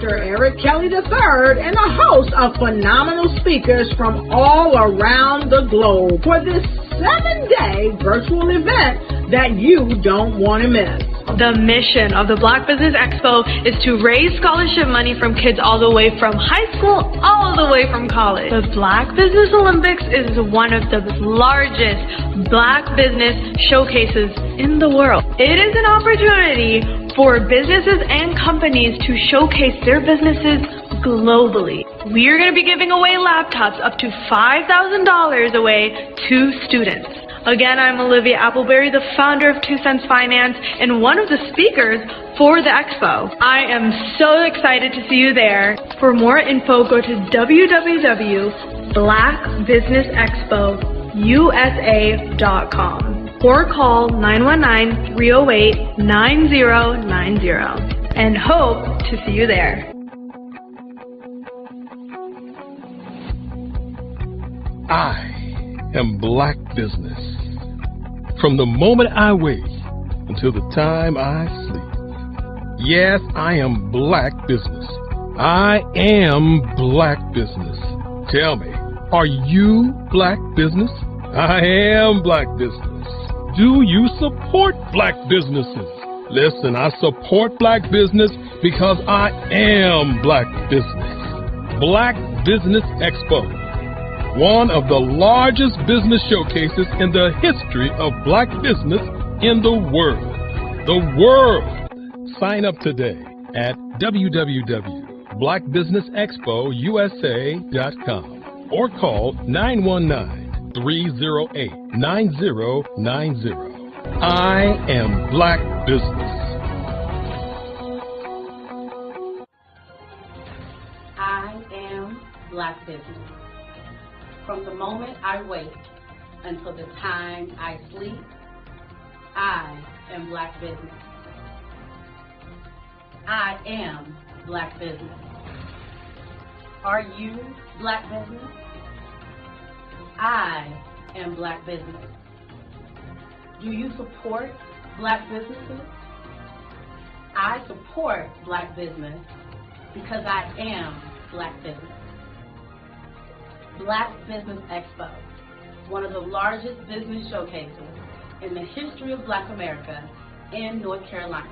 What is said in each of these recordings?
Dr. Eric Kelly III and a host of phenomenal speakers from all around the globe for this 7-day virtual event that you don't want to miss. The mission of the Black Business Expo is to raise scholarship money from kids all the way from high school all the way from college. The Black Business Olympics is one of the largest Black business showcases in the world. It is an opportunity for businesses and companies to showcase their businesses globally. We are going to be giving away laptops up to $5,000 away to students. Again, I'm Olivia Appleberry, the founder of 2 Cents Finance and one of the speakers for the expo. I am so excited to see you there. For more info, go to www.blackbusinessexpousa.com or call 919-308-9090 and hope to see you there. I am Black Business. From the moment I wake until the time I sleep. Yes, I am Black Business. I am Black Business. Tell me, are you Black Business? I am Black Business. Do you support Black businesses? Listen, I support Black business because I am Black Business. Black Business Expo. One of the largest business showcases in the history of Black business in the world. The world! Sign up today at www.blackbusinessexpousa.com or call 919-308-9090. I am Black Business. I am Black Business. From the moment I wake until the time I sleep, I am Black Business. I am Black Business. Are you Black Business? I am Black Business. Do you support Black businesses? I support Black business because I am Black Business. Black Business Expo, one of the largest business showcases in the history of Black America in North Carolina.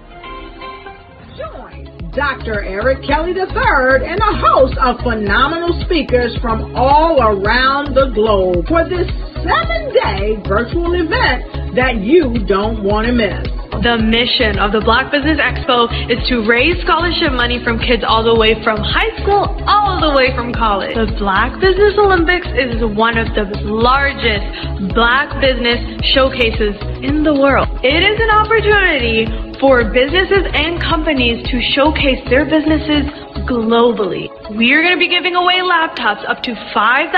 Join Dr. Eric Kelly III and a host of phenomenal speakers from all around the globe for this 7-day virtual event that you don't want to miss. The mission of the Black Business Expo is to raise scholarship money from kids all the way from high school all the way from college. The Black Business Olympics is one of the largest Black business showcases in the world. It is an opportunity for businesses and companies to showcase their businesses globally. We are going to be giving away laptops up to $5,000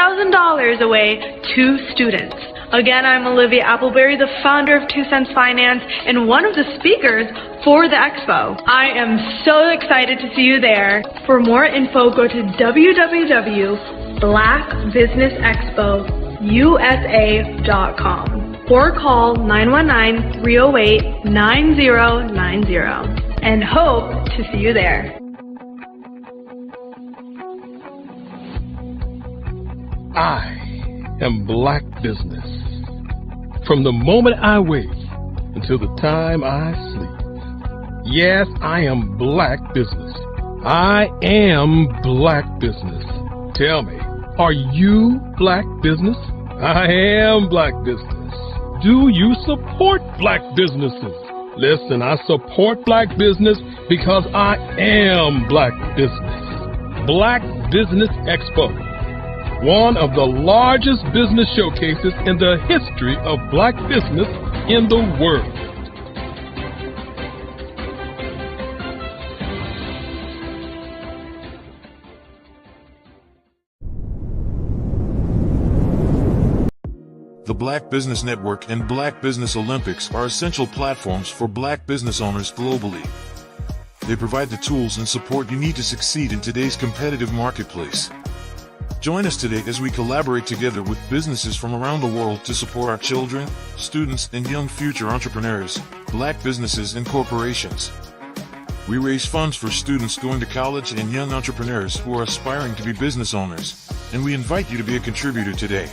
away to students. Again, I'm Olivia Appleberry, the founder of 2 Cents Finance and one of the speakers for the expo. I am so excited to see you there. For more info, go to www.blackbusinessexpousa.com or call 919-308-9090 and hope to see you there. I am Black Business. From the moment I wake until the time I sleep. Yes, I am Black Business. I am Black Business. Tell me, are you Black Business? I am Black Business. Do you support Black businesses? Listen, I support Black business because I am Black Business. Black Business Expo. One of the largest business showcases in the history of Black business in the world. The Black Business Network and Black Business Olympics are essential platforms for Black business owners globally. They provide the tools and support you need to succeed in today's competitive marketplace. Join us today as we collaborate together with businesses from around the world to support our children, students, and young future entrepreneurs, Black businesses and corporations. We raise funds for students going to college and young entrepreneurs who are aspiring to be business owners, and we invite you to be a contributor today.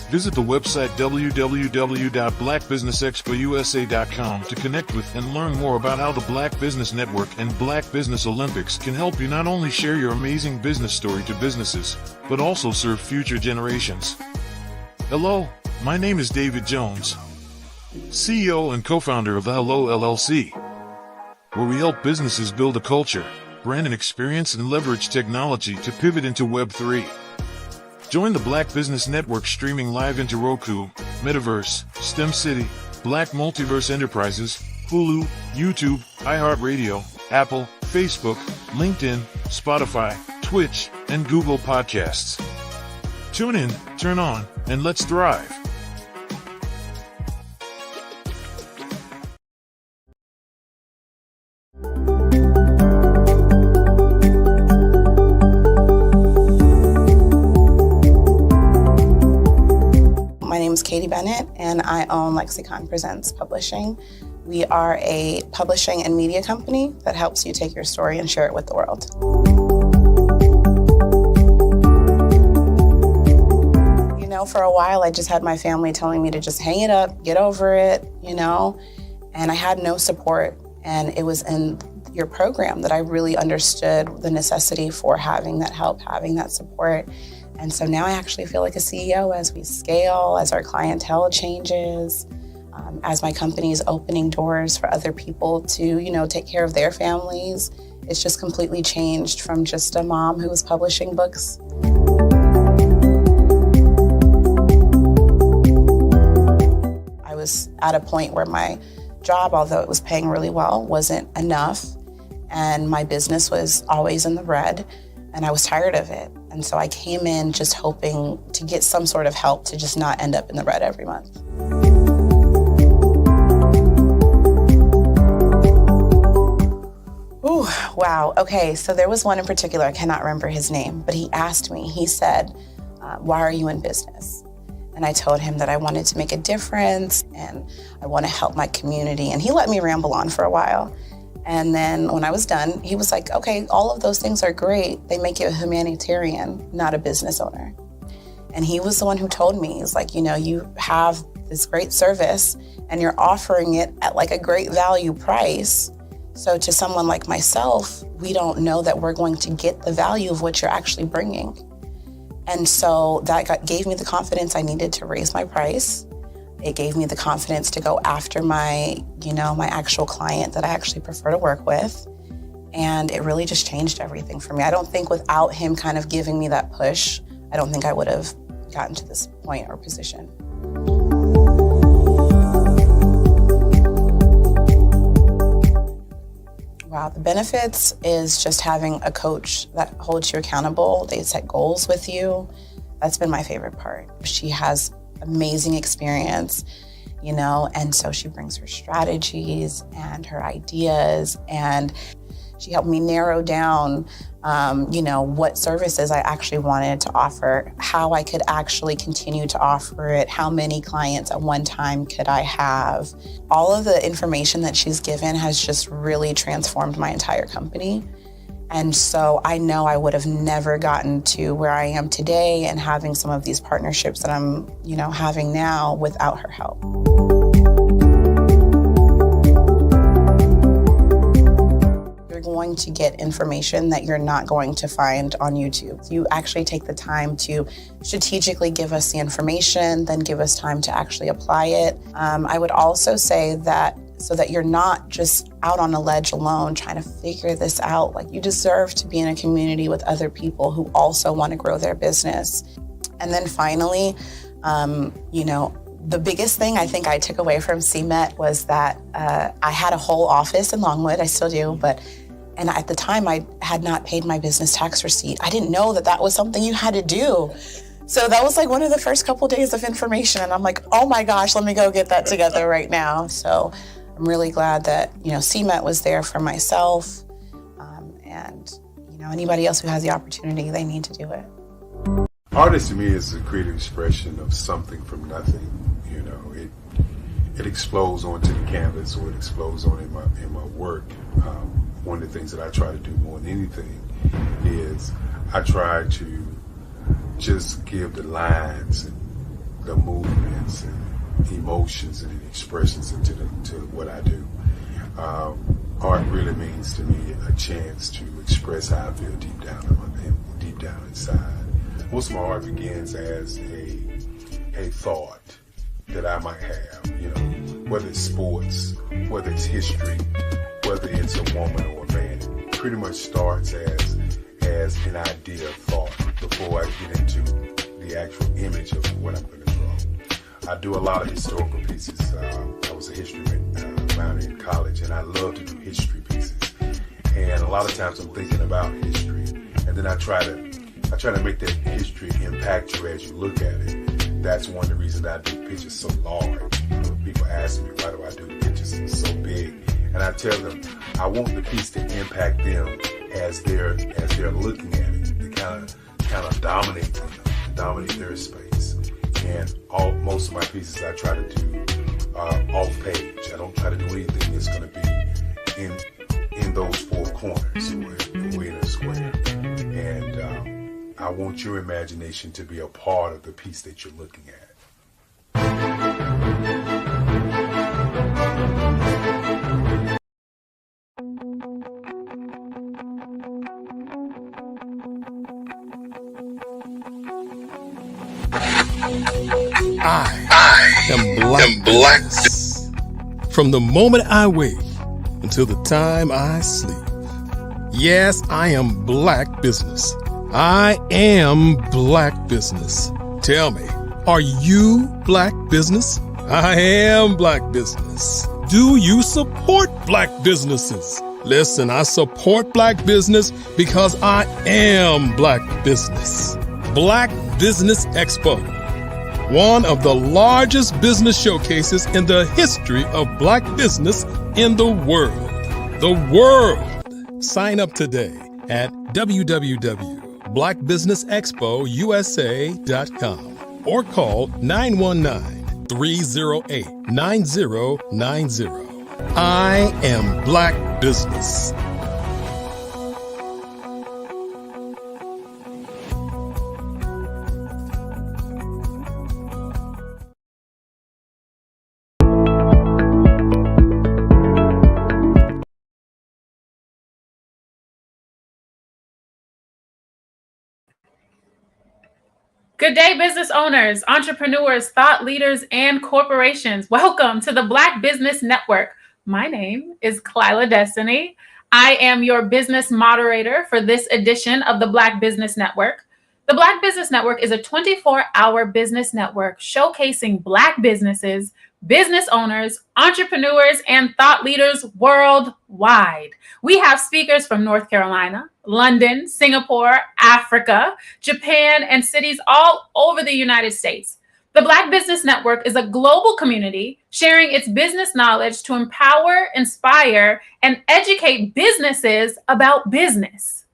Visit the website www.blackbusinessexpousa.com to connect with and learn more about how the Black Business Network and Black Business Olympics can help you not only share your amazing business story to businesses, but also serve future generations. Hello, my name is David Jones, CEO and co-founder of the Hello LLC, where we help businesses build a culture, brand and experience, and leverage technology to pivot into Web3. Join the Black Business Network streaming live into Roku, Metaverse, STEM City, Black Multiverse Enterprises, Hulu, YouTube, iHeartRadio, Apple, Facebook, LinkedIn, Spotify, Twitch, and Google Podcasts. Tune in, turn on, and let's thrive. My name is Katie Bennett, and I own Lexicon Presents Publishing. We are a publishing and media company that helps you take your story and share it with the world. You know, for a while, I just had my family telling me to just hang it up, get over it, and I had no support. And it was in your program that I really understood the necessity for having that help, having that support. And so now I actually feel like a CEO as we scale, as our clientele changes, as my company is opening doors for other people to, take care of their families. It's just completely changed from just a mom who was publishing books. I was at a point where my job, although it was paying really well, wasn't enough. And my business was always in the red, and I was tired of it. And so I came in just hoping to get some sort of help to just not end up in the red every month. Ooh, wow. Okay, so there was one in particular, I cannot remember his name, but he asked me, he said, why are you in business? And I told him that I wanted to make a difference and I want to help my community. And he let me ramble on for a while. And then when I was done, he was like, okay, all of those things are great. They make you a humanitarian, not a business owner. And he was the one who told me, he's like, you have this great service and you're offering it at like a great value price. So to someone like myself, we don't know that we're going to get the value of what you're actually bringing. And so that gave me the confidence I needed to raise my price. It gave me the confidence to go after my actual client that I actually prefer to work with. And it really just changed everything for me. I don't think without him kind of giving me that push, I don't think I would have gotten to this point or position. Wow, the benefits is just having a coach that holds you accountable. They set goals with you. That's been my favorite part. She has amazing experience, and so she brings her strategies and her ideas, and she helped me narrow down, what services I actually wanted to offer, how I could actually continue to offer it, how many clients at one time could I have. All of the information that she's given has just really transformed my entire company. And so I know I would have never gotten to where I am today and having some of these partnerships that I'm, having now without her help. You're going to get information that you're not going to find on YouTube. You actually take the time to strategically give us the information, then give us time to actually apply it. I would also say that so that you're not just out on a ledge alone trying to figure this out. Like, you deserve to be in a community with other people who also want to grow their business. And then finally, the biggest thing I think I took away from CMET was that I had a whole office in Longwood, I still do, and at the time I had not paid my business tax receipt. I didn't know that that was something you had to do. So that was like one of the first couple days of information, and I'm like, oh my gosh, let me go get that together right now. So I'm really glad that, CMET was there for myself, and anybody else who has the opportunity, they need to do it. Artist to me is a creative expression of something from nothing. It explodes onto the canvas, or it explodes on in my work. one of the things that I try to do more than anything is I try to just give the lines and the movements and emotions and expressions into what I do. Art really means to me a chance to express how I feel deep down inside. Most of my art begins as a thought that I might have, you know, whether it's sports, whether it's history, whether it's a woman or a man. It pretty much starts as an idea of thought before I get into the actual image of what I'm going to draw. I do a lot of historical pieces. I was a history minor in college, and I love to do history pieces. And a lot of times I'm thinking about history, and then I try to make that history impact you as you look at it. That's one of the reasons I do pictures so large. People ask me, why do I do pictures so big? And I tell them, I want the piece to impact them as they're looking at it. To kind of dominate them, dominate their space. And most of my pieces I try to do off page. I don't try to do anything that's going to be in those four corners or in a square. And I want your imagination to be a part of the piece that you're looking at. I am black. From the moment I wake until the time I sleep. Yes, I am black business. I am black business. Tell me, are you black business? I am black business. Do you support black businesses? Listen, I support black business because I am black business. Black Business Expo, one of the largest business showcases in the history of black business in the world. The world! Sign up today at www.blackbusinessexpousa.com or call 919-308-9090. I am black business. Good day, business owners, entrepreneurs, thought leaders, and corporations. Welcome to the Black Business Network. My name is Clyla Destiny. I am your business moderator for this edition of the Black Business Network. The Black Business Network is a 24-hour business network showcasing Black businesses, business owners, entrepreneurs, and thought leaders worldwide. We have speakers from North Carolina, London, Singapore, Africa, Japan, and cities all over the United States. The Black Business Network is a global community sharing its business knowledge to empower, inspire, and educate businesses about business.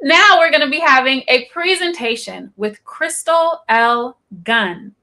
Now we're going to be having a presentation with Crystal L. Gunn.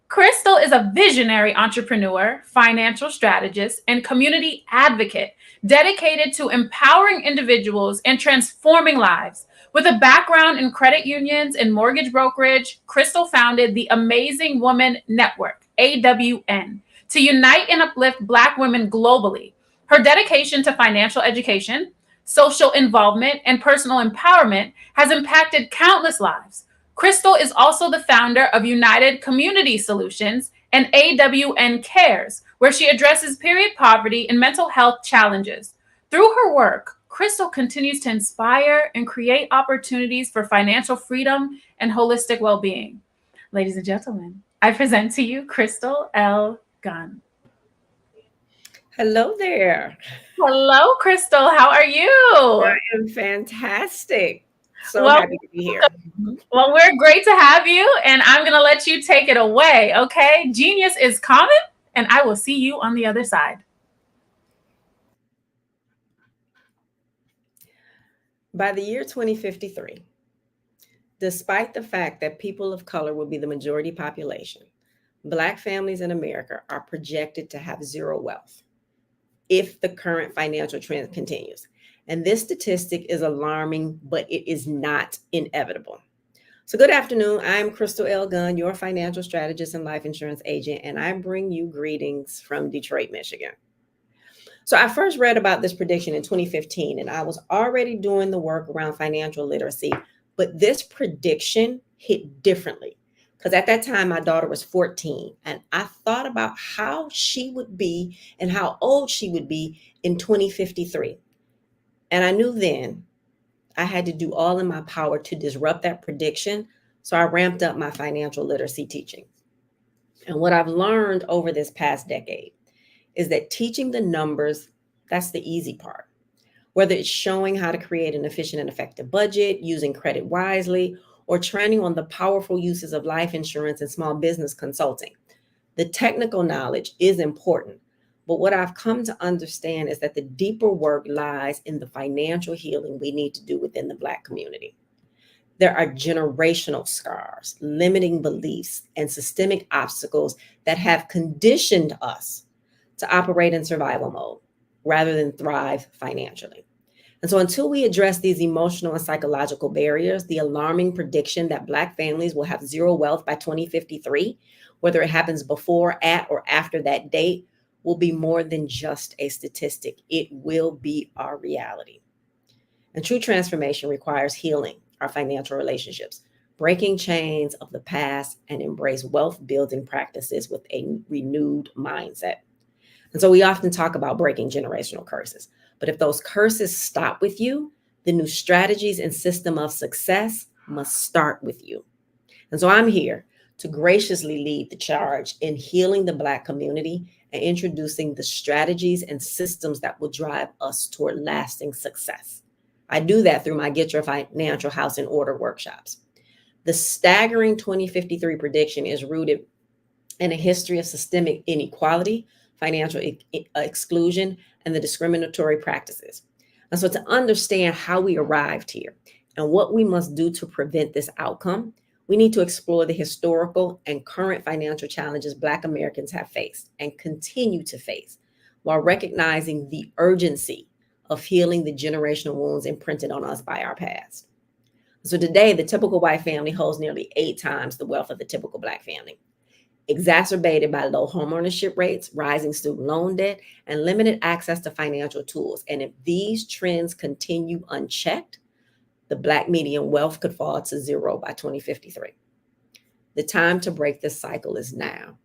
Crystal is a visionary entrepreneur, financial strategist, and community advocate dedicated to empowering individuals and transforming lives. With a background in credit unions and mortgage brokerage, Crystal founded the Amazing Woman Network, AWN, to unite and uplift Black women globally. Her dedication to financial education, social involvement, and personal empowerment has impacted countless lives. Crystal is also the founder of United Community Solutions and AWN Cares, where she addresses period poverty and mental health challenges. Through her work, Crystal continues to inspire and create opportunities for financial freedom and holistic well-being. Ladies and gentlemen, I present to you Crystal L. Gunn. Hello there. Hello, Crystal. How are you? I am fantastic. So happy to be here. Well, we're great to have you, and I'm going to let you take it away, okay? Genius is common, and I will see you on the other side. By the year 2053, despite the fact that people of color will be the majority population, Black families in America are projected to have zero wealth if the current financial trend continues. And this statistic is alarming, but it is not inevitable. So good afternoon. I'm Crystal L. Gunn, your financial strategist and life insurance agent, and I bring you greetings from Detroit, Michigan. So I first read about this prediction in 2015, and I was already doing the work around financial literacy, but this prediction hit differently because at that time, my daughter was 14, and I thought about how she would be and how old she would be in 2053. And I knew then I had to do all in my power to disrupt that prediction. So I ramped up my financial literacy teaching. And what I've learned over this past decade is that teaching the numbers, that's the easy part. Whether it's showing how to create an efficient and effective budget, using credit wisely, or training on the powerful uses of life insurance and small business consulting. The technical knowledge is important, but what I've come to understand is that the deeper work lies in the financial healing we need to do within the Black community. There are generational scars, limiting beliefs, and systemic obstacles that have conditioned us to operate in survival mode rather than thrive financially. And so until we address these emotional and psychological barriers, the alarming prediction that Black families will have zero wealth by 2053, whether it happens before, at, or after that date, will be more than just a statistic. It will be our reality. And true transformation requires healing our financial relationships, breaking chains of the past, and embrace wealth building practices with a renewed mindset. And so we often talk about breaking generational curses. But if those curses stop with you, the new strategies and system of success must start with you. And so I'm here to graciously lead the charge in healing the Black community and introducing the strategies and systems that will drive us toward lasting success. I do that through my Get Your Financial House in Order workshops. The staggering 2053 prediction is rooted in a history of systemic inequality, financial exclusion, and the discriminatory practices. And so to understand how we arrived here and what we must do to prevent this outcome, we need to explore the historical and current financial challenges Black Americans have faced and continue to face, while recognizing the urgency of healing the generational wounds imprinted on us by our past. So today, the typical white family holds nearly 8 times the wealth of the typical Black family, exacerbated by low homeownership rates, rising student loan debt, and limited access to financial tools. And if these trends continue unchecked, the Black median wealth could fall to zero by 2053. The time to break this cycle is now.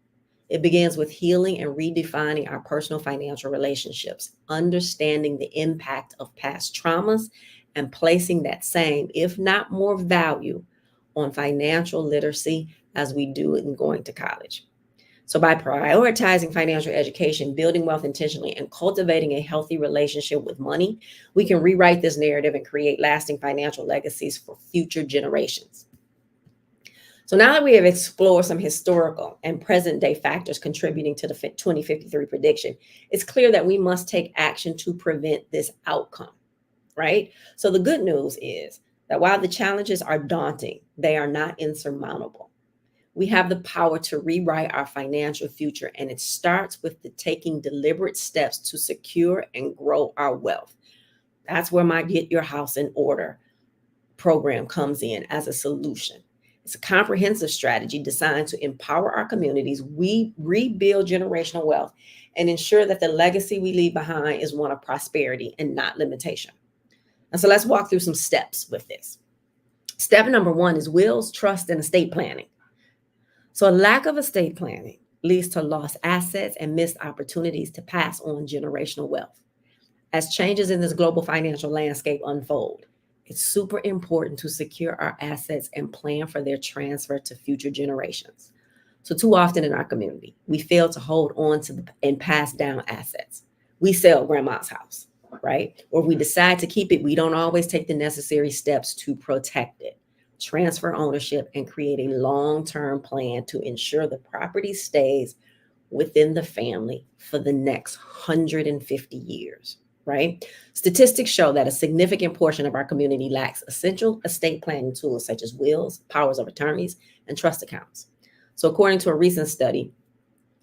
It begins with healing and redefining our personal financial relationships, understanding the impact of past traumas, and placing that same, if not more, value on financial literacy as we do in going to college. So by prioritizing financial education, building wealth intentionally, and cultivating a healthy relationship with money, we can rewrite this narrative and create lasting financial legacies for future generations. So now that we have explored some historical and present day factors contributing to the 2053 prediction, it's clear that we must take action to prevent this outcome, right? So the good news is that while the challenges are daunting, they are not insurmountable. We have the power to rewrite our financial future, and it starts with the taking deliberate steps to secure and grow our wealth. That's where my Get Your House in Order program comes in as a solution. It's a comprehensive strategy designed to empower our communities, we rebuild generational wealth, and ensure that the legacy we leave behind is one of prosperity and not limitation. And so let's walk through some steps with this. Step number 1 is wills, trust, and estate planning. So a lack of estate planning leads to lost assets and missed opportunities to pass on generational wealth. As changes in this global financial landscape unfold, it's super important to secure our assets and plan for their transfer to future generations. So too often in our community, we fail to hold on to and pass down assets. We sell grandma's house, right? Or we decide to keep it. We don't always take the necessary steps to protect it, transfer ownership, and create a long-term plan to ensure the property stays within the family for the next 150 years, right? Statistics show that a significant portion of our community lacks essential estate planning tools such as wills, powers of attorneys, and trust accounts. So according to a recent study,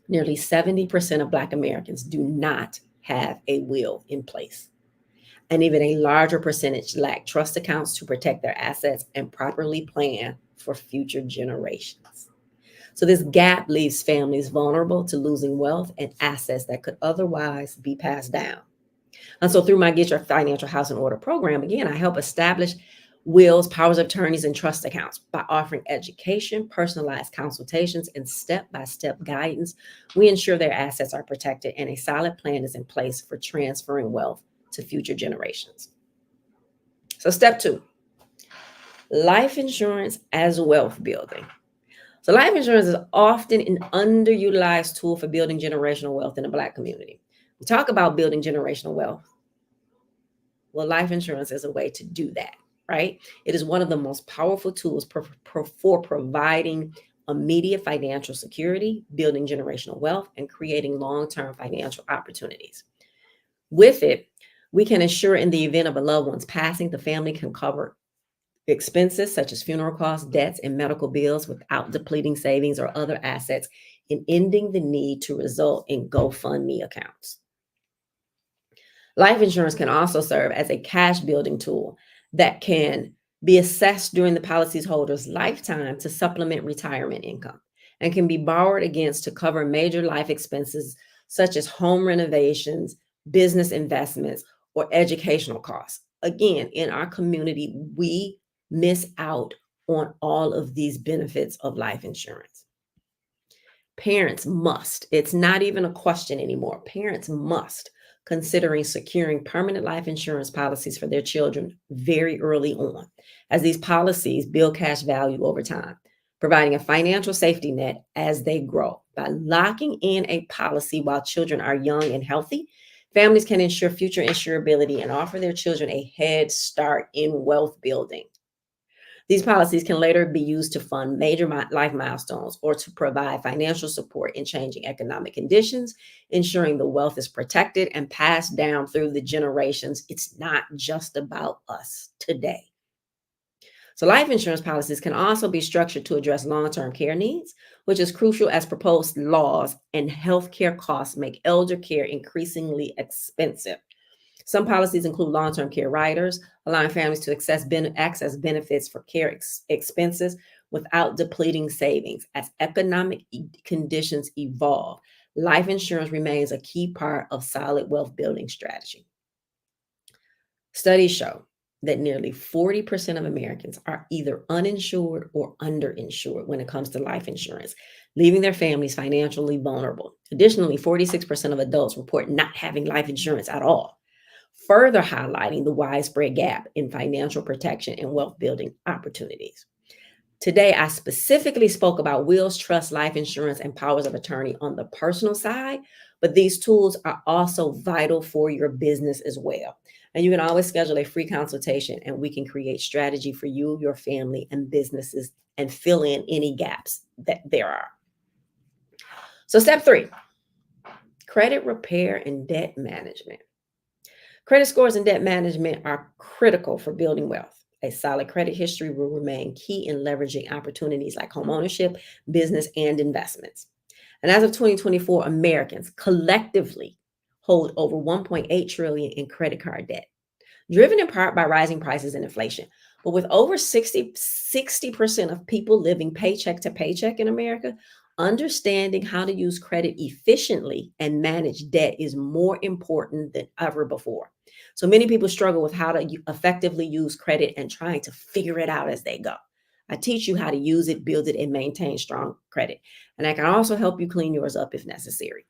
nearly 70% of Black Americans do not have a will in place. and even a larger percentage lack trust accounts to protect their assets and properly plan for future generations. So this gap leaves families vulnerable to losing wealth and assets that could otherwise be passed down. And so through my Get Your Financial House in Order program, again, I help establish wills, powers of attorneys, and trust accounts by offering education, personalized consultations, and step-by-step guidance. We ensure their assets are protected and a solid plan is in place for transferring wealth to future generations. So step 2, life insurance as wealth building. So life insurance is often an underutilized tool for building generational wealth in the Black community. We talk about building generational wealth. Well, life insurance is a way to do that, right? It is one of the most powerful tools for providing immediate financial security, building generational wealth, and creating long-term financial opportunities. With it, we can ensure in the event of a loved one's passing, the family can cover expenses such as funeral costs, debts, and medical bills without depleting savings or other assets and ending the need to result in GoFundMe accounts. Life insurance can also serve as a cash building tool that can be assessed during the policyholder's lifetime to supplement retirement income and can be borrowed against to cover major life expenses such as home renovations, business investments, or educational costs. Again, in our community, we miss out on all of these benefits of life insurance. Parents must, it's not even a question anymore, parents must considering securing permanent life insurance policies for their children very early on, as these policies build cash value over time, providing a financial safety net as they grow. By locking in a policy while children are young and healthy, families can ensure future insurability and offer their children a head start in wealth building. These policies can later be used to fund major life milestones or to provide financial support in changing economic conditions, ensuring the wealth is protected and passed down through the generations. It's not just about us today. So life insurance policies can also be structured to address long-term care needs, which is crucial as proposed laws and healthcare costs make elder care increasingly expensive. Some policies include long-term care riders, allowing families to access benefits for care expenses without depleting savings. As economic conditions evolve, life insurance remains a key part of solid wealth building strategy. Studies show that nearly 40% of Americans are either uninsured or underinsured when it comes to life insurance, leaving their families financially vulnerable. Additionally, 46% of adults report not having life insurance at all, further highlighting the widespread gap in financial protection and wealth building opportunities. Today, I specifically spoke about wills, trust, life insurance, and powers of attorney on the personal side, but these tools are also vital for your business as well. And you can always schedule a free consultation and we can create strategy for you, your family, and businesses and fill in any gaps that there are. So step 3, credit repair and debt management. Credit scores and debt management are critical for building wealth. A solid credit history will remain key in leveraging opportunities like home ownership, business, and investments. And as of 2024, Americans collectively hold over $1.8 trillion in credit card debt, driven in part by rising prices and inflation. But with over 60% of people living paycheck to paycheck in America, understanding how to use credit efficiently and manage debt is more important than ever before. So many people struggle with how to effectively use credit and trying to figure it out as they go. I teach you how to use it, build it, and maintain strong credit. And I can also help you clean yours up if necessary.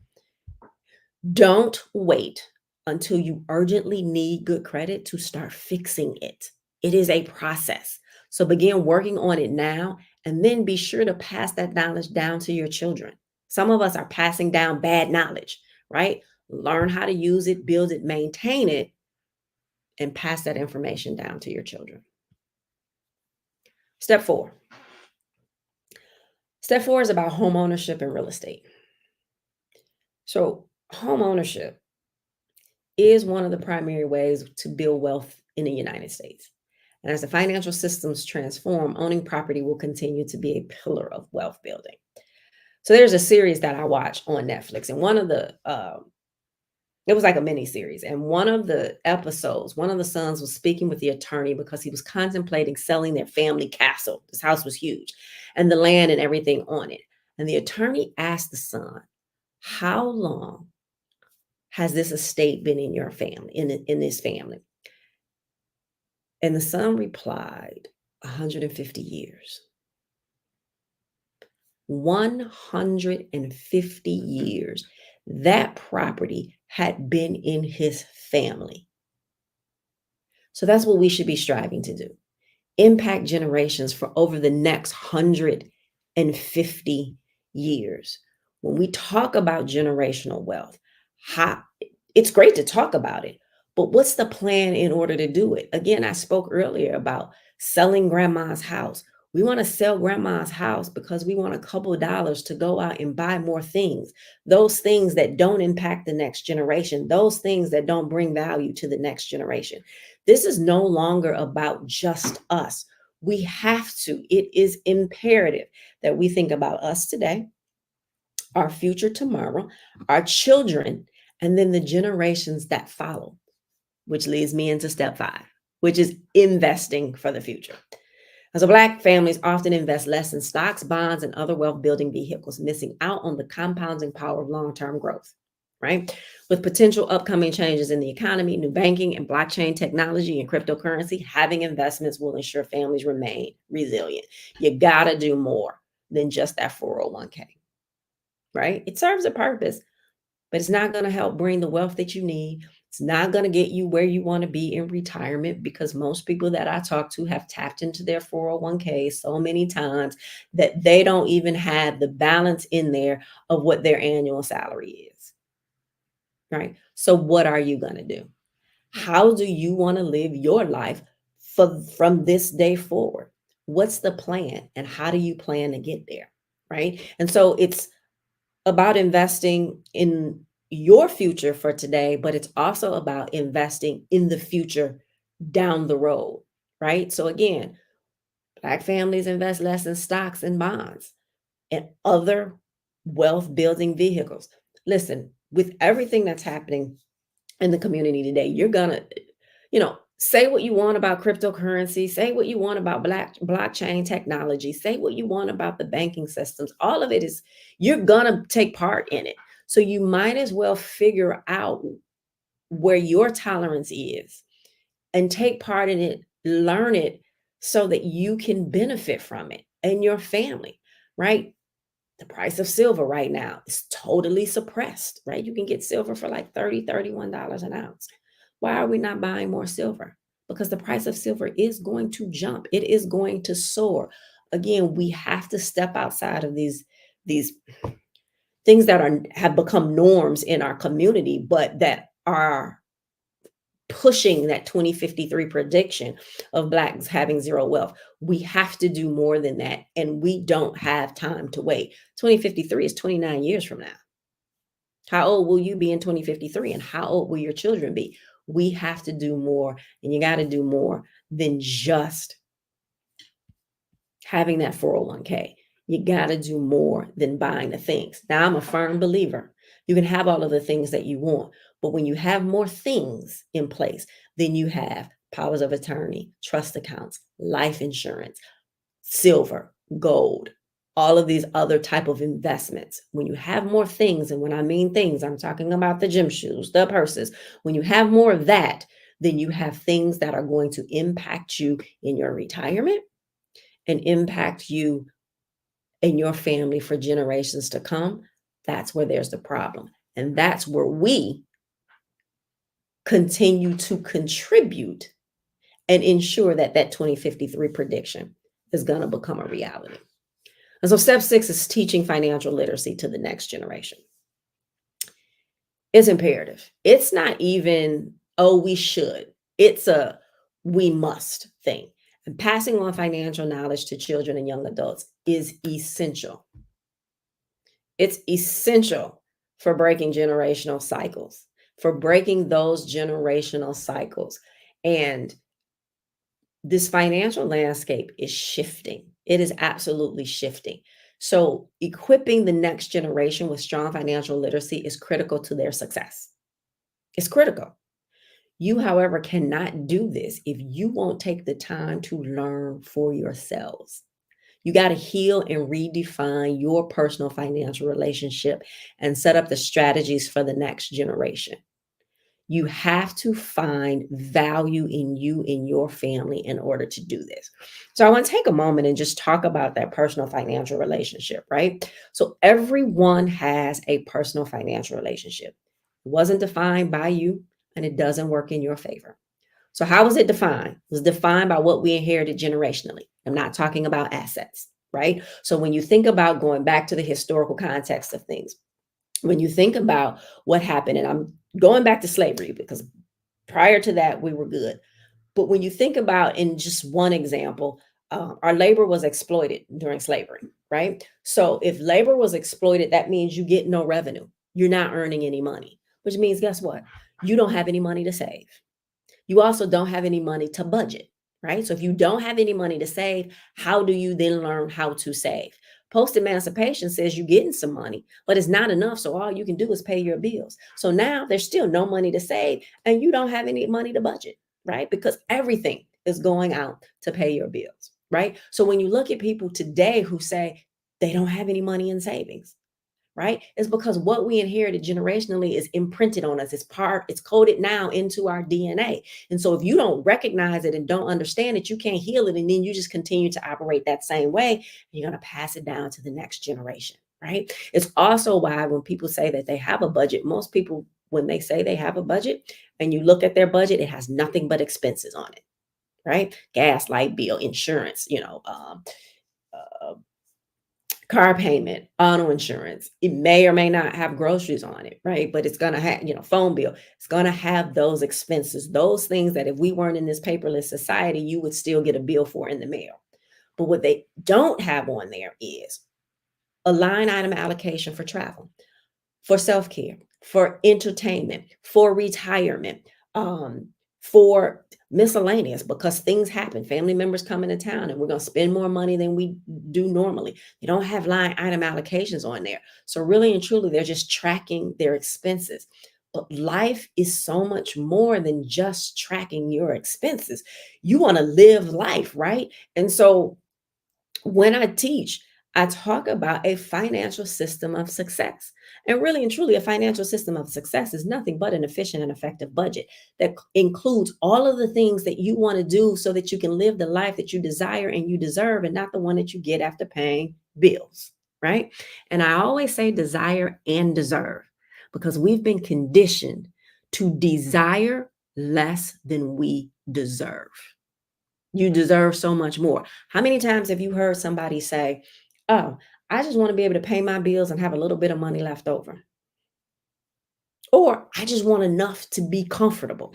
Don't wait until you urgently need good credit to start fixing it. It is a process. So begin working on it now, and then be sure to pass that knowledge down to your children. Some of us are passing down bad knowledge, right? Learn how to use it, build it, maintain it, and pass that information down to your children. Step 4. Step 4 is about home ownership and real estate. So home ownership is one of the primary ways to build wealth in the United States. And as the financial systems transform, owning property will continue to be a pillar of wealth building. So there's a series that I watch on Netflix, and one of the It was like a mini series. And one of the episodes, one of the sons was speaking with the attorney because he was contemplating selling their family castle. This house was huge and the land and everything on it. And the attorney asked the son, how long has this estate been in your family, in this family? And the son replied, 150 years. 150 years. That property had been in his family. So that's what we should be striving to do. Impact generations for over the next 150 years. When we talk about generational wealth, it's great to talk about it, but what's the plan in order to do it? Again, I spoke earlier about selling grandma's house. We want to sell grandma's house because we want a couple of dollars to go out and buy more things. Those things that don't impact the next generation, those things that don't bring value to the next generation. This is no longer about just us. We have to, it is imperative that we think about us today, our future tomorrow, our children, and then the generations that follow, which leads me into step 5, which is investing for the future. As Black families often invest less in stocks, bonds, and other wealth building vehicles, missing out on the compounding power of long-term growth, right? With potential upcoming changes in the economy, new banking and blockchain technology and cryptocurrency, having investments will ensure families remain resilient. You gotta do more than just that 401k, right? It serves a purpose, but it's not gonna help bring the wealth that you need. It's not going to get you where you want to be in retirement, because most people that I talk to have tapped into their 401k so many times that they don't even have the balance in there of what their annual salary is, right? So what are you going to do? How do you want to live your life from this day forward? What's the plan and how do you plan to get there, right? And so it's about investing in your future for today, but it's also about investing in the future down the road, right? So again, Black families invest less in stocks and bonds and other wealth building vehicles. Listen, with everything that's happening in the community today, you're gonna, say what you want about cryptocurrency, say what you want about blockchain technology, say what you want about the banking systems. All of it is, you're gonna take part in it. So you might as well figure out where your tolerance is and take part in it, learn it so that you can benefit from it and your family, right? The price of silver right now is totally suppressed, right? You can get silver for like $30, $31 an ounce. Why are we not buying more silver? Because the price of silver is going to jump. It is going to soar. Again, we have to step outside of these things that have become norms in our community, but that are pushing that 2053 prediction of Blacks having zero wealth. We have to do more than that, and we don't have time to wait. 2053 is 29 years from now. How old will you be in 2053, and how old will your children be? We have to do more, and you got to do more than just having that 401k. You got to do more than buying the things. Now, I'm a firm believer. You can have all of the things that you want, but when you have more things in place, then you have powers of attorney, trust accounts, life insurance, silver, gold, all of these other type of investments. When you have more things, and when I mean things, I'm talking about the gym shoes, the purses. When you have more of that, then you have things that are going to impact you in your retirement and impact you and your family for generations to come. That's where there's the problem. And that's where we continue to contribute and ensure that that 2053 prediction is going to become a reality. And so step 6 is teaching financial literacy to the next generation. It's imperative. It's not even, oh, we should. It's a we must thing. And passing on financial knowledge to children and young adults is essential. It's essential for breaking generational cycles, for breaking those generational cycles. And this financial landscape is shifting. It is absolutely shifting. So equipping the next generation with strong financial literacy is critical to their success. It's critical. You, however, cannot do this if you won't take the time to learn for yourselves. You got to heal and redefine your personal financial relationship and set up the strategies for the next generation. You have to find value in you, in your family, in order to do this. So I want to take a moment and just talk about that personal financial relationship, right? So everyone has a personal financial relationship. It wasn't defined by you, and it doesn't work in your favor. So how was it defined? It was defined by what we inherited generationally. I'm not talking about assets, right? So when you think about going back to the historical context of things, when you think about what happened, and I'm going back to slavery because prior to that, we were good. But when you think about, in just one example, our labor was exploited during slavery, right? So if labor was exploited, that means you get no revenue. You're not earning any money, which means, guess what? You don't have any money to save. You also don't have any money to budget, right? So if you don't have any money to save, how do you then learn how to save? Post-emancipation says you're getting some money, but it's not enough. So all you can do is pay your bills. So now there's still no money to save and you don't have any money to budget, right? Because everything is going out to pay your bills, right? So when you look at people today who say they don't have any money in savings, right? It's because what we inherited generationally is imprinted on us. It's coded now into our DNA. And so if you don't recognize it and don't understand it, you can't heal it. And then you just continue to operate that same way. You're going to pass it down to the next generation, right? It's also why when people say that they have a budget, most people, when they say they have a budget and you look at their budget, it has nothing but expenses on it, right? Gas, light bill, insurance, car payment, auto insurance. It may or may not have groceries on it, right? But it's going to have, phone bill. It's going to have those expenses, those things that if we weren't in this paperless society, you would still get a bill for in the mail. But what they don't have on there is a line item allocation for travel, for self-care, for entertainment, for retirement, for miscellaneous, because things happen. Family members come into town and we're going to spend more money than we do normally. You don't have line item allocations on there. So really and truly, they're just tracking their expenses. But life is so much more than just tracking your expenses. You want to live life, right? And so when I teach, I talk about a financial system of success. And really and truly, a financial system of success is nothing but an efficient and effective budget that includes all of the things that you want to do so that you can live the life that you desire and you deserve, and not the one that you get after paying bills, right? And I always say desire and deserve, because we've been conditioned to desire less than we deserve. You deserve so much more. How many times have you heard somebody say, oh, I just want to be able to pay my bills and have a little bit of money left over? Or I just want enough to be comfortable.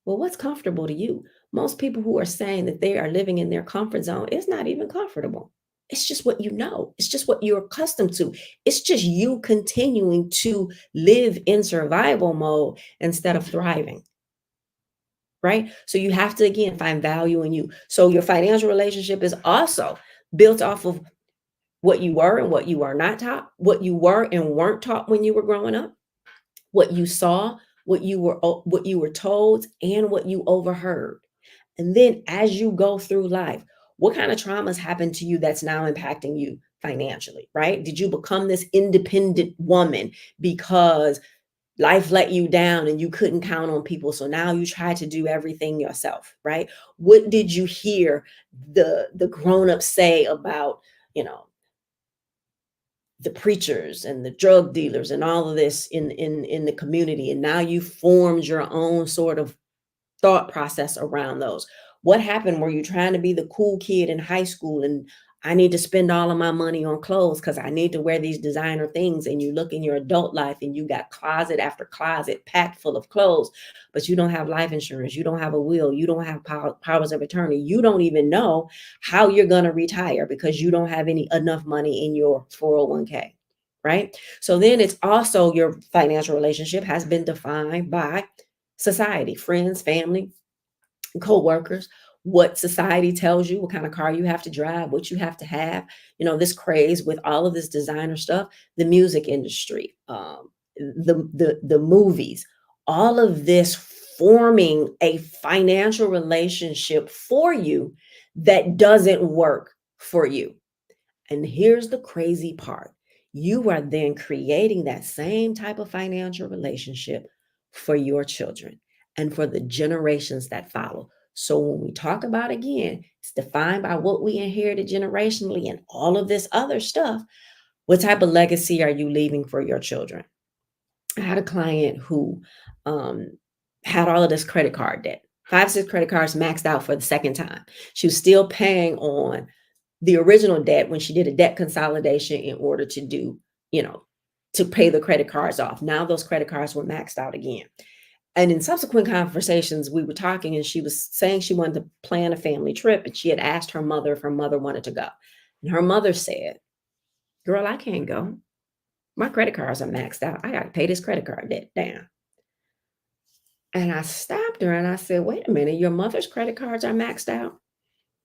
Well, what's comfortable to you? Most people who are saying that they are living in their comfort zone, it's not even comfortable. It's just what you know. It's just what you're accustomed to. It's just you continuing to live in survival mode instead of thriving. Right? So you have to, again, find value in you. So your financial relationship is also built off of what you were and what you are not taught, what you were and weren't taught when you were growing up, what you saw, what you were told, and what you overheard. And then as you go through life, what kind of traumas happened to you that's now impacting you financially, right? Did you become this independent woman because life let you down and you couldn't count on people, so now you try to do everything yourself, right? What did you hear the grown-ups say about, the preachers and the drug dealers and all of this in the community, and now you formed your own sort of thought process around those? What happened? Were you trying to be the cool kid in high school and I need to spend all of my money on clothes because I need to wear these designer things, and you look in your adult life and you got closet after closet packed full of clothes, but you don't have life insurance, you don't have a will, you don't have powers of attorney, you don't even know how you're going to retire because you don't have enough money in your 401k, right? So then it's also, your financial relationship has been defined by society, friends, family, co-workers, what society tells you, what kind of car you have to drive, what you have to have, this craze with all of this designer stuff, the music industry, the movies, all of this forming a financial relationship for you that doesn't work for you. And here's the crazy part. You are then creating that same type of financial relationship for your children and for the generations that follow. So when we talk about, again, it's defined by what we inherited generationally and all of this other stuff. What type of legacy are you leaving for your children? I had a client who had all of this credit card debt, 5, 6 credit cards maxed out for the second time. She was still paying on the original debt when she did a debt consolidation in order to do, to pay the credit cards off. Now those credit cards were maxed out again. And in subsequent conversations, we were talking and she was saying she wanted to plan a family trip. And she had asked her mother if her mother wanted to go. And her mother said, "Girl, I can't go. My credit cards are maxed out. I got to pay this credit card debt down." And I stopped her and I said, "Wait a minute, your mother's credit cards are maxed out?"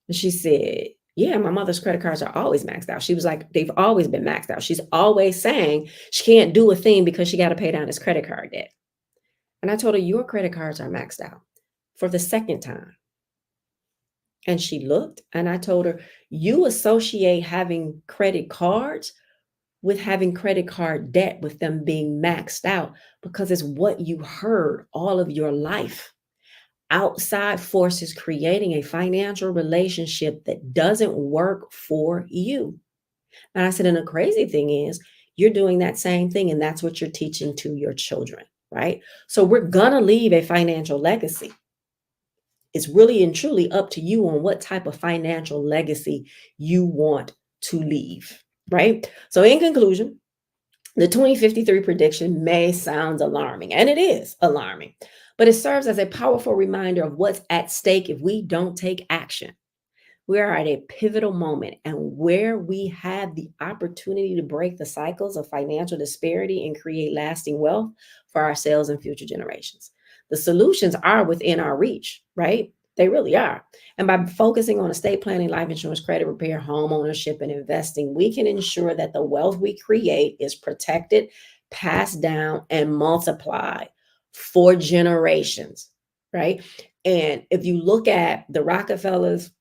And she said, "Yeah, my mother's credit cards are always maxed out." She was like, "They've always been maxed out." She's always saying she can't do a thing because she got to pay down this credit card debt. And I told her, "Your credit cards are maxed out for the second time." And she looked and I told her, "You associate having credit cards with having credit card debt, with them being maxed out, because it's what you heard all of your life. Outside forces creating a financial relationship that doesn't work for you." And I said, and the crazy thing is, you're doing that same thing, and that's what you're teaching to your children, right? So we're gonna leave a financial legacy. It's really and truly up to you on what type of financial legacy you want to leave, right? So in conclusion, the 2053 prediction may sound alarming, and it is alarming, but it serves as a powerful reminder of what's at stake if we don't take action. We are at a pivotal moment, and where we have the opportunity to break the cycles of financial disparity and create lasting wealth for ourselves and future generations. The solutions are within our reach, right? They really are. And by focusing on estate planning, life insurance, credit repair, home ownership, and investing, we can ensure that the wealth we create is protected, passed down, and multiplied for generations, right? And if you look at the Rockefellers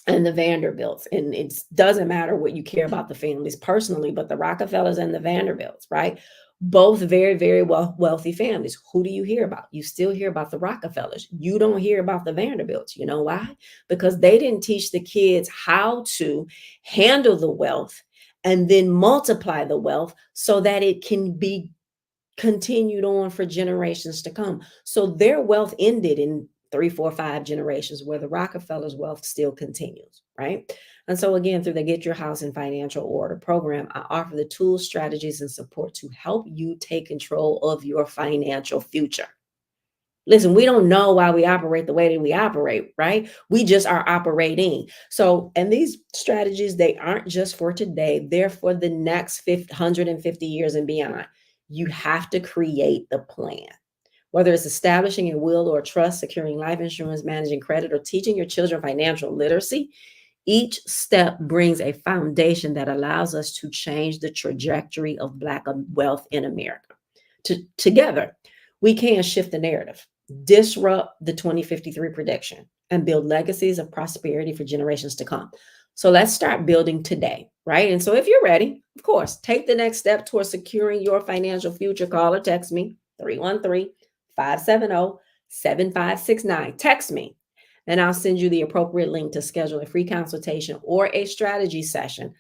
and the Vanderbilts, and it doesn't matter what you care about the families personally, but the Rockefellers and the Vanderbilts, right? Both very, very wealthy families. Who do you hear about? You still hear about the Rockefellers. You don't hear about the Vanderbilts. You know why? Because they didn't teach the kids how to handle the wealth and then multiply the wealth so that it can be continued on for generations to come. So their wealth ended in 3, 4, 5 generations, where the Rockefellers' wealth still continues, right? And so again, through the Get Your House in Financial Order program, I offer the tools, strategies, and support to help you take control of your financial future. Listen, we don't know why we operate the way that we operate, right? We just are operating. So, and these strategies, they aren't just for today, they're for the next 150 years and beyond. You have to create the plan. Whether it's establishing a will or a trust, securing life insurance, managing credit, or teaching your children financial literacy, each step brings a foundation that allows us to change the trajectory of Black wealth in America. Together, we can shift the narrative, disrupt the 2053 prediction, and build legacies of prosperity for generations to come. So let's start building today, right? And so if you're ready, of course, take the next step towards securing your financial future. Call or text me, 313-570-7569. Text me, and I'll send you the appropriate link to schedule a free consultation or a strategy session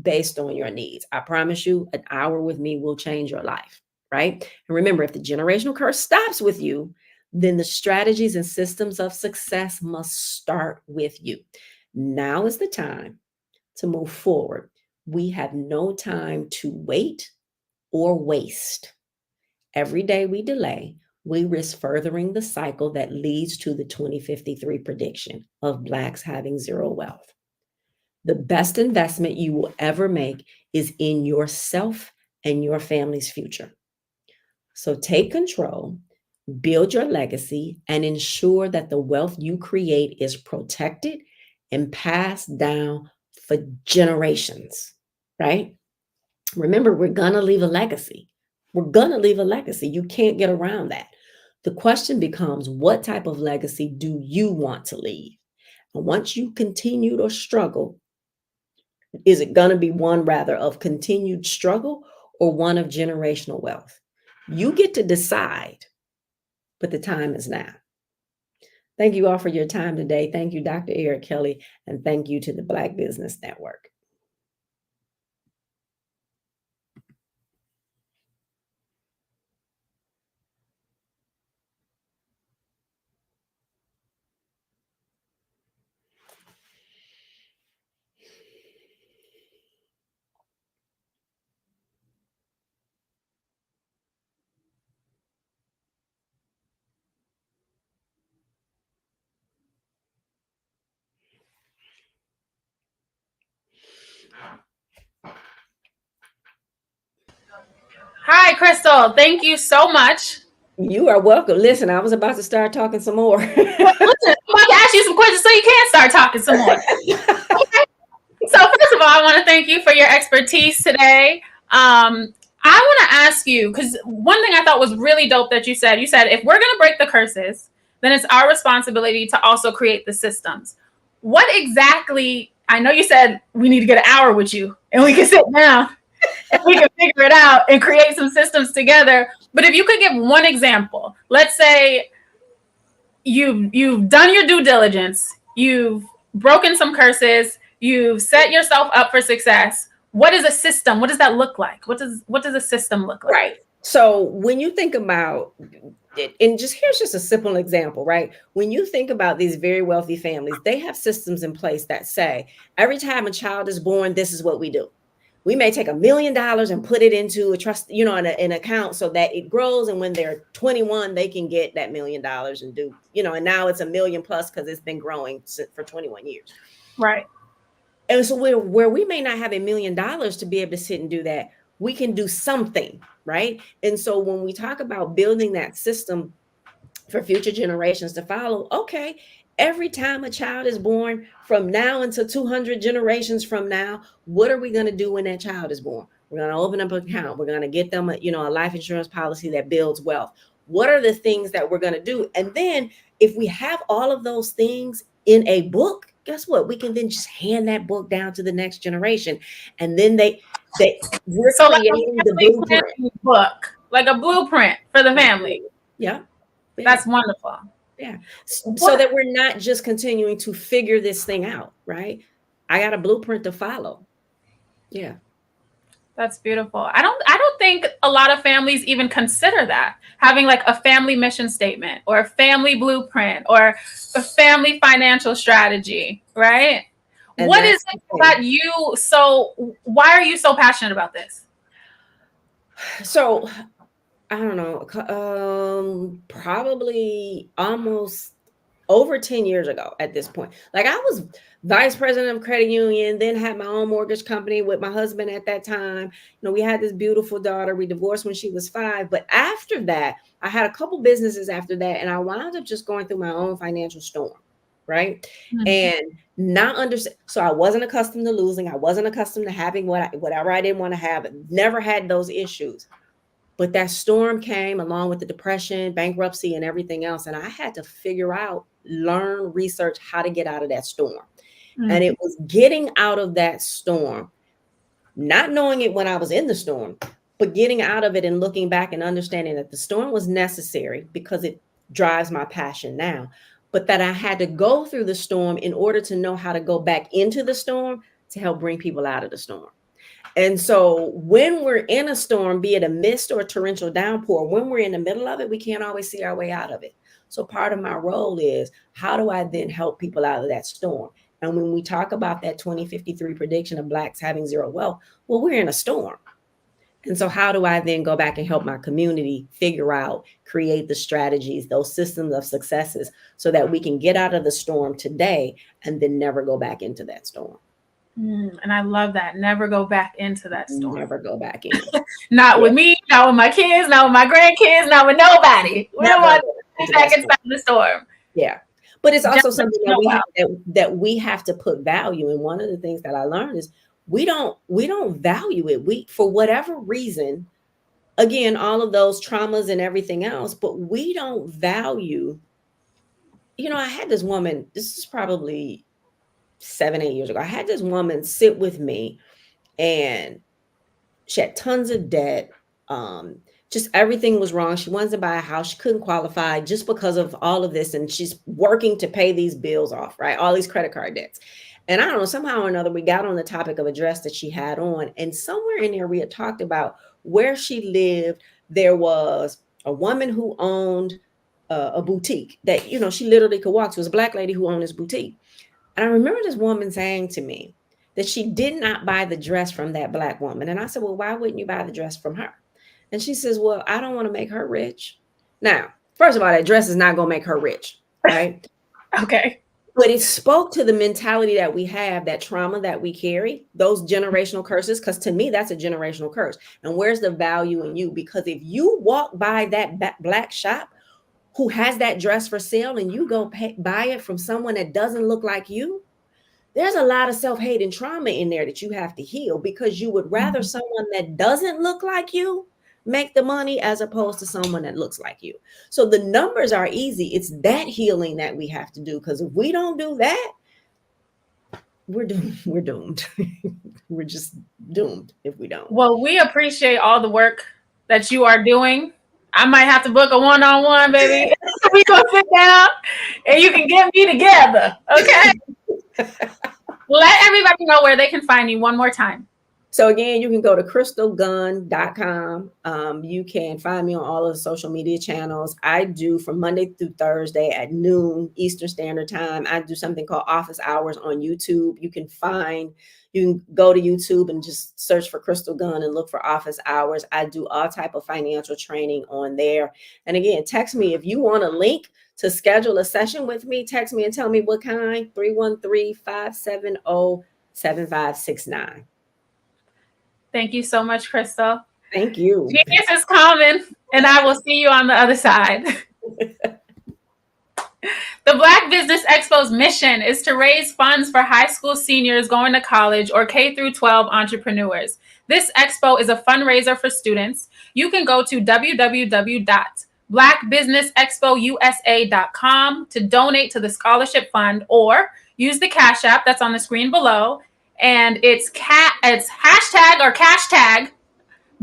based on your needs. I promise you, an hour with me will change your life, right? And remember, if the generational curse stops with you, then the strategies and systems of success must start with you. Now is the time to move forward. We have no time to wait or waste. Every day we delay, we risk furthering the cycle that leads to the 2053 prediction of Blacks having zero wealth. The best investment you will ever make is in yourself and your family's future. So take control, build your legacy, and ensure that the wealth you create is protected and passed down for generations, right? Remember, we're going to leave a legacy. We're going to leave a legacy. You can't get around that. The question becomes, what type of legacy do you want to leave? And once you continue to struggle, is it going to be one rather of continued struggle or one of generational wealth? You get to decide, but the time is now. Thank you all for your time today. Thank you, Dr. Eric Kelly, and thank you to the Black Business Network. Hi, Crystal. Thank you so much. You are welcome. Listen, I was about to start talking some more. Listen, I'm about to ask you some questions so you can start talking some more. Okay. So first of all, I want to thank you for your expertise today. I want to ask you, because one thing I thought was really dope that you said if we're going to break the curses, then it's our responsibility to also create the systems. What exactly, I know you said we need to get an hour with you and we can sit down and we can figure it out and create some systems together. But if you could give one example, let's say you've done your due diligence, you've broken some curses, you've set yourself up for success. What is a system? What does that look like? What does a system look like? Right. So when you think about it, and here's just a simple example, right? When you think about these very wealthy families, they have systems in place that say every time a child is born, this is what we do. We may take $1 million and put it into a trust, an account so that it grows. And when they're 21, they can get that $1 million and do, and now it's $1 million plus because it's been growing for 21 years. Right. And so where we may not have $1 million to be able to sit and do that, we can do something, right? And so when we talk about building that system for future generations to follow, okay, every time a child is born from now until 200 generations from now, what are we going to do when that child is born? We're going to open up an account. We're going to get them a life insurance policy that builds wealth. What are the things that we're going to do? And then if we have all of those things in a book, guess what? We can then just hand that book down to the next generation. And then we're so creating like the blueprint book, like a blueprint for the family. Yeah. That's wonderful. Yeah. So that we're not just continuing to figure this thing out, right? I got a blueprint to follow. Yeah. That's beautiful. I don't think a lot of families even consider that, having like a family mission statement or a family blueprint or a family financial strategy, right? And what is it that why are you so passionate about this? So I don't know, probably almost over 10 years ago at this point. Like I was vice president of credit union, then had my own mortgage company with my husband at that time. We had this beautiful daughter. We divorced when she was 5. But after that, I had a couple businesses after that. And I wound up just going through my own financial storm. Right. Mm-hmm. And not understand. So I wasn't accustomed to losing. I wasn't accustomed to having whatever I didn't want to have. Never had those issues. But that storm came along with the depression, bankruptcy, and everything else. And I had to figure out, learn, research how to get out of that storm. Mm-hmm. And it was getting out of that storm, not knowing it when I was in the storm, but getting out of it and looking back and understanding that the storm was necessary because it drives my passion now. But that I had to go through the storm in order to know how to go back into the storm to help bring people out of the storm. And so when we're in a storm, be it a mist or a torrential downpour, when we're in the middle of it, we can't always see our way out of it. So part of my role is, how do I then help people out of that storm? And when we talk about that 2053 prediction of Blacks having zero wealth, well, we're in a storm. And so how do I then go back and help my community figure out, create the strategies, those systems of successes so that we can get out of the storm today and then never go back into that storm? And I love that. Never go back into that storm. Never go back in. Not with me, not with my kids, not with my grandkids, not with nobody. We don't want to get back inside the storm. Yeah. But it's also something that we have to put value in. One of the things that I learned is we don't value it. For whatever reason, again, all of those traumas and everything else, but we don't value, I had this woman, this is probably 7-8 years ago. I had this woman sit with me, and she had tons of debt. Just everything was wrong. She wanted to buy a house. She couldn't qualify just because of all of this. And she's working to pay these bills off, right? All these credit card debts. And I don't know, somehow or another, we got on the topic of a dress that she had on. And somewhere in there, we had talked about where she lived. There was a woman who owned a boutique that, she literally could walk to. It was a Black lady who owned this boutique. And I remember this woman saying to me that she did not buy the dress from that Black woman. And I said, well, why wouldn't you buy the dress from her? And she says, well, I don't want to make her rich. Now, first of all, that dress is not going to make her rich, right? Okay. But it spoke to the mentality that we have, that trauma that we carry, those generational curses, because to me, that's a generational curse. And where's the value in you? Because if you walk by that Black shop who has that dress for sale and you go buy it from someone that doesn't look like you, there's a lot of self-hate and trauma in there that you have to heal, because you would rather someone that doesn't look like you make the money as opposed to someone that looks like you. So the numbers are easy. It's that healing that we have to do, because if we don't do that, we're doomed. We're doomed. We're just doomed if we don't. Well, we appreciate all the work that you are doing. I might have to book a one-on-one, baby. We gonna sit down and you can get me together, okay? Let everybody know where they can find you one more time. So again, you can go to crystalgunn.com. You can find me on all of the social media channels. I do from Monday through Thursday at noon Eastern Standard Time. I do something called Office Hours on YouTube. You can go to YouTube and just search for Crystal Gunn and look for Office Hours. I do all type of financial training on there. And again, text me if you want a link to schedule a session with me. Text me and tell me what kind. 313-570-7569. Thank you so much, Crystal. Thank you. Genius is coming, and I will see you on the other side. The Black Business Expo's mission is to raise funds for high school seniors going to college or K-12 entrepreneurs. This expo is a fundraiser for students. You can go to www.blackbusinessexpousa.com to donate to the scholarship fund, or use the Cash App that's on the screen below. And it's hashtag or cash tag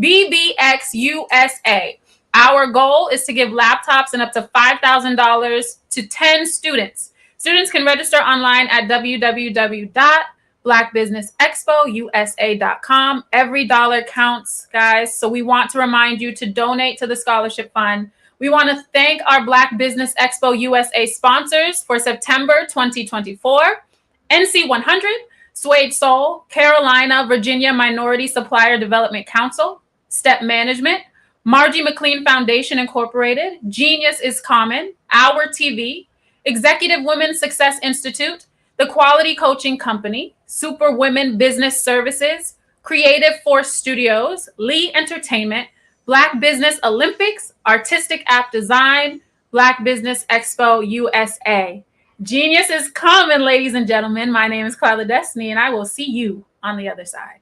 BBXUSA. Our goal is to give laptops and up to $5,000 to 10 students. Students can register online at www.blackbusinessexpousa.com. Every dollar counts, guys. So we want to remind you to donate to the scholarship fund. We want to thank our Black Business Expo USA sponsors for September 2024, NC100, Suede Soul, Carolina, Virginia Minority Supplier Development Council, Step Management, Margie McLean Foundation Incorporated, Genius is Common, Our TV, Executive Women's Success Institute, The Quality Coaching Company, Super Women Business Services, Creative Force Studios, Lee Entertainment, Black Business Olympics, Artistic App Design, Black Business Expo USA. Genius is coming, ladies and gentlemen. My name is Clyla Destiny, and I will see you on the other side.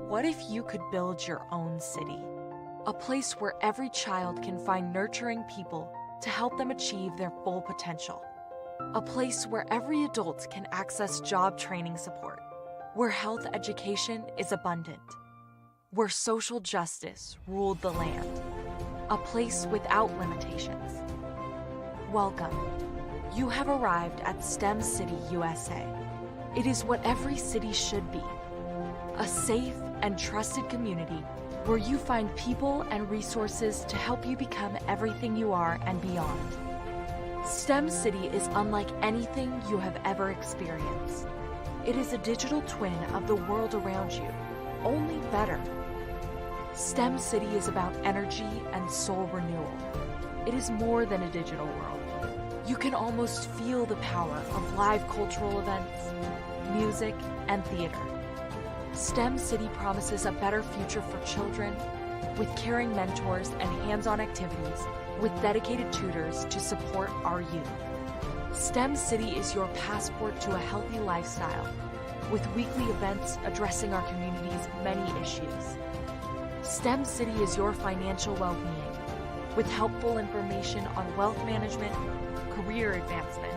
What if you could build your own city? A place where every child can find nurturing people to help them achieve their full potential. A place where every adult can access job training support. Where health education is abundant. Where social justice ruled the land. A place without limitations. Welcome. You have arrived at STEM City USA. It is what every city should be. A safe and trusted community where you find people and resources to help you become everything you are and beyond. STEM City is unlike anything you have ever experienced. It is a digital twin of the world around you, only better. STEM City is about energy and soul renewal. It is more than a digital world. You can almost feel the power of live cultural events, music, and theater. STEM City promises a better future for children with caring mentors and hands-on activities with dedicated tutors to support our youth. STEM City is your passport to a healthy lifestyle with weekly events addressing our community's many issues. STEM City is your financial well-being, with helpful information on wealth management, career advancement,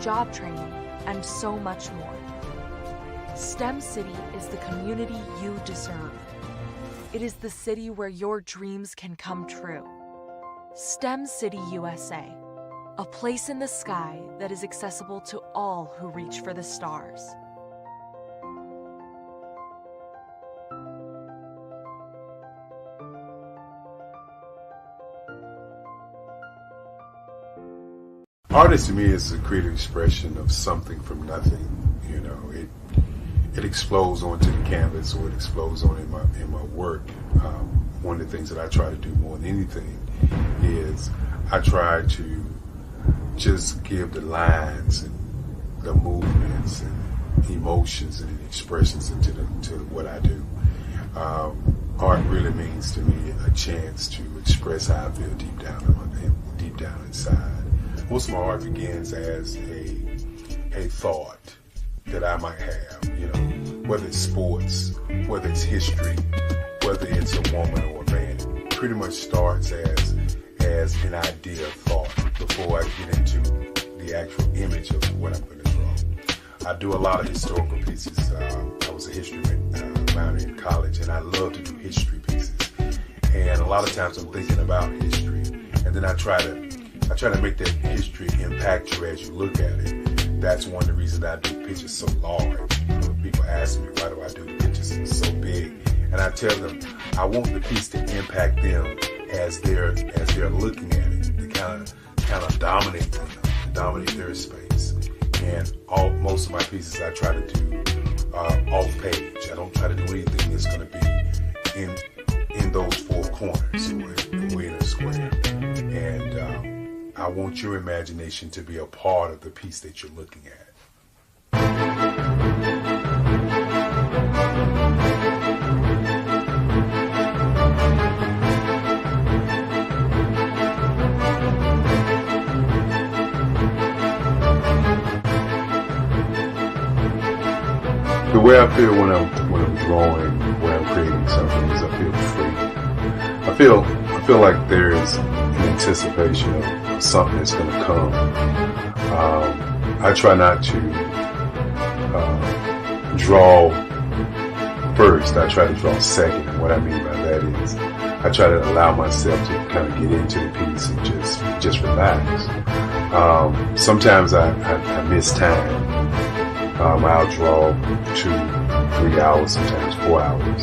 job training, and so much more. STEM City is the community you deserve. It is the city where your dreams can come true. STEM City USA, a place in the sky that is accessible to all who reach for the stars. Artist to me is a creative expression of something from nothing. You know, it explodes onto the canvas, or it explodes on in my work. One of the things that I try to do more than anything is I try to just give the lines and the movements and emotions and expressions into what I do. Art really means to me a chance to express how I feel deep down inside. Most of my art begins as a thought that I might have, you know, whether it's sports, whether it's history, whether it's a woman or a man. It pretty much starts as an idea of thought before I get into the actual image of what I'm going to draw. I do a lot of historical pieces. I was a history minor in college, and I love to do history pieces. And a lot of times I'm thinking about history, and then I try to make that history impact you as you look at it. That's one of the reasons I do pictures so large. People ask me, why do I do the pictures so big? And I tell them, I want the piece to impact them as they're looking at it, to kind of dominate them, dominate their space. And most of my pieces I try to do off page. I don't try to do anything that's going to be in those four corners, or in a square. And I want your imagination to be a part of the piece that you're looking at. The way I feel when I'm drawing, when I'm creating something, is I feel free. I feel like there is an anticipation of something that's going to come. I try not to draw first. I try to draw second. And what I mean by that is I try to allow myself to kind of get into the piece and just relax. Sometimes I miss time. I'll draw 2-3 hours, sometimes 4 hours.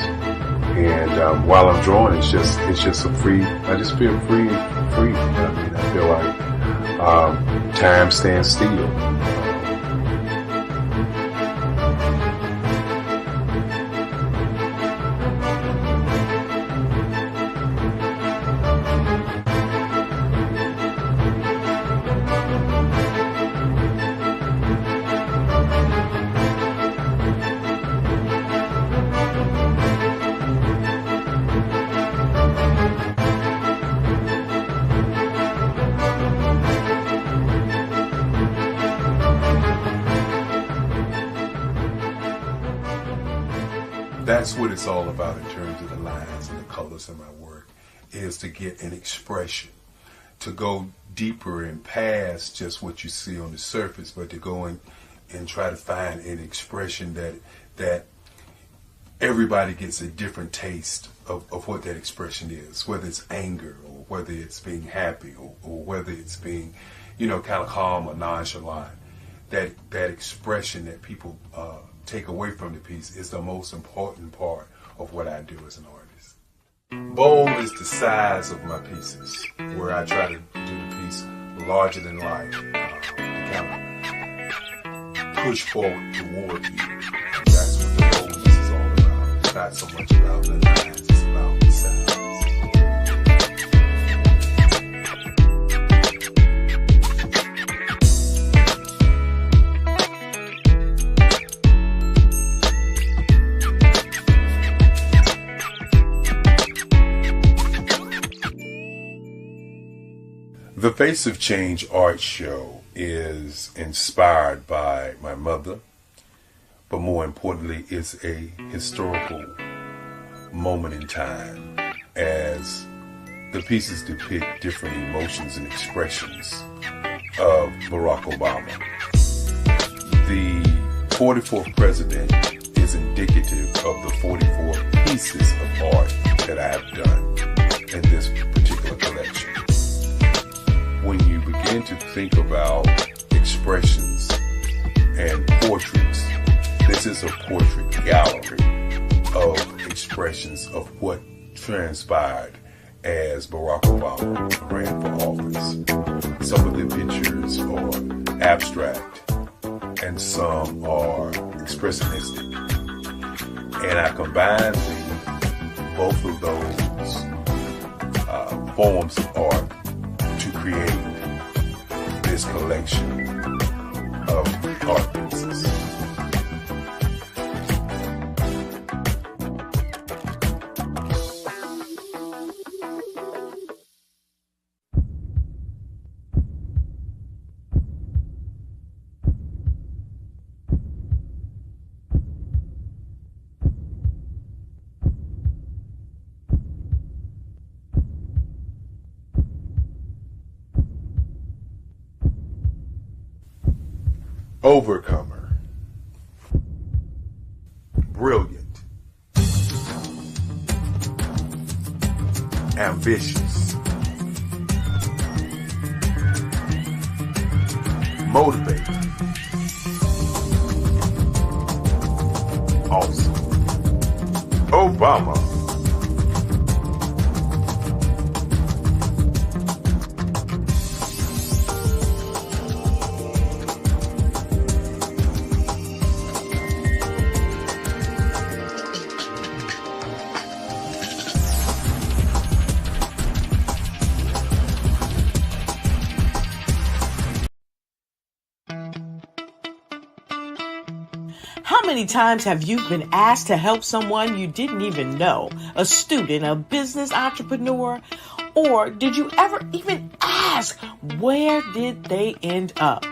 And while I'm drawing, it's just a free. I just feel free. I mean, I feel like time stands still. That's what it's all about in terms of the lines and the colors of my work, is to get an expression, to go deeper and past just what you see on the surface, but to go in and try to find an expression that everybody gets a different taste of what that expression is, whether it's anger or whether it's being happy or whether it's being, kind of calm or nonchalant. That expression that people take away from the piece is the most important part of what I do as an artist. Bold is the size of my pieces, where I try to do the piece larger than life, to kind of push forward toward you. That's what the boldness is all about. It's not so much about the lines, it's about the size. The Face of Change art show is inspired by my mother, but more importantly, it's a historical moment in time as the pieces depict different emotions and expressions of Barack Obama. The 44th president is indicative of the 44 pieces of art that I have done in this particular collection. When you begin to think about expressions and portraits, this is a portrait gallery of expressions of what transpired as Barack Obama ran for office. Some of the pictures are abstract and some are expressionistic. And I combined both of those forms of art to create this collection of art pieces. Overcomer. Brilliant. Ambitious. Motivated. Awesome. Obama. How many times have you been asked to help someone you didn't even know, a student, a business entrepreneur, or did you ever even ask, where did they end up?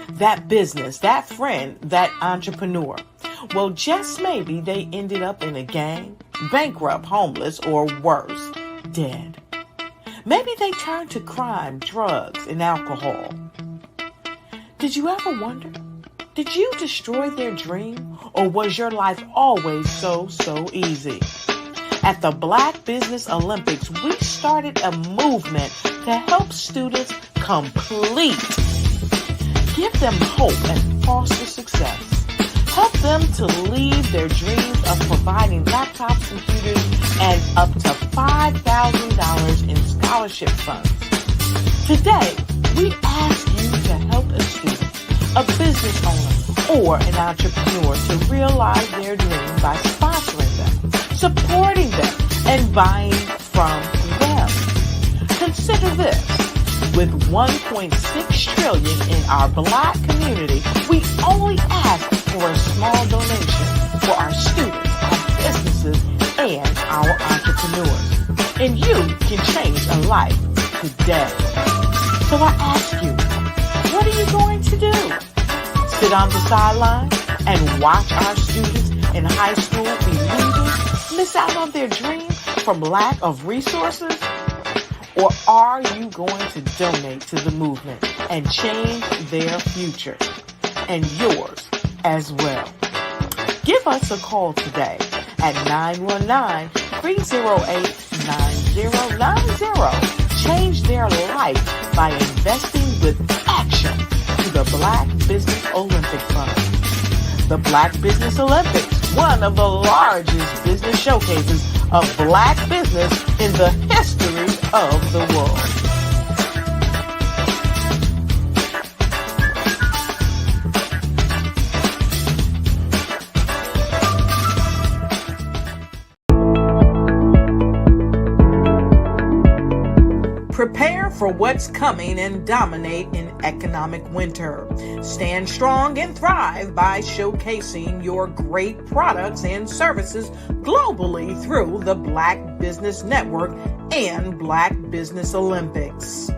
That business, that friend, that entrepreneur. Well, just maybe they ended up in a gang, bankrupt, homeless, or worse, dead. Maybe they turned to crime, drugs, and alcohol. Did you ever wonder? Did you destroy their dream, or was your life always so easy? At the Black Business Olympics, we started a movement to help students complete. Give them hope and foster success. Help them to leave their dreams of providing laptops, computers, and up to $5,000 in scholarship funds. Today, we ask you to help a student, a business owner, or an entrepreneur to realize their dream by sponsoring them, supporting them, and buying from them. Consider this. With $1.6 trillion in our Black community, we only ask for a small donation for our students, our businesses, and our entrepreneurs. And you can change a life today. So I ask you, what are you going to do? Sit on the sideline and watch our students in high school be losers, miss out on their dream from lack of resources? Or are you going to donate to the movement and change their future and yours as well? Give us a call today at 919-308-9090. Change their life by investing with action to the Black Business Olympic Fund. The Black Business Olympics, one of the largest business showcases of Black business in the history of the world. Prepare for what's coming and dominate in economic winter. Stand strong and thrive by showcasing your great products and services globally through the Black Business Network and Black Business Olympics.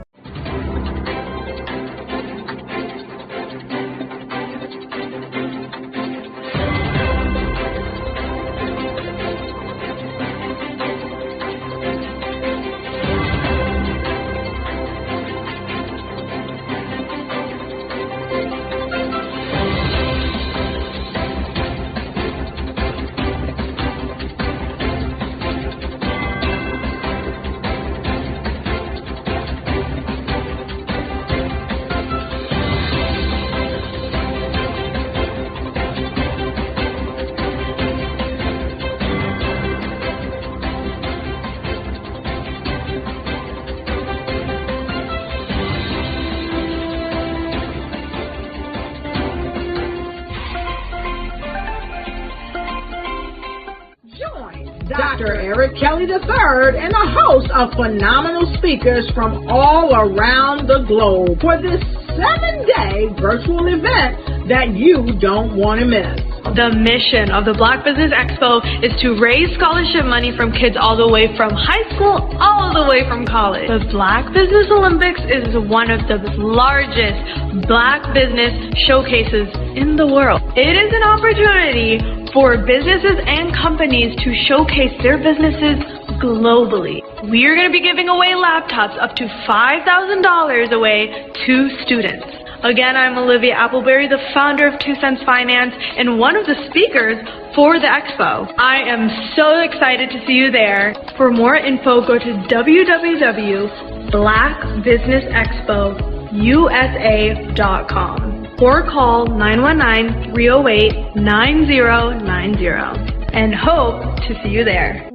Eric Kelly III and a host of phenomenal speakers from all around the globe for this 7-day virtual event that you don't want to miss. The mission of the Black Business Expo is to raise scholarship money from kids all the way from high school all the way from college. The Black Business Olympics is one of the largest Black business showcases in the world. It is an opportunity for businesses and companies to showcase their businesses globally. We are going to be giving away laptops up to $5,000 away to students. Again, I'm Olivia Appleberry, the founder of 2 Cents Finance and one of the speakers for the expo. I am so excited to see you there. For more info, go to www.blackbusinessexpousa.com or call 919-308-9090 and hope to see you there.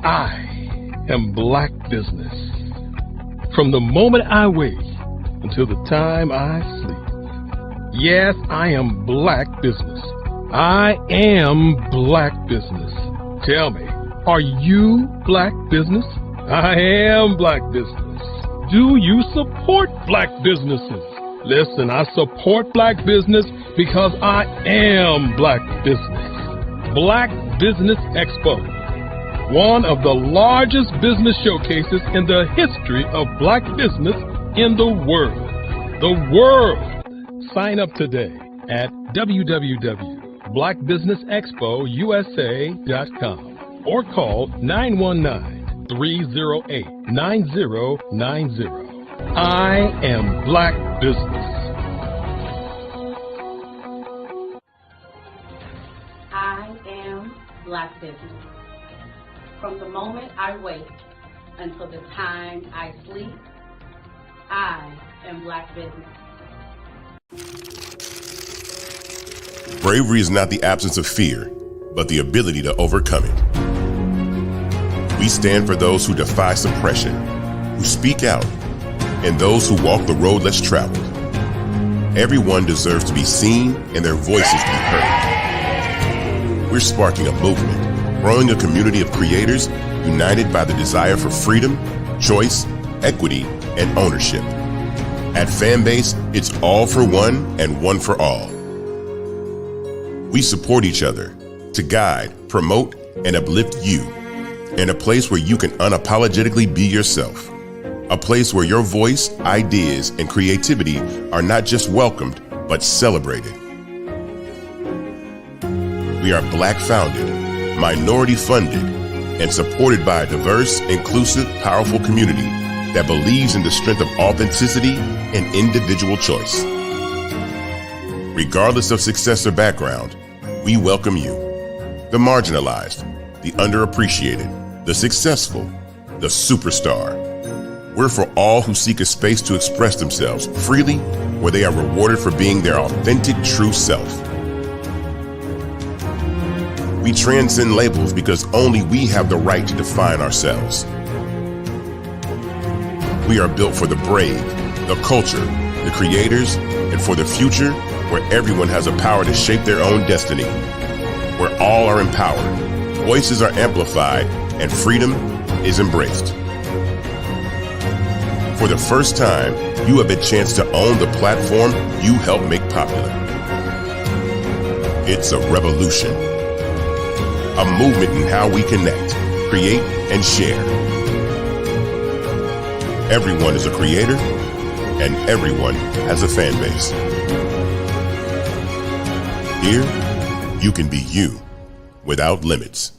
I am Black business. From the moment I wake until the time I sleep. Yes, I am Black business. I am Black business. Tell me, are you Black business? I am Black business. Do you support Black businesses? Listen, I support Black business because I am Black business. Black Business Expo, one of the largest business showcases in the history of Black business in the world. The world! Sign up today at www.blackbusinessexpousa.com or call 919-308-9090. I am Black business. I am Black business. From the moment I wake until the time I sleep, I am Black business. Bravery is not the absence of fear, but the ability to overcome it. We stand for those who defy suppression, who speak out, and those who walk the road less traveled. Everyone deserves to be seen and their voices be heard. We're sparking a movement, growing a community of creators united by the desire for freedom, choice, equity, and ownership. At Fanbase, it's all for one and one for all. We support each other to guide, promote, and uplift you in a place where you can unapologetically be yourself. A place where your voice, ideas, and creativity are not just welcomed, but celebrated. We are Black founded, minority funded, and supported by a diverse, inclusive, powerful community that believes in the strength of authenticity and individual choice. Regardless of success or background, we welcome you, the marginalized, the underappreciated, the successful, the superstar. We're for all who seek a space to express themselves freely, where they are rewarded for being their authentic, true self. We transcend labels because only we have the right to define ourselves. We are built for the brave, the culture, the creators, and for the future where everyone has the power to shape their own destiny, where all are empowered, voices are amplified, and freedom is embraced. For the first time, you have a chance to own the platform you helped make popular. It's a revolution, a movement in how we connect, create, and share. Everyone is a creator, and everyone has a fan base. Here, you can be you without limits.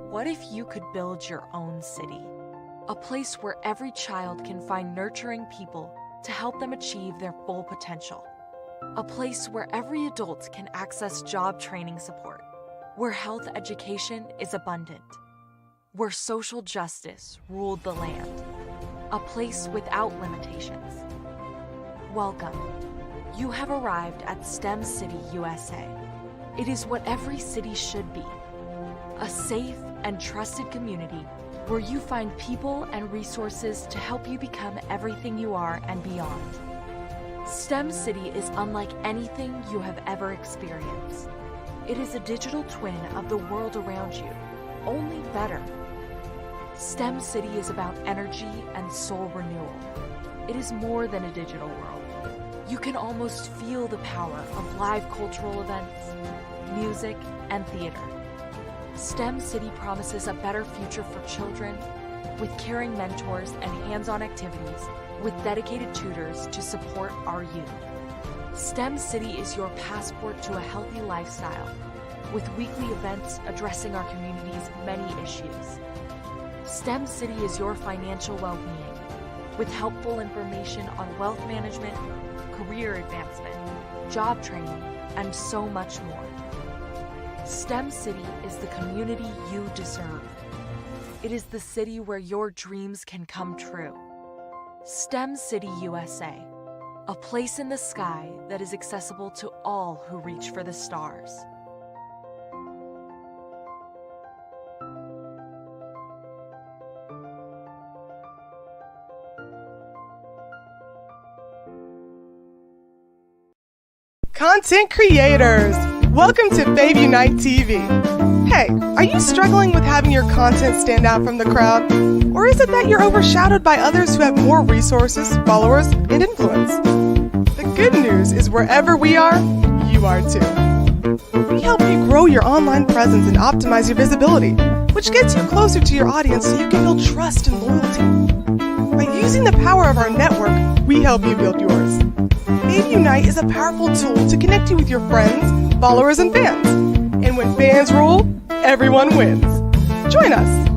What if you could build your own city? A place where every child can find nurturing people to help them achieve their full potential. A place where every adult can access job training support. Where health education is abundant. Where social justice ruled the land. A place without limitations. Welcome. You have arrived at STEM City USA, It is what every city should be. A safe and trusted community where you find people and resources to help you become everything you are and beyond. STEM City is unlike anything you have ever experienced. It is a digital twin of the world around you, only better. STEM City is about energy and soul renewal. It is more than a digital world. You can almost feel the power of live cultural events, music, and theater. STEM City promises a better future for children with caring mentors and hands-on activities with dedicated tutors to support our youth. STEM City is your passport to a healthy lifestyle with weekly events addressing our community's many issues. STEM City is your financial well-being with helpful information on wealth management, career advancement, job training, and so much more. STEM City is the community you deserve. It is the city where your dreams can come true. STEM City USA, a place in the sky that is accessible to all who reach for the stars. Content creators, welcome to Fave Unite TV. Hey, are you struggling with having your content stand out from the crowd? Or is it that you're overshadowed by others who have more resources, followers, and influence? The good news is wherever we are, you are too. We help you grow your online presence and optimize your visibility, which gets you closer to your audience so you can build trust and loyalty. By using the power of our network, we help you build yours. Fave Unite is a powerful tool to connect you with your friends, followers, and fans. And when fans rule, everyone wins. Join us.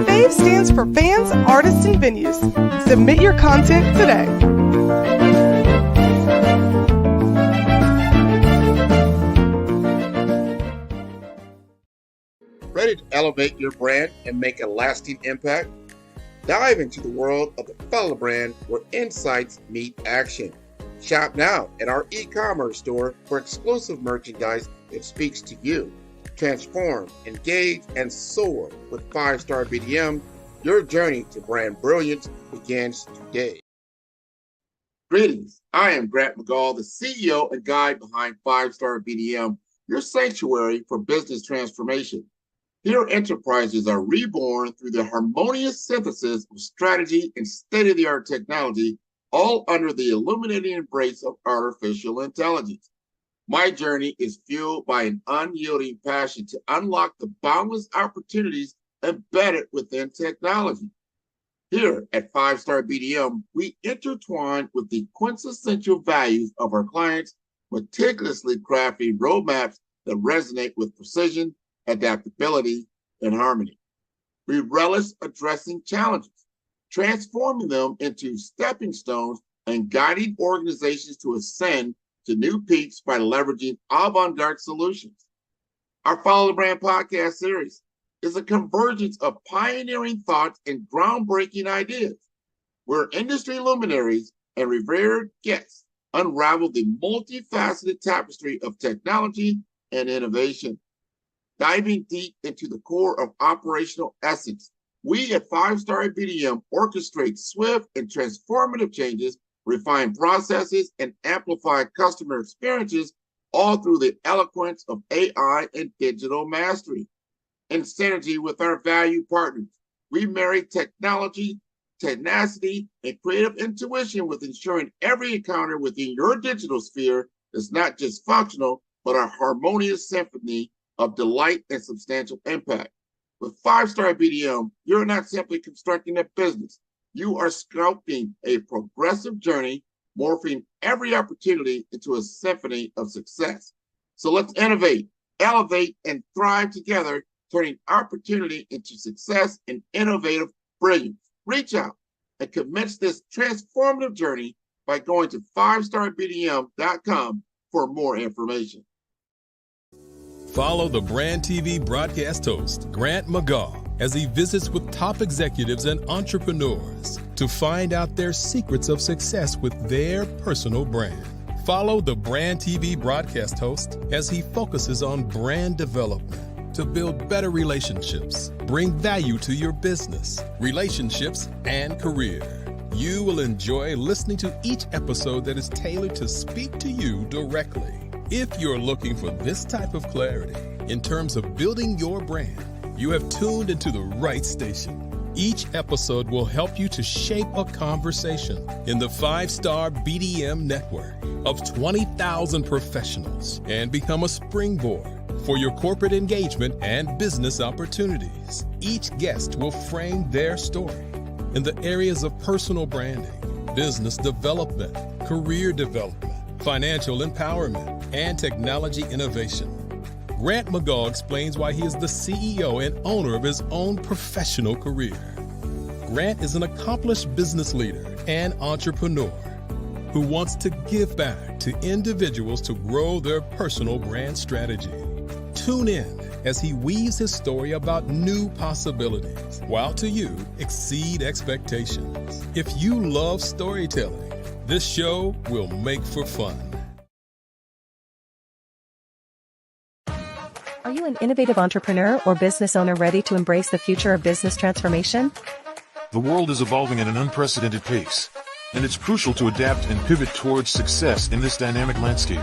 Fave stands for fans, artists, and venues. Submit your content today. Ready to elevate your brand and make a lasting impact? Dive into the world of the Fella brand where insights meet action. Shop now at our e-commerce store for exclusive merchandise that speaks to you. Transform, engage, and soar with 5-Star BDM. Your journey to brand brilliance begins today. Greetings. I am Grant McGall, the CEO and guide behind 5-Star BDM, your sanctuary for business transformation. Here, enterprises are reborn through the harmonious synthesis of strategy and state-of-the-art technology, all under the illuminating embrace of artificial intelligence. My journey is fueled by an unyielding passion to unlock the boundless opportunities embedded within technology. Here at 5-Star BDM, we intertwine with the quintessential values of our clients, meticulously crafting roadmaps that resonate with precision, adaptability, and harmony. We relish addressing challenges, transforming them into stepping stones and guiding organizations to ascend to new peaks by leveraging avant-garde solutions. Our Follow the Brand podcast series is a convergence of pioneering thoughts and groundbreaking ideas, where industry luminaries and revered guests unravel the multifaceted tapestry of technology and innovation. Diving deep into the core of operational essence, we at 5-Star BDM orchestrate swift and transformative changes, refine processes, and amplify customer experiences, all through the eloquence of AI and digital mastery. In synergy with our value partners, we marry technology, tenacity, and creative intuition with ensuring every encounter within your digital sphere is not just functional, but a harmonious symphony of delight and substantial impact. With 5-Star BDM, you're not simply constructing a business. You are sculpting a progressive journey, morphing every opportunity into a symphony of success. So let's innovate, elevate, and thrive together, turning opportunity into success and innovative brilliance. Reach out and commence this transformative journey by going to 5starbdm.com for more information. Follow the Brand TV broadcast host, Grant McGall, as he visits with top executives and entrepreneurs to find out their secrets of success with their personal brand. Follow the Brand TV broadcast host as he focuses on brand development to build better relationships, bring value to your business, relationships, and career. You will enjoy listening to each episode that is tailored to speak to you directly. If you're looking for this type of clarity in terms of building your brand, you have tuned into the right station. Each episode will help you to shape a conversation in the 5-star BDM network of 20,000 professionals and become a springboard for your corporate engagement and business opportunities. Each guest will frame their story in the areas of personal branding, business development, career development, financial empowerment, and technology innovation. Grant McGaugh explains why he is the CEO and owner of his own professional career. Grant is an accomplished business leader and entrepreneur who wants to give back to individuals to grow their personal brand strategy. Tune in as he weaves his story about new possibilities, while to you exceed expectations. If you love storytelling, this show will make for fun. Are you an innovative entrepreneur or business owner ready to embrace the future of business transformation? The world is evolving at an unprecedented pace, and it's crucial to adapt and pivot towards success in this dynamic landscape.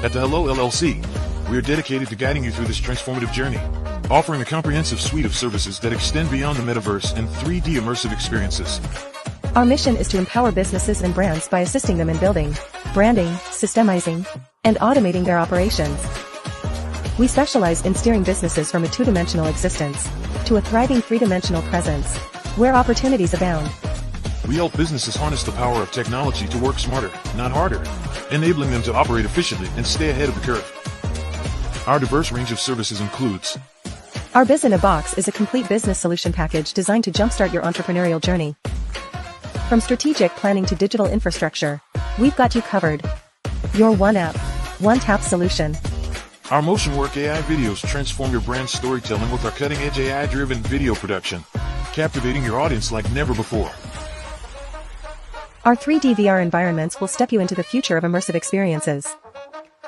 At the Hello LLC, we are dedicated to guiding you through this transformative journey, offering a comprehensive suite of services that extend beyond the metaverse and 3D immersive experiences. Our mission is to empower businesses and brands by assisting them in building, branding, systemizing, and automating their operations. We specialize in steering businesses from a two-dimensional existence to a thriving three-dimensional presence, where opportunities abound. We help businesses harness the power of technology to work smarter, not harder, enabling them to operate efficiently and stay ahead of the curve. Our diverse range of services includes Our Biz in a Box is a complete business solution package designed to jumpstart your entrepreneurial journey. From strategic planning to digital infrastructure, we've got you covered. Your one app, one tap solution. Our MotionWork AI videos transform your brand storytelling with our cutting-edge AI-driven video production, captivating your audience like never before. Our 3D VR environments will step you into the future of immersive experiences.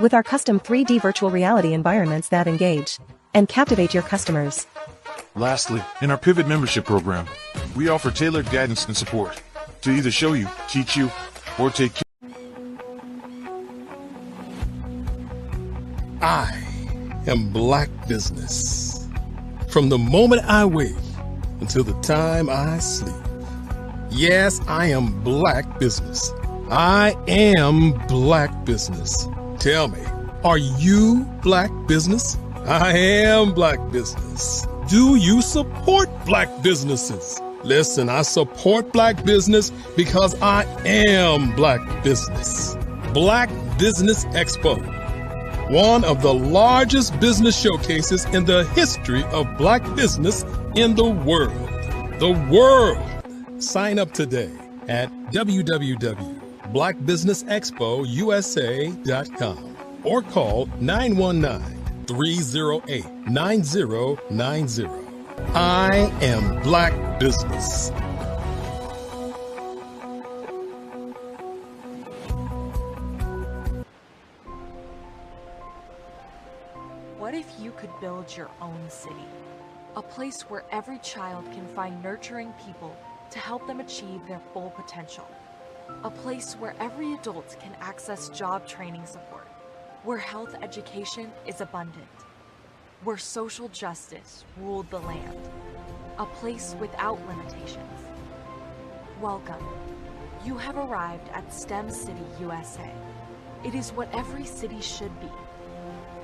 With our custom 3D virtual reality environments that engage and captivate your customers. Lastly, in our Pivot membership program, we offer tailored guidance and support to either show you, teach you, or take care. I am Black Business. From the moment I wake until the time I sleep. Yes, I am Black Business. I am Black Business. Tell me, are you Black Business? I am Black Business. Do you support Black businesses? Listen, I support Black business because I am Black Business. Black Business Expo, one of the largest business showcases in the history of Black business in the world. The world! Sign up today at www.blackbusinessexpousa.com or call 919-308-9090. I am Black Business. What if you could build your own city? A place where every child can find nurturing people to help them achieve their full potential. A place where every adult can access job training support, where health education is abundant, where social justice ruled the land. A place without limitations. Welcome. You have arrived at STEM City, USA. It is what every city should be.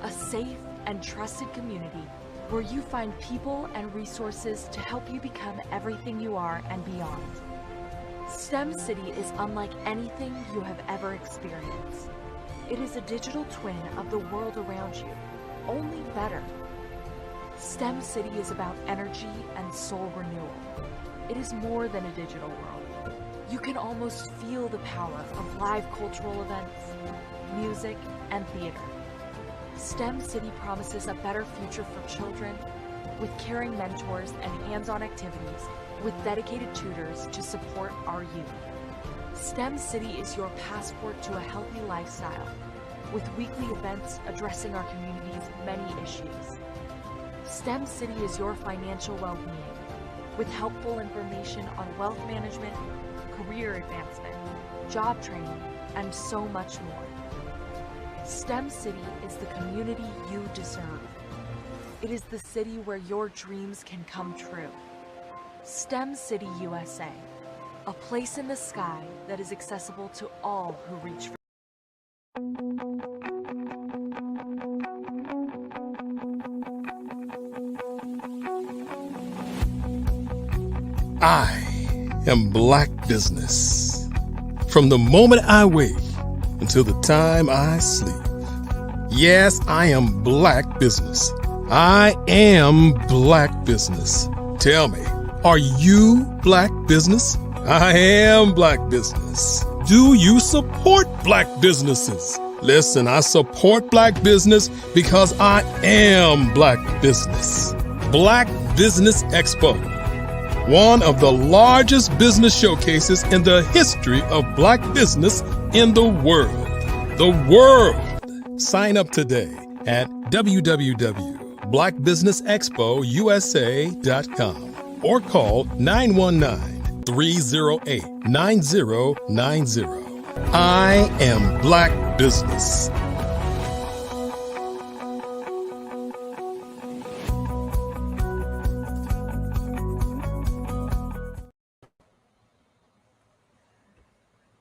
A safe and trusted community where you find people and resources to help you become everything you are and beyond. STEM City is unlike anything you have ever experienced. It is a digital twin of the world around you, only better. STEM City is about energy and soul renewal. It is more than a digital world. You can almost feel the power of live cultural events, music, and theater. STEM City promises a better future for children with caring mentors and hands-on activities with dedicated tutors to support our youth. STEM City is your passport to a healthy lifestyle, with weekly events addressing our community's many issues. STEM City is your financial well-being, with helpful information on wealth management, career advancement, job training, and so much more. STEM City is the community you deserve. It is the city where your dreams can come true. STEM City USA, a place in the sky that is accessible to all who reach for. I am Black business. From the moment I wake until the time I sleep. Yes, I am Black business. I am Black business. Tell me, are you Black business? I am Black business. Do you support Black businesses? Listen, I support Black business because I am Black business. Black Business Expo, one of the largest business showcases in the history of Black business in the world. The world. Sign up today at www.blackbusinessexpousa.com or call 919-308-9090. I am Black business.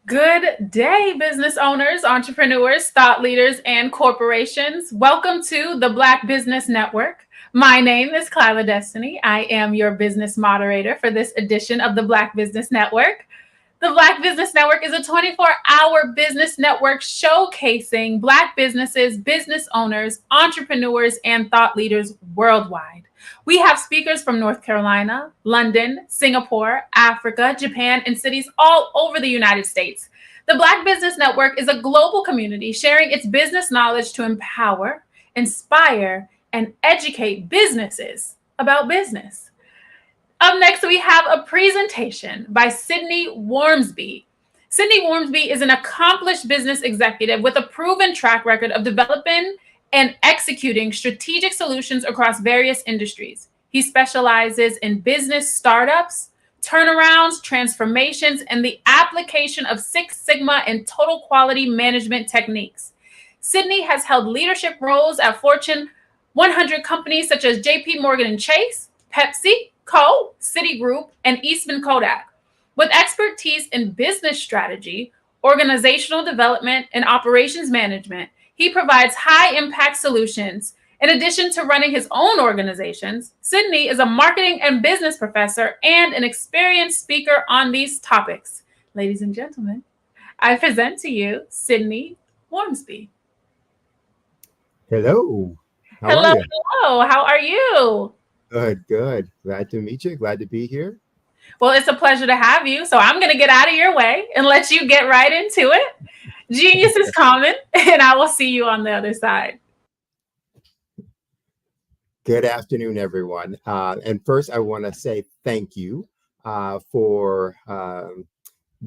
Good day, business owners, entrepreneurs, thought leaders, and corporations. Welcome to the Black Business Network. My name is Kyla Destiny. I am your business moderator for this edition of the Black Business Network. The Black Business Network is a 24-hour business network showcasing Black businesses, business owners, entrepreneurs, and thought leaders worldwide. We have speakers from North Carolina, London, Singapore, Africa, Japan, and cities all over the United States. The Black Business Network is a global community sharing its business knowledge to empower, inspire, and educate businesses about business. Up next, we have a presentation by Sydney Wormsby. Sydney Wormsby is an accomplished business executive with a proven track record of developing and executing strategic solutions across various industries. He specializes in business startups, turnarounds, transformations, and the application of Six Sigma and total quality management techniques. Sydney has held leadership roles at Fortune 100 companies such as JP Morgan & Chase, Pepsi, Co., Citigroup, and Eastman Kodak. With expertise in business strategy, organizational development, and operations management, he provides high-impact solutions. In addition to running his own organizations, Sydney is a marketing and business professor and an experienced speaker on these topics. Ladies and gentlemen, I present to you Sydney Wormsby. Hello. Hello. How are you? Good. Glad to meet you. Glad to be here. Well, it's a pleasure to have you. So I'm going to get out of your way and let you get right into it. Genius is common, and I will see you on the other side. Good afternoon, everyone. And first, I want to say thank you for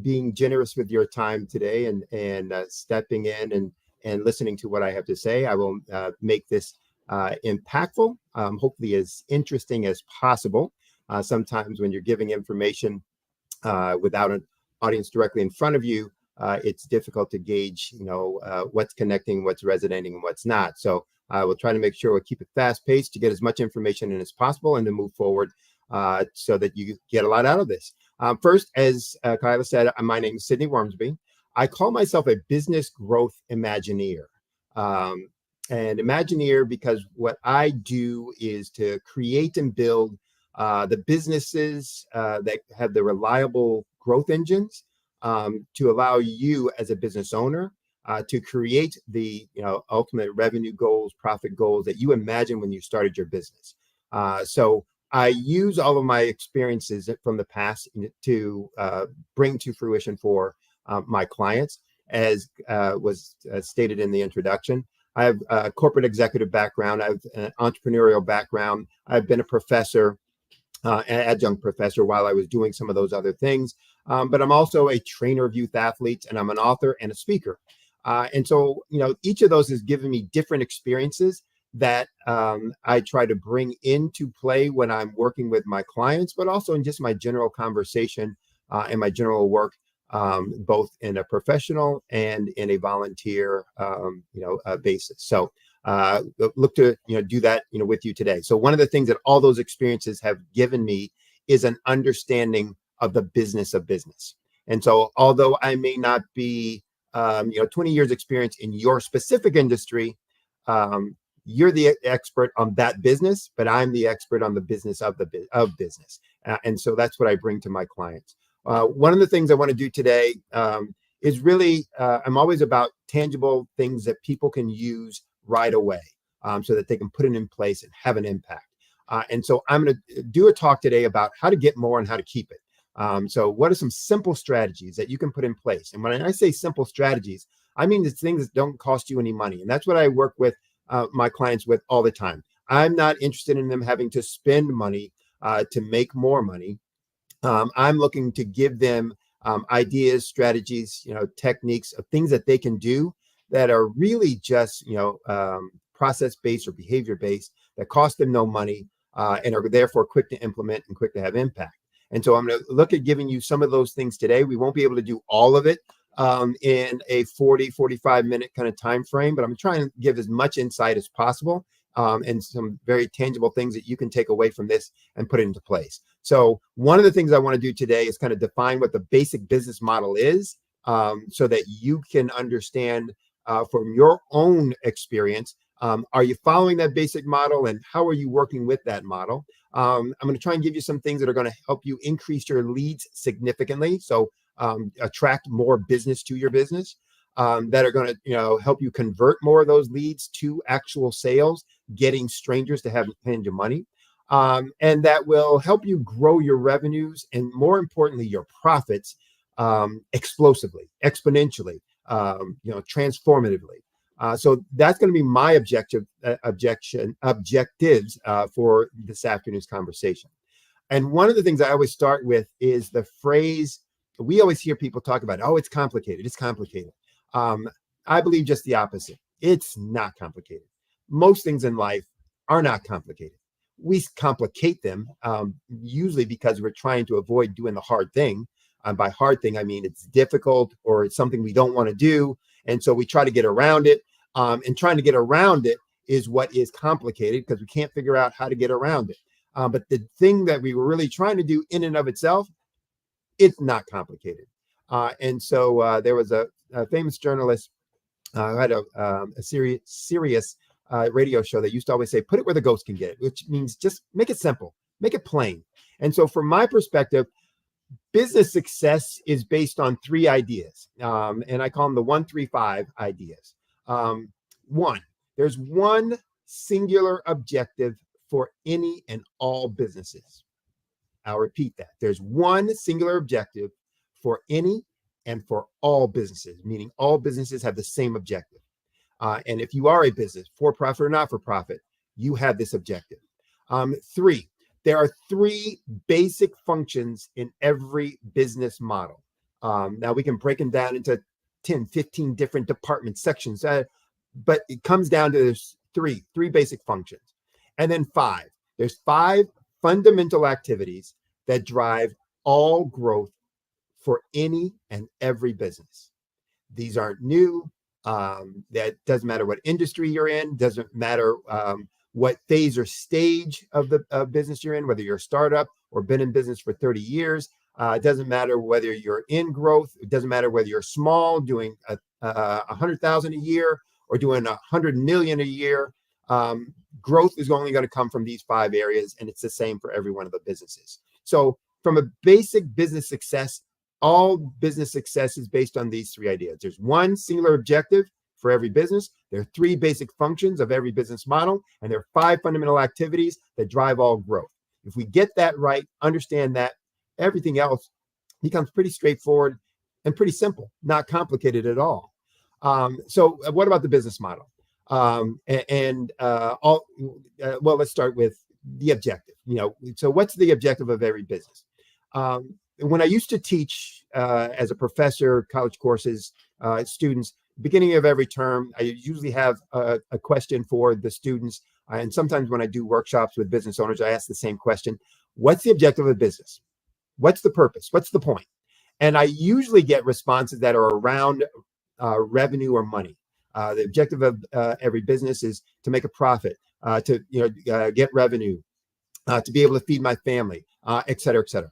being generous with your time today and stepping in and listening to what I have to say. I will make this impactful, hopefully as interesting as possible. Sometimes when you're giving information without an audience directly in front of you, it's difficult to gauge, what's connecting, what's resonating, and what's not. So I will try to make sure we keep it fast paced to get as much information in as possible and to move forward so that you get a lot out of this. First, as Kyla said, my name is Sydney Wormsby. I call myself a business growth Imagineer. And Imagineer because what I do is to create and build the businesses that have the reliable growth engines to allow you as a business owner to create the ultimate revenue goals, profit goals that you imagine when you started your business. So I use all of my experiences from the past to bring to fruition for my clients, as was stated in the introduction. I have a corporate executive background. I have an entrepreneurial background. I've been a professor adjunct professor while I was doing some of those other things. But I'm also a trainer of youth athletes, and I'm an author and a speaker. And so, each of those has given me different experiences that I try to bring into play when I'm working with my clients, but also in just my general conversation and my general work, both in a professional and in a volunteer, basis. So look to do that with you today. So one of the things that all those experiences have given me is an understanding of the business of business. And so although I may not be 20 years experience in your specific industry, you're the expert on that business, but I'm the expert on the business of business. And so that's what I bring to my clients. One of the things I want to do today is really, I'm always about tangible things that people can use right away so that they can put it in place and have an impact. And so I'm going to do a talk today about how to get more and how to keep it. So what are some simple strategies that you can put in place? And when I say simple strategies, I mean the things that don't cost you any money. And that's what I work with my clients with all the time. I'm not interested in them having to spend money to make more money. I'm looking to give them ideas, strategies, techniques of things that they can do that are really just, process-based or behavior-based that cost them no money and are therefore quick to implement and quick to have impact. And so I'm going to look at giving you some of those things today. We won't be able to do all of it in a 45 minute kind of time frame, but I'm trying to give as much insight as possible and some very tangible things that you can take away from this and put it into place. So one of the things I want to do today is kind of define what the basic business model is so that you can understand from your own experience, are you following that basic model and how are you working with that model? I'm going to try and give you some things that are going to help you increase your leads significantly. So attract more business to your business that are going to, help you convert more of those leads to actual sales, getting strangers to have paying you money. And that will help you grow your revenues and more importantly, your profits explosively, exponentially, transformatively. So that's going to be my objectives for this afternoon's conversation. And one of the things I always start with is the phrase, we always hear people talk about, oh, it's complicated. It's complicated. I believe just the opposite. It's not complicated. Most things in life are not complicated. We complicate them usually because we're trying to avoid doing the hard thing. By hard thing, I mean it's difficult or it's something we don't want to do. And so we try to get around it. And trying to get around it is what is complicated because we can't figure out how to get around it. But the thing that we were really trying to do in and of itself, it's not complicated. And so there was a famous journalist who had a serious radio show that used to always say, put it where the ghost can get it, which means just make it simple, make it plain. And so from my perspective, business success is based on 3 ideas. And I call them the 1-3-5 ideas. One, there's one singular objective for any and all businesses. I'll repeat that. There's one singular objective for any and for all businesses, meaning all businesses have the same objective. And if you are a business, for profit or not for profit, you have this objective. 3, there are 3 basic functions in every business model. Now we can break them down into 10, 15 different departments, sections, but it comes down to there's three basic functions. And then 5, there's 5 fundamental activities that drive all growth for any and every business. These aren't new. That doesn't matter what industry you're in, doesn't matter what phase or stage of the business you're in, whether you're a startup or been in business for 30 years. It doesn't matter whether you're in growth. It doesn't matter whether you're small, doing 100,000 a year or doing 100 million a year. Growth is only going to come from these 5 areas, and it's the same for every one of the businesses. So from a basic business success, all business success is based on these 3 ideas. There's one singular objective for every business. There are 3 basic functions of every business model, and there are 5 fundamental activities that drive all growth. If we get that right, understand that, everything else becomes pretty straightforward and pretty simple, not complicated at all. So what about the business model? Well, let's start with the objective. So what's the objective of every business? When I used to teach as a professor, college courses, students, beginning of every term, I usually have a question for the students. And sometimes when I do workshops with business owners, I ask the same question. What's the objective of business? What's the purpose? What's the point? And I usually get responses that are around revenue or money. The objective of every business is to make a profit, to get revenue, to be able to feed my family, et cetera, et cetera.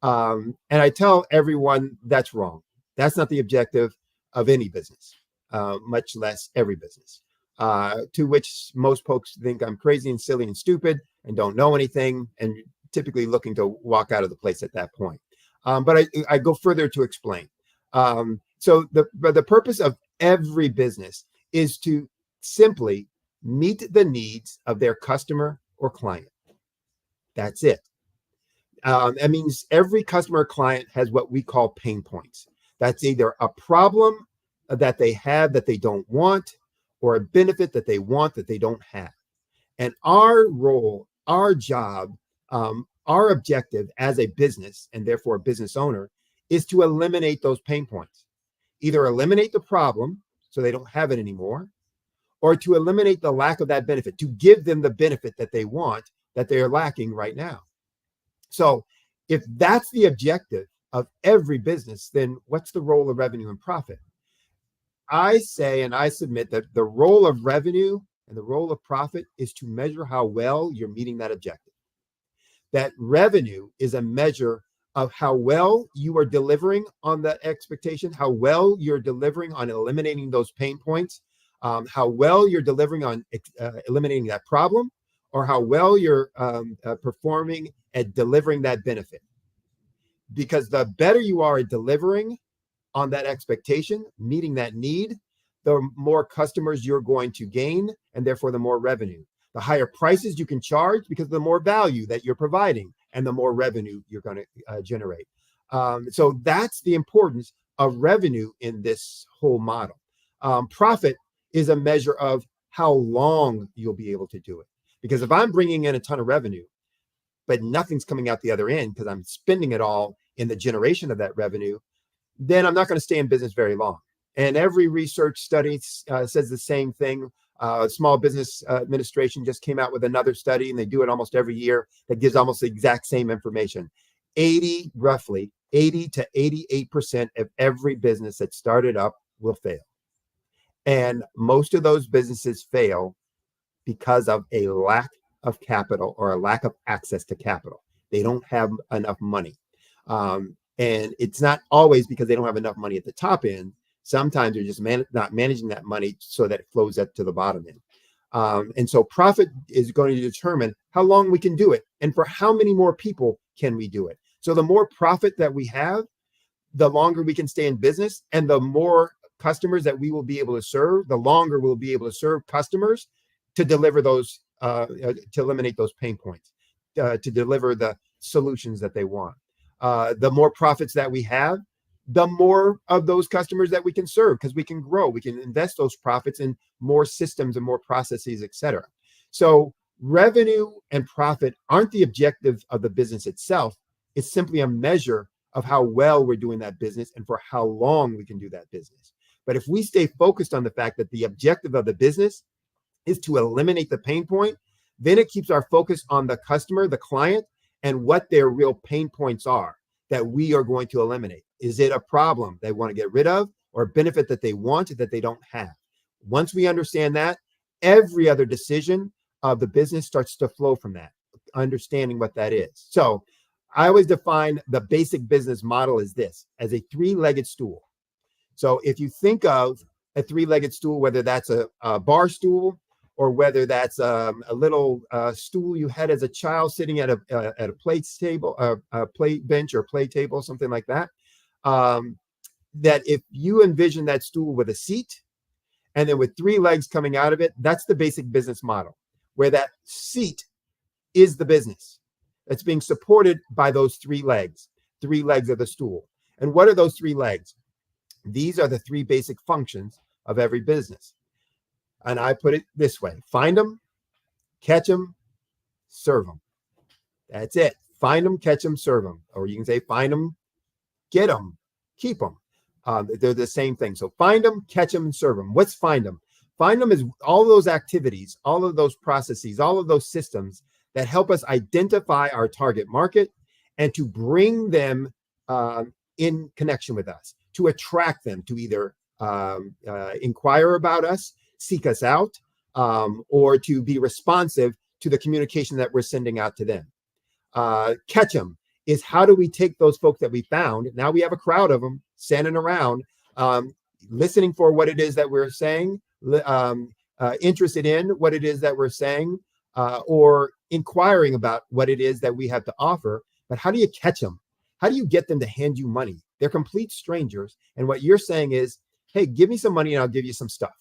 And I tell everyone that's wrong. That's not the objective of any business, much less every business. To which most folks think I'm crazy and silly and stupid and don't know anything, and typically looking to walk out of the place at that point. But I go further to explain. So the purpose of every business is to simply meet the needs of their customer or client. That's it. That means every customer or client has what we call pain points. That's either a problem that they have that they don't want, or a benefit that they want that they don't have. And our role, our job, our objective as a business, and therefore a business owner, is to eliminate those pain points. Either eliminate the problem so they don't have it anymore, or to eliminate the lack of that benefit, to give them the benefit that they want that they are lacking right now. So if that's the objective of every business, then what's the role of revenue and profit? I say, and I submit, that the role of revenue and the role of profit is to measure how well you're meeting that objective. That revenue is a measure of how well you are delivering on the expectation, how well you're delivering on eliminating those pain points, how well you're delivering on eliminating that problem, or how well you're performing at delivering that benefit. Because the better you are at delivering on that expectation, meeting that need, the more customers you're going to gain, and therefore the more revenue. The higher prices you can charge because the more value that you're providing, and the more revenue you're going to generate. So that's the importance of revenue in this whole model. Profit is a measure of how long you'll be able to do it. Because if I'm bringing in a ton of revenue, but nothing's coming out the other end because I'm spending it all in the generation of that revenue, then I'm not going to stay in business very long. And every research study says the same thing. Small Business Administration just came out with another study, and they do it almost every year, that gives almost the exact same information. Roughly 80 to 88% of every business that started up will fail. And most of those businesses fail because of a lack of capital or a lack of access to capital. They don't have enough money. And it's not always because they don't have enough money at the top end. Sometimes they're just not managing that money so that it flows up to the bottom end. And so profit is going to determine how long we can do it and for how many more people can we do it. So the more profit that we have, the longer we can stay in business, and the more customers that we will be able to serve, the longer we'll be able to serve customers to deliver those, to eliminate those pain points, to deliver the solutions that they want. The more profits that we have, the more of those customers that we can serve, because we can grow, we can invest those profits in more systems and more processes, et cetera. So revenue and profit aren't the objective of the business itself. It's simply a measure of how well we're doing that business and for how long we can do that business. But if we stay focused on the fact that the objective of the business is to eliminate the pain point, then it keeps our focus on the customer, the client, and what their real pain points are that we are going to eliminate. Is it a problem they want to get rid of, or a benefit that they want that they don't have? Once we understand that, every other decision of the business starts to flow from that, understanding what that is. So I always define the basic business model as this, as a three-legged stool. So if you think of a three-legged stool, whether that's a bar stool, or whether that's a little stool you had as a child sitting at a plate table, a plate bench or play table, something like that, that if you envision that stool with a seat and then with three legs coming out of it, that's the basic business model, where that seat is the business that's being supported by those three legs of the stool. And what are those three legs? These are the three basic functions of every business. And I put it this way: find them, catch them, serve them. That's it. Find them, catch them, serve them. Or you can say find them, get them, keep them. They're the same thing. So find them, catch them, and serve them. What's find them? Find them is all those activities, all of those processes, all of those systems that help us identify our target market and to bring them in connection with us, to attract them to either inquire about us, seek us out, or to be responsive to the communication that we're sending out to them. Catch them is how do we take those folks that we found? Now we have a crowd of them standing around, listening for what it is that we're saying, interested in what it is that we're saying, or inquiring about what it is that we have to offer. But how do you catch them? How do you get them to hand you money? They're complete strangers. And what you're saying is, hey, give me some money and I'll give you some stuff.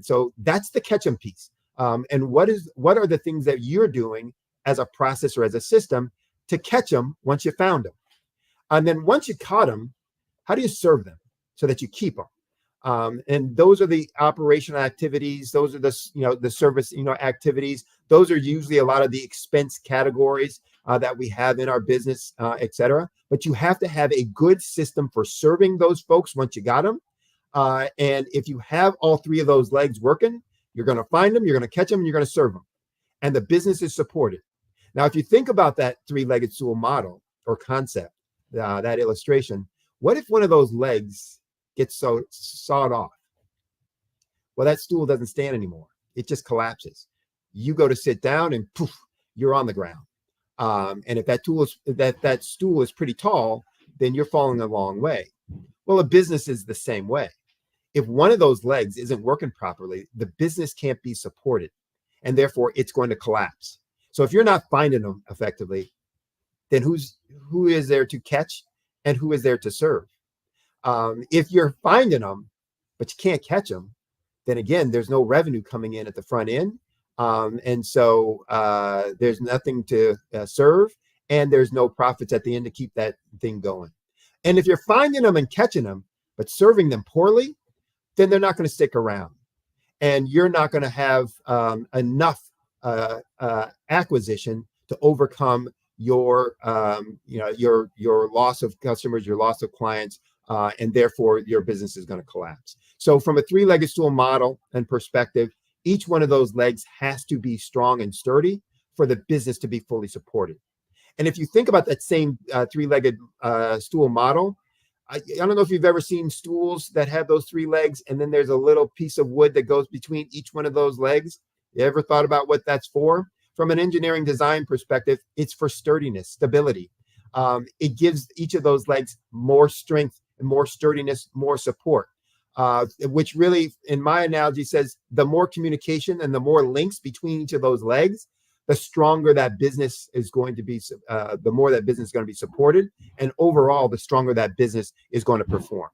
So that's the catch them piece. And what are the things that you're doing as a process or as a system to catch them once you found them? And then once you caught them, how do you serve them so that you keep them? And those are the operational activities. Those are the service, activities. Those are usually a lot of the expense categories that we have in our business, et cetera. But you have to have a good system for serving those folks once you got them. And if you have all three of those legs working, you're going to find them, you're going to catch them, and you're going to serve them. And the business is supported. Now, if you think about that three-legged stool model or concept, that illustration, what if one of those legs gets sawed off? Well, that stool doesn't stand anymore. It just collapses. You go to sit down and poof, you're on the ground. And if that stool is pretty tall, then you're falling a long way. Well, a business is the same way. If one of those legs isn't working properly, the business can't be supported, and therefore it's going to collapse. So if you're not finding them effectively, then who is there to catch and who is there to serve? If you're finding them, but you can't catch them, then again, there's no revenue coming in at the front end. And so there's nothing to serve, and there's no profits at the end to keep that thing going. And if you're finding them and catching them, but serving them poorly, then they're not going to stick around. And you're not going to have enough acquisition to overcome your loss of customers, your loss of clients, and therefore your business is going to collapse. So from a three-legged stool model and perspective, each one of those legs has to be strong and sturdy for the business to be fully supported. And if you think about that same three-legged stool model, I don't know if you've ever seen stools that have those three legs, and then there's a little piece of wood that goes between each one of those legs. You ever thought about what that's for? From an engineering design perspective, it's for sturdiness, stability. It gives each of those legs more strength, more sturdiness, more support, which really, in my analogy, says the more communication and the more links between each of those legs, the stronger that business is going to be, the more that business is going to be supported. And overall, the stronger that business is going to perform.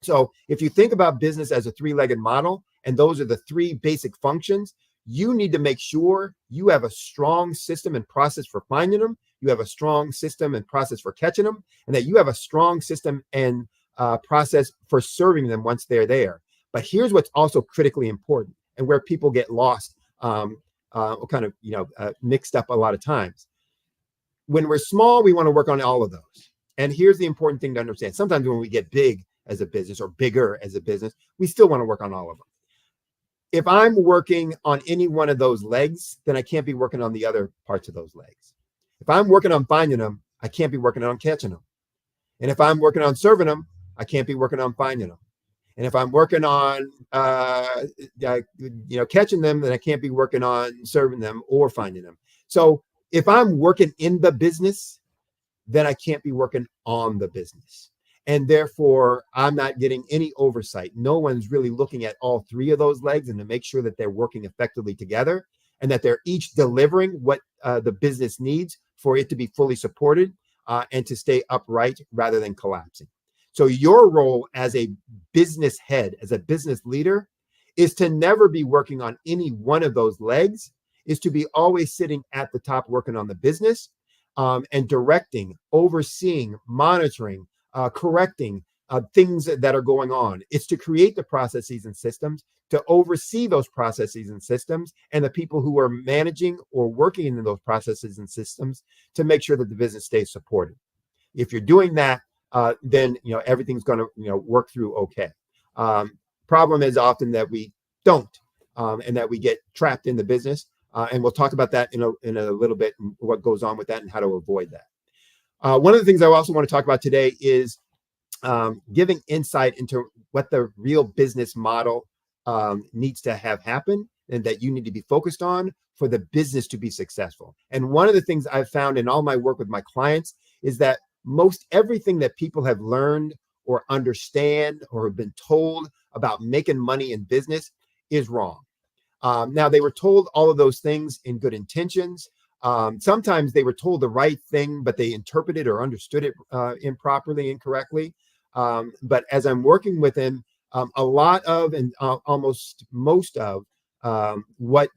So if you think about business as a three-legged model, and those are the three basic functions, you need to make sure you have a strong system and process for finding them, you have a strong system and process for catching them, and that you have a strong system and process for serving them once they're there. But here's what's also critically important, and where people get lost, mixed up a lot of times. When we're small, we want to work on all of those. And here's the important thing to understand. Sometimes when we get big as a business or bigger as a business, we still want to work on all of them. If I'm working on any one of those legs, then I can't be working on the other parts of those legs. If I'm working on finding them, I can't be working on catching them. And if I'm working on serving them, I can't be working on finding them. And if I'm working on, catching them, then I can't be working on serving them or finding them. So if I'm working in the business, then I can't be working on the business. And therefore, I'm not getting any oversight. No one's really looking at all three of those legs and to make sure that they're working effectively together and that they're each delivering what the business needs for it to be fully supported and to stay upright rather than collapsing. So your role as a business head, as a business leader, is to never be working on any one of those legs, is to be always sitting at the top working on the business and directing, overseeing, monitoring, correcting things that are going on. It's to create the processes and systems to oversee those processes and systems, and the people who are managing or working in those processes and systems to make sure that the business stays supported. If you're doing that, then everything's going to work through okay. Problem is often that we don't, and that we get trapped in the business. And we'll talk about that in a little bit, and what goes on with that and how to avoid that. One of the things I also want to talk about today is giving insight into what the real business model needs to have happen, and that you need to be focused on for the business to be successful. And one of the things I've found in all my work with my clients is that most everything that people have learned or understand or have been told about making money in business is wrong. Now, they were told all of those things in good intentions. Sometimes they were told the right thing, but they interpreted or understood it improperly, incorrectly. But as I'm working with them, a lot of, and almost most of what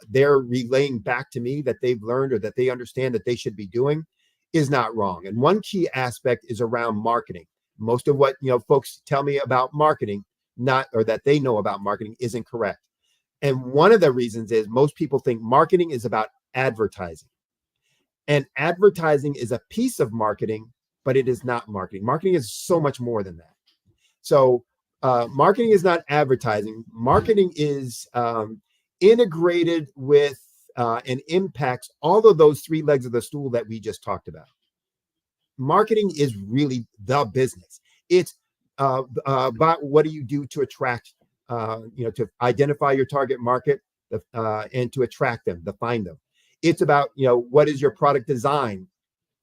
they're relaying back to me that they've learned or that they understand that they should be doing is not wrong. And one key aspect is around marketing. Most of what folks tell me about marketing, or that they know about marketing, isn't correct. And one of the reasons is most people think marketing is about advertising. And advertising is a piece of marketing, but it is not marketing. Marketing is so much more than that. So marketing is not advertising. Marketing is integrated with and impacts all of those three legs of the stool that we just talked about. Marketing is really the business. It's about what do you do to attract, to identify your target market and to attract them, to find them. It's about, what is your product design,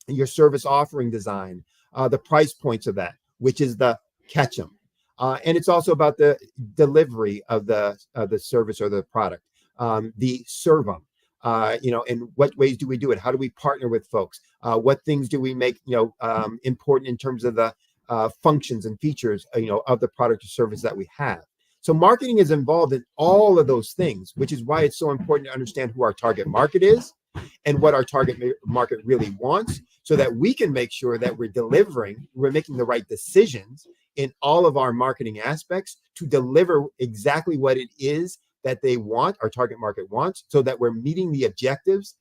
your service offering design, the price points of that, which is the catch 'em. And it's also about the delivery of the service or the product, the serve 'em. In what ways do we do it? How do we partner with folks? What things do we make, important in terms of the functions and features, of the product or service that we have? So marketing is involved in all of those things, which is why it's so important to understand who our target market is and what our target market really wants, so that we can make sure that we're making the right decisions in all of our marketing aspects to deliver exactly what it is that they want, our target market wants, so that we're meeting the objectives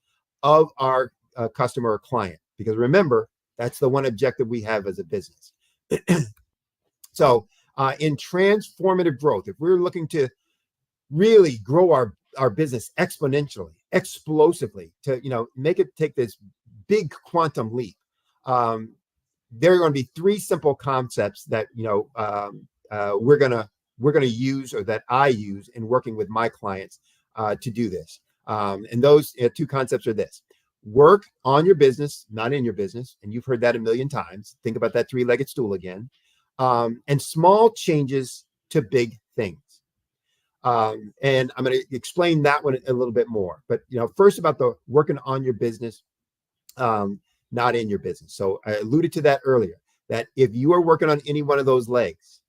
of our customer or client. Because remember, that's the one objective we have as a business. So in transformative growth, if we're looking to really grow our business exponentially, explosively, to make it take this big quantum leap, there are going to be three simple concepts that we're going to use, or that I use in working with my clients to do this. And those two concepts are this: work on your business, not in your business. And you've heard that a million times. Think about that three-legged stool again. And small changes to big things. And I'm going to explain that one a little bit more. But first, about the working on your business, not in your business. So I alluded to that earlier, that if you are working on any one of those legs,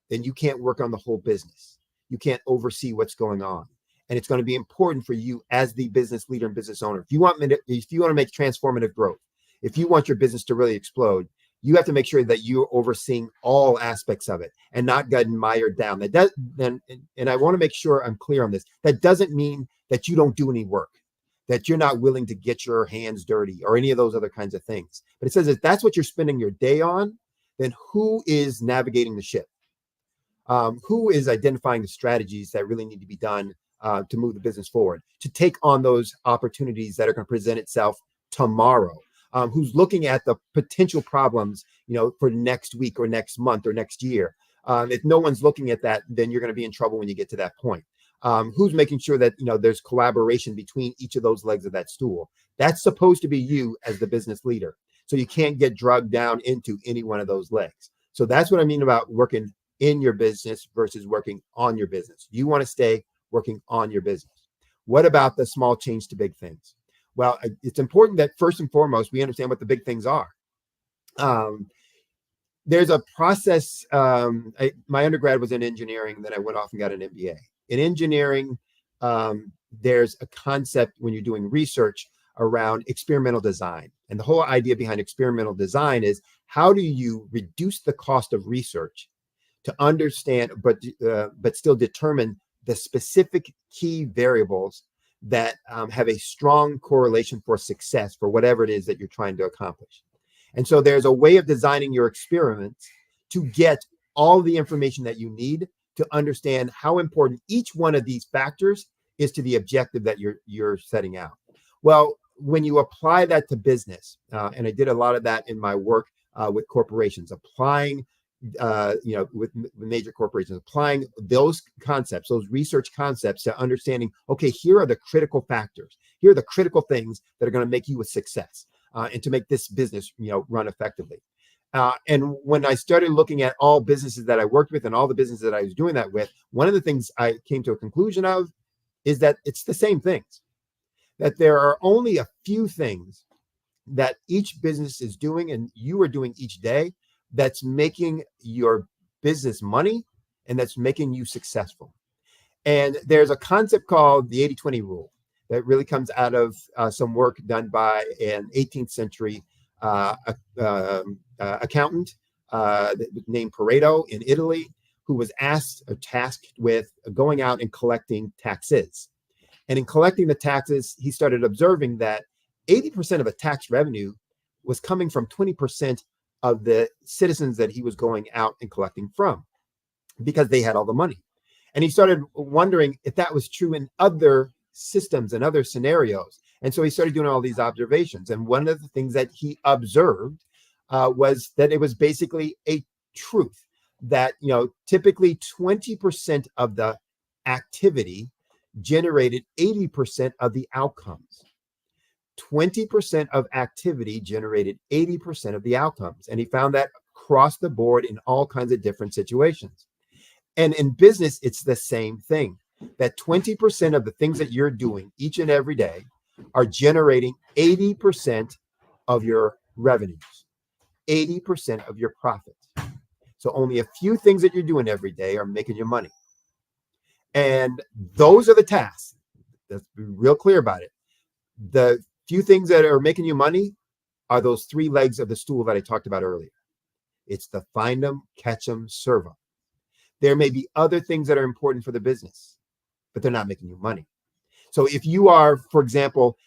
then you can't work on the whole business. You can't oversee what's going on. And it's going to be important for you as the business leader and business owner. If you want to make transformative growth, if you want your business to really explode, you have to make sure that you're overseeing all aspects of it and not getting mired down. And I want to make sure I'm clear on this. That doesn't mean that you don't do any work, that you're not willing to get your hands dirty or any of those other kinds of things. But it says if that's what you're spending your day on, then who is navigating the ship? Who is identifying the strategies that really need to be done to move the business forward, to take on those opportunities that are going to present itself tomorrow? Who's looking at the potential problems, for next week or next month or next year? If no one's looking at that, then you're going to be in trouble when you get to that point. Who's making sure that, there's collaboration between each of those legs of that stool? That's supposed to be you as the business leader. So you can't get dragged down into any one of those legs. So that's what I mean about working in your business versus working on your business. You want to stay working on your business. What about the small change to big things? Well, it's important that first and foremost, we understand what the big things are. There's a process. My undergrad was in engineering, then I went off and got an MBA. In engineering, there's a concept when you're doing research around experimental design. And the whole idea behind experimental design is, how do you reduce the cost of research to understand, but still determine the specific key variables that have a strong correlation for success for whatever it is that you're trying to accomplish. And so there's a way of designing your experiments to get all the information that you need to understand how important each one of these factors is to the objective that you're setting out. Well, when you apply that to business, and I did a lot of that in my work with corporations, applying, with major corporations, applying those concepts, those research concepts to understanding, okay, here are the critical factors. Here are the critical things that are going to make you a success and to make this business, run effectively. And when I started looking at all businesses that I worked with and all the businesses that I was doing that with, one of the things I came to a conclusion of is that it's the same things, that there are only a few things that each business is doing and you are doing each day that's making your business money and that's making you successful. And there's a concept called the 80-20 rule that really comes out of some work done by an 18th century accountant named Pareto in Italy, who was tasked with going out and collecting taxes. And in collecting the taxes, he started observing that 80% of the tax revenue was coming from 20% of the citizens that he was going out and collecting from, because they had all the money. And he started wondering if that was true in other systems and other scenarios. And so he started doing all these observations. And one of the things that he observed was that it was basically a truth that, typically 20% of the activity generated 80% of the outcomes. 20% of activity generated 80% of the outcomes. And he found that across the board in all kinds of different situations. And in business, it's the same thing, that 20% of the things that you're doing each and every day are generating 80% of your revenues, 80% of your profits. So only a few things that you're doing every day are making you money. And those are the tasks. Let's be real clear about it. The few things that are making you money are those three legs of the stool that I talked about earlier. It's the find them, catch them, serve them. There may be other things that are important for the business, but they're not making you money. So if you are, for example,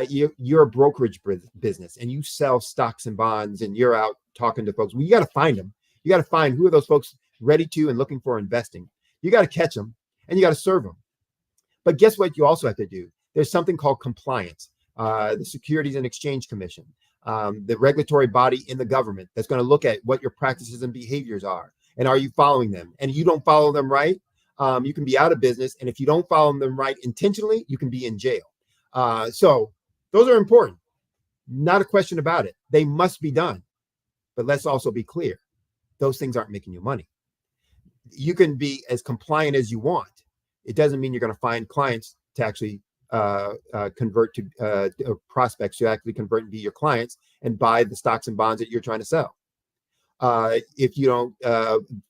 you're a brokerage business and you sell stocks and bonds and you're out talking to folks, well, you got to find them. You got to find who are those folks ready to and looking for investing. You got to catch them and you got to serve them. But guess what you also have to do? There's something called compliance. The Securities and Exchange Commission, the regulatory body in the government that's going to look at what your practices and behaviors are. And are you following them? And if you don't follow them right, you can be out of business. And if you don't follow them right intentionally, you can be in jail. So those are important. Not a question about it. They must be done. But let's also be clear. Those things aren't making you money. You can be as compliant as you want. It doesn't mean you're going to find clients to actually convert to prospects to actually convert and be your clients and buy the stocks and bonds that you're trying to sell. If you don't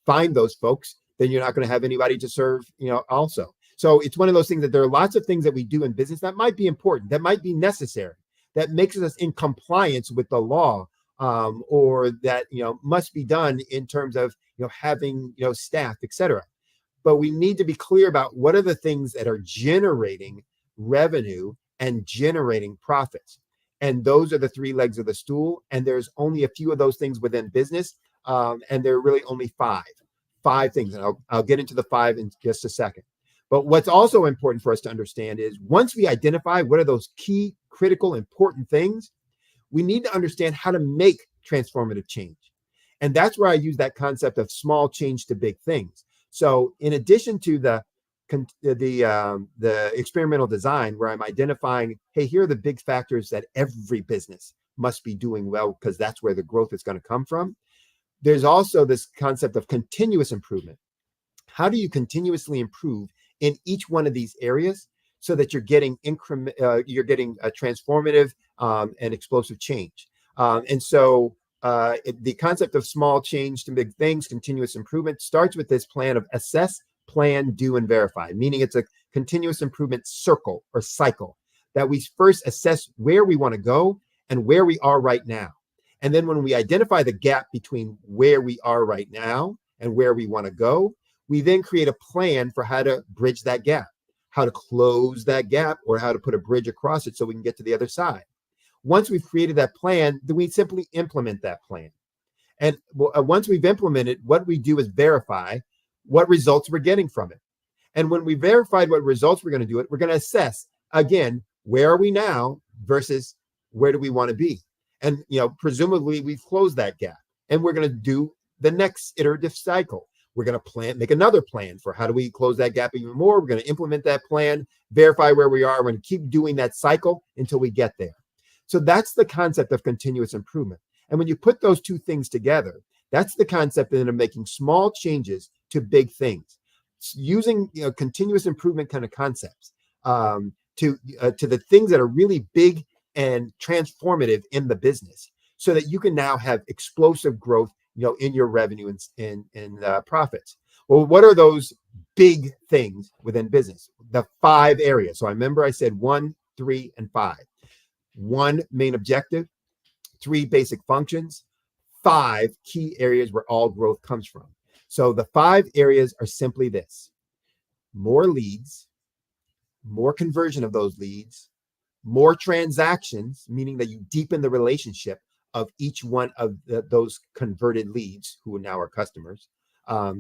find those folks, then you're not going to have anybody to serve, also. So it's one of those things that there are lots of things that we do in business that might be important, that might be necessary, that makes us in compliance with the law, or that, must be done in terms of, having, staff, et cetera. But we need to be clear about what are the things that are generating revenue and generating profits. And those are the three legs of the stool. And there's only a few of those things within business. And there are really only five things. And I'll get into the five in just a second. But what's also important for us to understand is once we identify what are those key, critical, important things, we need to understand how to make transformative change. And that's where I use that concept of small change to big things. So in addition to the experimental design, where I'm identifying, hey, here are the big factors that every business must be doing well, because that's where the growth is going to come from. There's also this concept of continuous improvement. How do you continuously improve in each one of these areas so that you're getting a transformative and explosive change? And so the concept of small change to big things, continuous improvement, starts with this plan of assess, plan, do, and verify, meaning it's a continuous improvement circle or cycle that we first assess where we want to go and where we are right now. And then when we identify the gap between where we are right now and where we want to go, We then create a plan for how to bridge that gap, how to close that gap, or how to put a bridge across it so we can get to the other side. Once we've created that plan, then we simply implement that plan. And once we've implemented, what we do is verify what results we're getting from it. And when we verified what results we're going to do it, we're going to assess, again, where are we now versus where do we want to be? And, presumably we've closed that gap, and we're going to do the next iterative cycle. We're going to make another plan for how do we close that gap even more. We're going to implement that plan, verify where we are. We're going to keep doing that cycle until we get there. So that's the concept of continuous improvement. And when you put those two things together, that's the concept then of making small changes to big things, using continuous improvement kind of concepts to the things that are really big and transformative in the business, so that you can now have explosive growth in your revenue and profits. Well, what are those big things within business? The 5 areas. So I remember I said 1, 3, and 5. 1 main objective, 3 basic functions, 5 key areas where all growth comes from. So the 5 areas are simply this: more leads, more conversion of those leads, more transactions, meaning that you deepen the relationship of each one of those converted leads who are now our customers,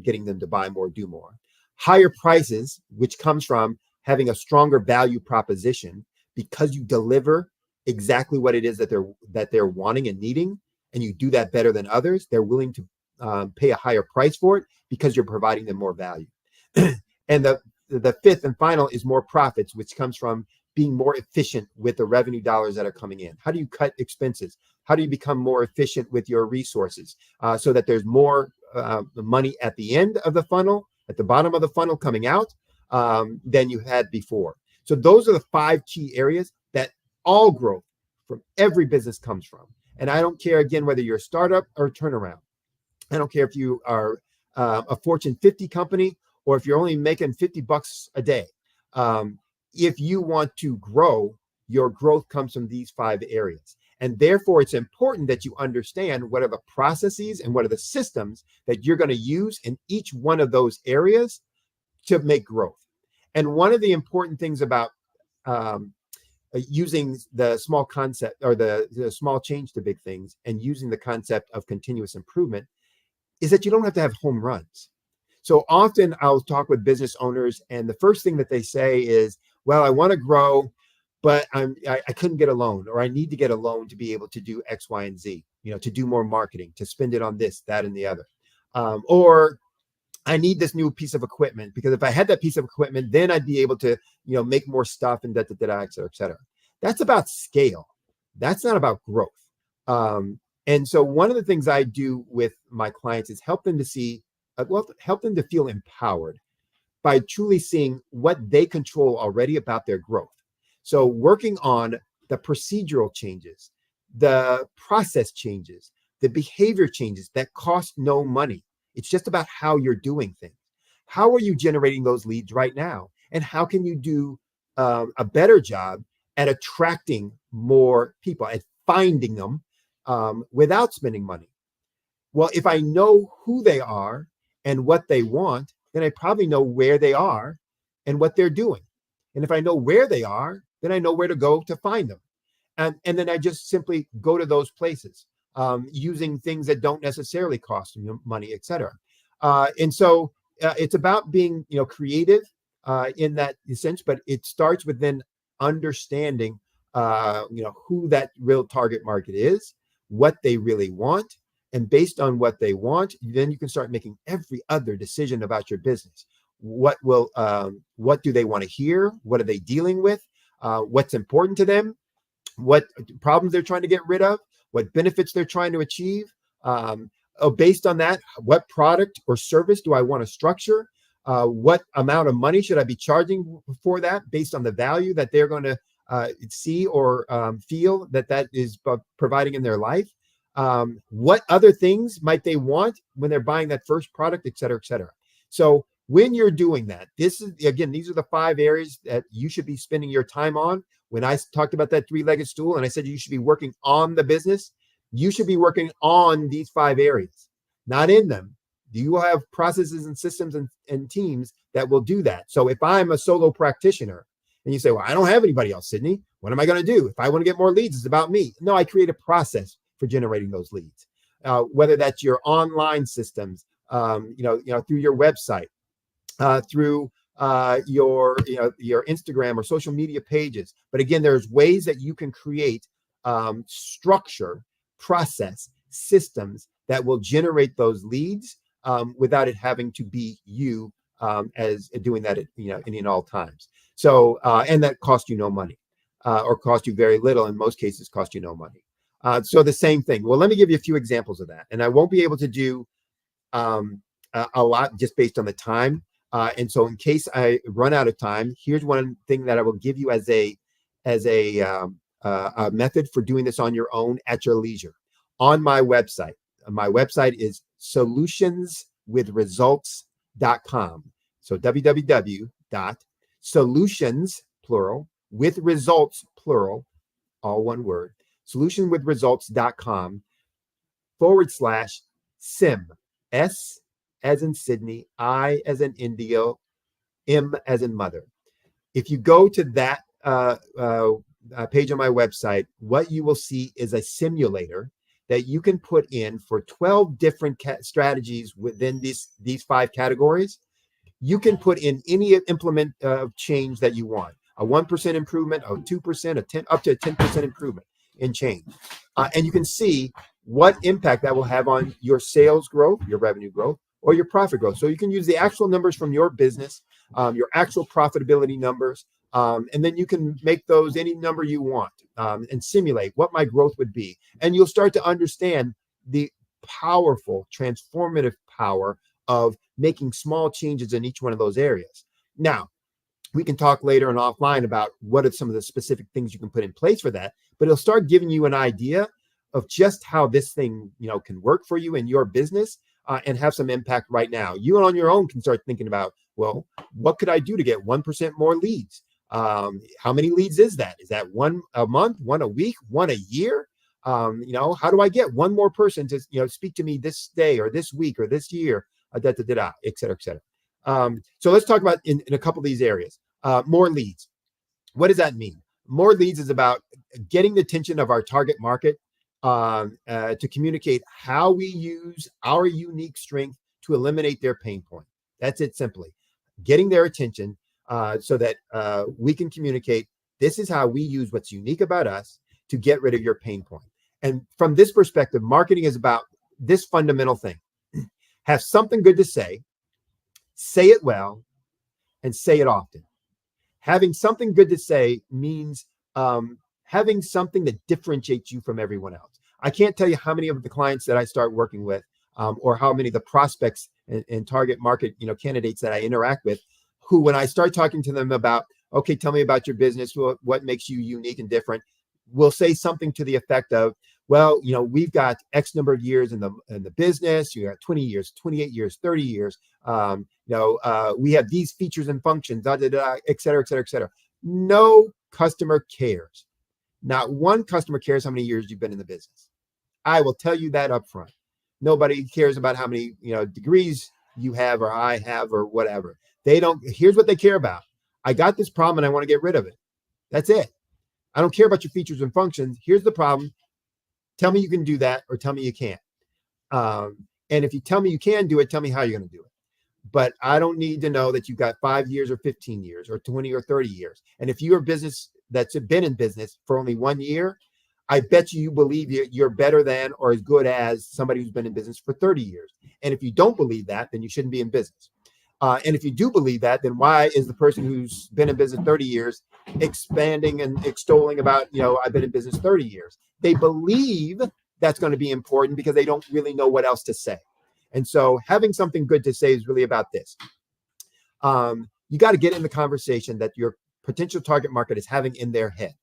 getting them to buy more, do more. Higher prices, which comes from having a stronger value proposition because you deliver exactly what it is that they're wanting and needing, and you do that better than others. They're willing to pay a higher price for it because you're providing them more value. And the 5th and final is more profits, which comes from being more efficient with the revenue dollars that are coming in. How do you cut expenses? How do you become more efficient with your resources so that there's more money at the end of the funnel, at the bottom of the funnel coming out than you had before? So those are the 5 key areas that all growth from every business comes from. And I don't care, again, whether you're a startup or a turnaround. I don't care if you are a Fortune 50 company or if you're only making $50 a day. If you want to grow, your growth comes from these 5 areas. And therefore, it's important that you understand what are the processes and what are the systems that you're going to use in each one of those areas to make growth. And one of the important things about using the small concept or the small change to big things and using the concept of continuous improvement is that you don't have to have home runs. So often I'll talk with business owners, and the first thing that they say is, well, I want to grow, but I couldn't get a loan, or I need to get a loan to be able to do X, Y, and Z, to do more marketing, to spend it on this, that, and the other. Or I need this new piece of equipment, because if I had that piece of equipment, then I'd be able to, make more stuff and et cetera, et cetera. That's about scale. That's not about growth. And so one of the things I do with my clients is help them to see, help them to feel empowered by truly seeing what they control already about their growth. So working on the procedural changes, the process changes, the behavior changes that cost no money. It's just about how you're doing things. How are you generating those leads right now? And how can you do a better job at attracting more people, at finding them without spending money? Well, if I know who they are and what they want, then I probably know where they are and what they're doing. And if I know where they are, then I know where to go to find them. And then I just simply go to those places using things that don't necessarily cost money, et cetera. And so it's about being, creative in that sense, but it starts with then understanding, who that real target market is, what they really want. And based on what they want, then you can start making every other decision about your business. What do they want to hear? What are they dealing with? What's important to them? What problems they're trying to get rid of? What benefits they're trying to achieve? Based on that, what product or service do I want to structure? What amount of money should I be charging for that based on the value that they're going to see or feel that is providing in their life? What other things might they want when they're buying that first product, et cetera, et cetera. So when you're doing that, these are the 5 areas that you should be spending your time on. When I talked about that 3-legged stool and I said you should be working on the business, you should be working on these 5 areas, not in them. You will have processes and systems and teams that will do that. So if I'm a solo practitioner and you say, well, I don't have anybody else, Sydney, what am I going to do? If I want to get more leads, it's about me. No, I create a process for generating those leads. Whether that's your online systems, through your website, through your Instagram or social media pages. But again, there's ways that you can create structure, process, systems that will generate those leads without it having to be you as doing that at in all times. So and that cost you no money or cost you very little. In most cases, cost you no money. So the same thing. Well, let me give you a few examples of that, and I won't be able to do a lot just based on the time. And so in case I run out of time, here's one thing that I will give you as a method for doing this on your own at your leisure. On my website is solutionswithresults.com. So www.solutions, plural, with results, plural, all one word, solutionwithresults.com /SIM, S as in Sydney, I as in India, M as in mother. If you go to that page on my website, what you will see is a simulator that you can put in for 12 different strategies within these 5 categories. You can put in any implement change that you want, a 1% improvement, a 2%, up to a 10% improvement in change. And you can see what impact that will have on your sales growth, your revenue growth, or your profit growth. So you can use the actual numbers from your business, your actual profitability numbers, and then you can make those any number you want and simulate what my growth would be. And you'll start to understand the powerful, transformative power of making small changes in each one of those areas. Now, we can talk later and offline about what are some of the specific things you can put in place for that, but it'll start giving you an idea of just how this thing, can work for you in your business and have some impact right now. You on your own can start thinking about, well, what could I do to get 1% more leads? How many leads is that? Is that one a month, one a week, one a year? How do I get one more person to, speak to me this day or this week or this year, et cetera, et cetera. So let's talk about in a couple of these areas. More leads. What does that mean? More leads is about getting the attention of our target market to communicate how we use our unique strength to eliminate their pain point. That's it, simply. Getting their attention so that we can communicate, this is how we use what's unique about us to get rid of your pain point. And from this perspective, marketing is about this fundamental thing. Have something good to say it well, and say it often. Having something good to say means having something that differentiates you from everyone else. I can't tell you how many of the clients that I start working with or how many of the prospects and target market candidates that I interact with, who when I start talking to them about, okay, tell me about your business, what makes you unique and different, will say something to the effect of, well, we've got X number of years in the business. You got 20 years, 28 years, 30 years. We have these features and functions, et cetera, et cetera, et cetera. No customer cares. Not one customer cares how many years you've been in the business. I will tell you that up front. Nobody cares about how many degrees you have or I have or whatever. They don't. Here's what they care about. I got this problem and I want to get rid of it. That's it. I don't care about your features and functions. Here's the problem. Tell me you can do that, or tell me you can't. And if you tell me you can do it, tell me how you're going to do it. But I don't need to know that you've got 5 years or 15 years or 20 or 30 years. And if you're a business that's been in business for only 1 year, I bet you believe you're better than or as good as somebody who's been in business for 30 years. And if you don't believe that, then you shouldn't be in business. And if you do believe that, then why is the person who's been in business 30 years expanding and extolling about, I've been in business 30 years? They believe that's going to be important because they don't really know what else to say. And so having something good to say is really about this. You got to get in the conversation that your potential target market is having in their head.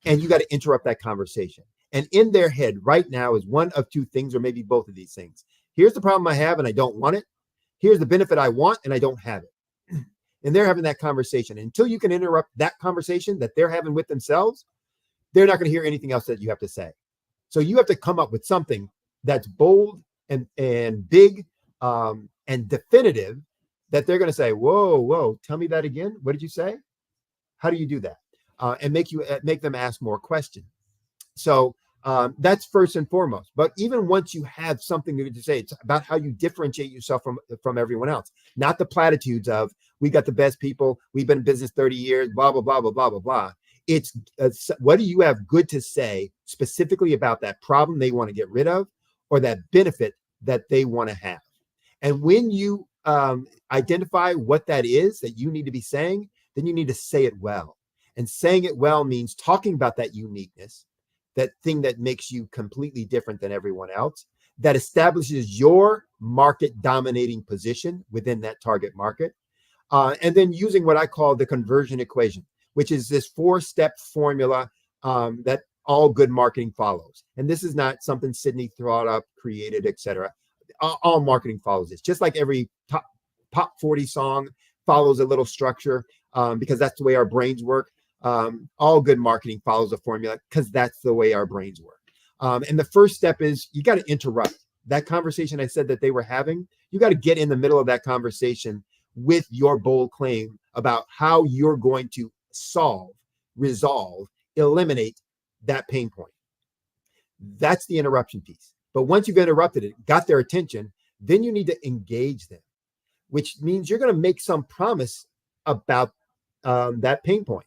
And you got to interrupt that conversation. And in their head right now is one of two things, or maybe both of these things. Here's the problem I have and I don't want it. Here's the benefit I want and I don't have it. And they're having that conversation. Until you can interrupt that conversation that they're having with themselves, they're not going to hear anything else that you have to say. So you have to come up with something that's bold and big and definitive that they're going to say, whoa, tell me that again. What did you say? How do you do that? And make them ask more questions. So that's first and foremost. But even once you have something to say, it's about how you differentiate yourself from everyone else, not the platitudes of we got the best people, we've been in business 30 years, blah, blah, blah, blah, blah, blah, blah. It's what do you have good to say specifically about that problem they want to get rid of or that benefit that they want to have. And when you identify what that is that you need to be saying, then you need to say it well. And saying it well means talking about that uniqueness, that thing that makes you completely different than everyone else, that establishes your market dominating position within that target market. And then using what I call the conversion equation, which is this 4-step formula that all good marketing follows. And this is not something Sydney thought up, created, etc. All marketing follows this, just like every top 40 song follows a little structure because that's the way our brains work. All good marketing follows a formula because that's the way our brains work. And the first step is you got to interrupt that conversation I said that they were having. You got to get in the middle of that conversation with your bold claim about how you're going to solve, resolve, eliminate that pain point. That's the interruption piece. But once you've interrupted it, got their attention, then you need to engage them, which means you're going to make some promise about that pain point,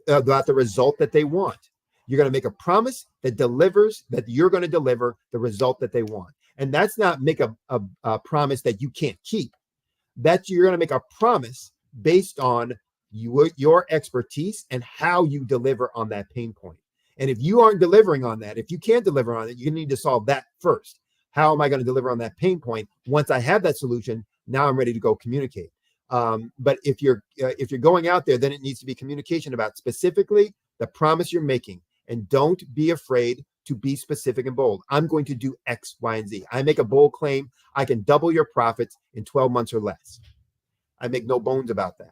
about the result that they want. You're going to make a promise that delivers, that you're going to deliver the result that they want. And that's not make a promise that you can't keep. That's you're going to make a promise based on your expertise and how you deliver on that pain point. And if you aren't delivering on that, if you can't deliver on it, you need to solve that first. How am I going to deliver on that pain point? Once I have that solution, now I'm ready to go communicate. But if you're going out there, then it needs to be communication about specifically the promise you're making. And don't be afraid to be specific and bold. I'm going to do X, Y, and Z. I make a bold claim. I can double your profits in 12 months or less. I make no bones about that.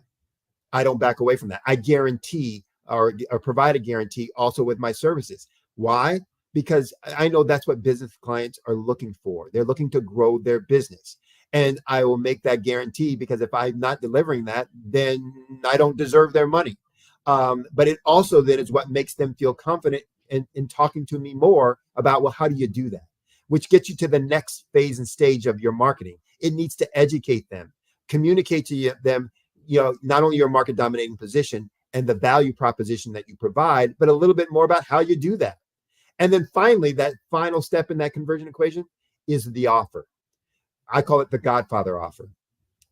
I don't back away from that. I guarantee or provide a guarantee also with my services. Why? Because I know that's what business clients are looking for. They're looking to grow their business. And I will make that guarantee because if I'm not delivering that, then I don't deserve their money. But it also then is what makes them feel confident in talking to me more about, well, how do you do that? Which gets you to the next phase and stage of your marketing. It needs to educate them, communicate to them, not only your market dominating position and the value proposition that you provide, but a little bit more about how you do that. And then finally, that final step in that conversion equation is the offer. I call it the Godfather offer.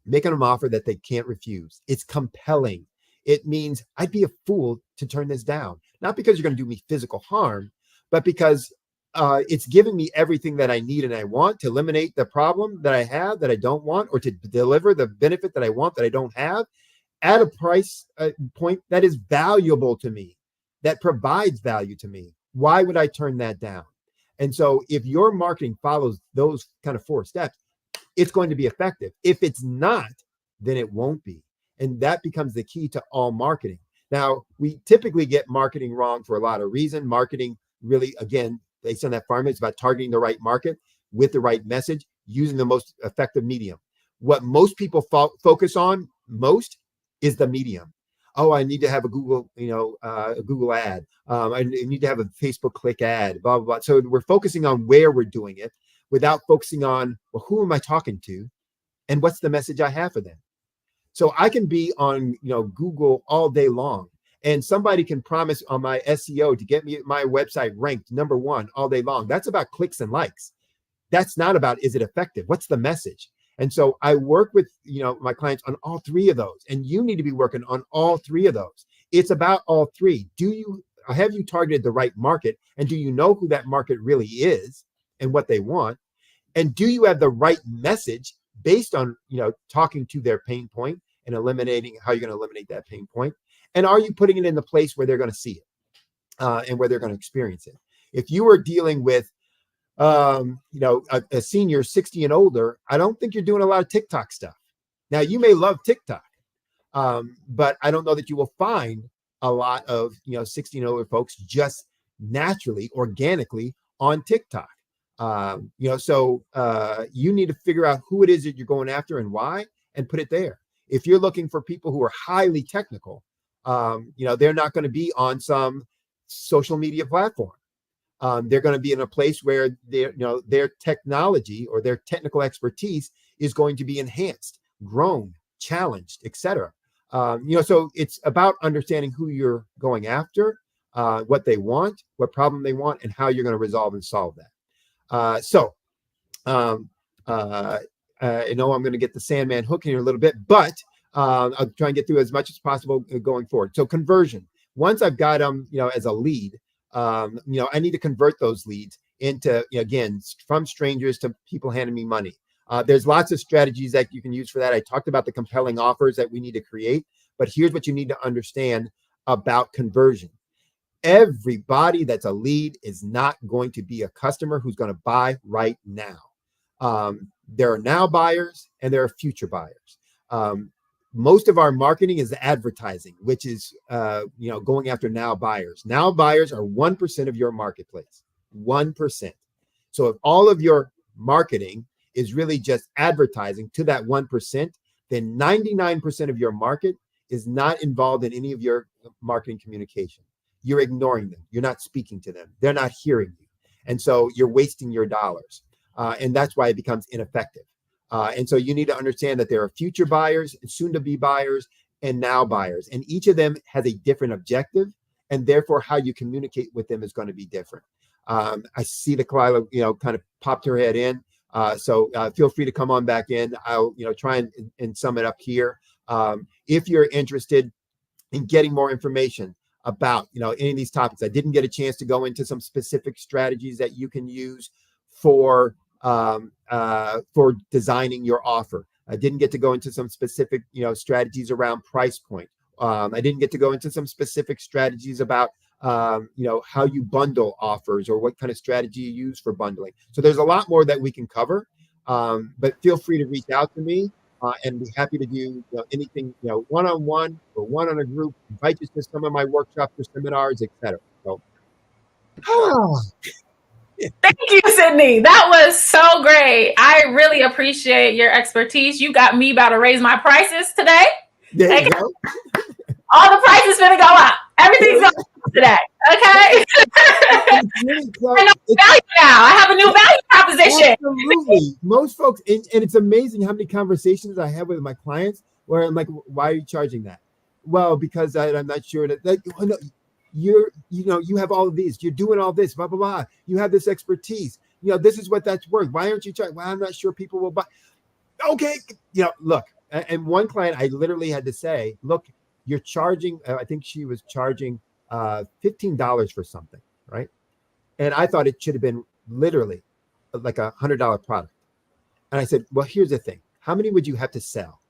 Making them an offer that they can't refuse. It's compelling. It means I'd be a fool to turn this down. Not because you're going to do me physical harm, but because it's giving me everything that I need and I want to eliminate the problem that I have that I don't want, or to deliver the benefit that I want that I don't have at a price point that is valuable to me, that provides value to me. Why would I turn that down? And so if your marketing follows those kind of 4 steps, it's going to be effective. If it's not, then it won't be. And that becomes the key to all marketing. Now, we typically get marketing wrong for a lot of reasons. Marketing really, again, based on that formula, it's about targeting the right market with the right message, using the most effective medium. What most people focus on most is the medium. Oh, I need to have a Google, a Google ad. I need to have a Facebook click ad, blah, blah, blah. So we're focusing on where we're doing it without focusing on, well, who am I talking to? And what's the message I have for them? So I can be on, Google all day long, and somebody can promise on my SEO to get me my website ranked #1 all day long. That's about clicks and likes. That's not about, is it effective? What's the message? And so I work with, my clients on all 3 of those, and you need to be working on all 3 of those. It's about all 3. Have you targeted the right market? And do you know who that market really is and what they want? And do you have the right message based on, talking to their pain point and eliminating how you're going to eliminate that pain point? And are you putting it in the place where they're going to see it and where they're going to experience it? If you are dealing with, a senior 60 and older, I don't think you're doing a lot of TikTok stuff. Now, you may love TikTok, but I don't know that you will find a lot of, 60 and older folks just naturally, organically on TikTok. So you need to figure out who it is that you're going after and why, and put it there. If you're looking for people who are highly technical, they're not going to be on some social media platform. They're going to be in a place where their technology or their technical expertise is going to be enhanced, grown, challenged, etc. So it's about understanding who you're going after, what they want, what problem they want, and how you're going to resolve and solve that. I know I'm going to get the Sandman hook here in a little bit, but I'll try and get through as much as possible going forward. So conversion. Once I've got them, as a lead, I need to convert those leads into, again, from strangers to people handing me money. There's lots of strategies that you can use for that. I talked about the compelling offers that we need to create, but here's what you need to understand about conversion. Everybody that's a lead is not going to be a customer who's going to buy right now. There are now buyers and there are future buyers. Most of our marketing is advertising, which is, going after now buyers. Now buyers are 1% of your marketplace, 1%. So if all of your marketing is really just advertising to that 1%, then 99% of your market is not involved in any of your marketing communication. You're ignoring them. You're not speaking to them. They're not hearing you. And so you're wasting your dollars. And that's why it becomes ineffective. And so you need to understand that there are future buyers, soon to be buyers, and now buyers. And each of them has a different objective. And therefore, how you communicate with them is going to be different. I see the Kalila, kind of popped her head in. So feel free to come on back in. I'll, try and sum it up here. If you're interested in getting more information about, any of these topics, I didn't get a chance to go into some specific strategies that you can use for designing your offer. I didn't get to go into some specific, strategies around price point. I didn't get to go into some specific strategies about, how you bundle offers or what kind of strategy you use for bundling. So there's a lot more that we can cover, but feel free to reach out to me and be happy to do anything, one-on-one or one on a group, invite you to some of my workshops or seminars, etc. So, Thank you, Sydney. That was so great. I really appreciate your expertise. You got me about to raise my prices today. There you go. All the prices gonna go up. Everything's going up today. Okay. I know value now. I have a new value proposition. Absolutely. Most folks, and it's amazing how many conversations I have with my clients where I'm like, why are you charging that? Well, because I'm not sure that you have all of these, you're doing all this, blah, blah, blah. You have this expertise. This is what that's worth. Why aren't you charging? Well, I'm not sure people will buy. Okay. Look, and one client, I literally had to say, look, you're charging, I think she was charging $15 for something, right? And I thought it should have been literally like $100 product. And I said, well, here's the thing. How many would you have to sell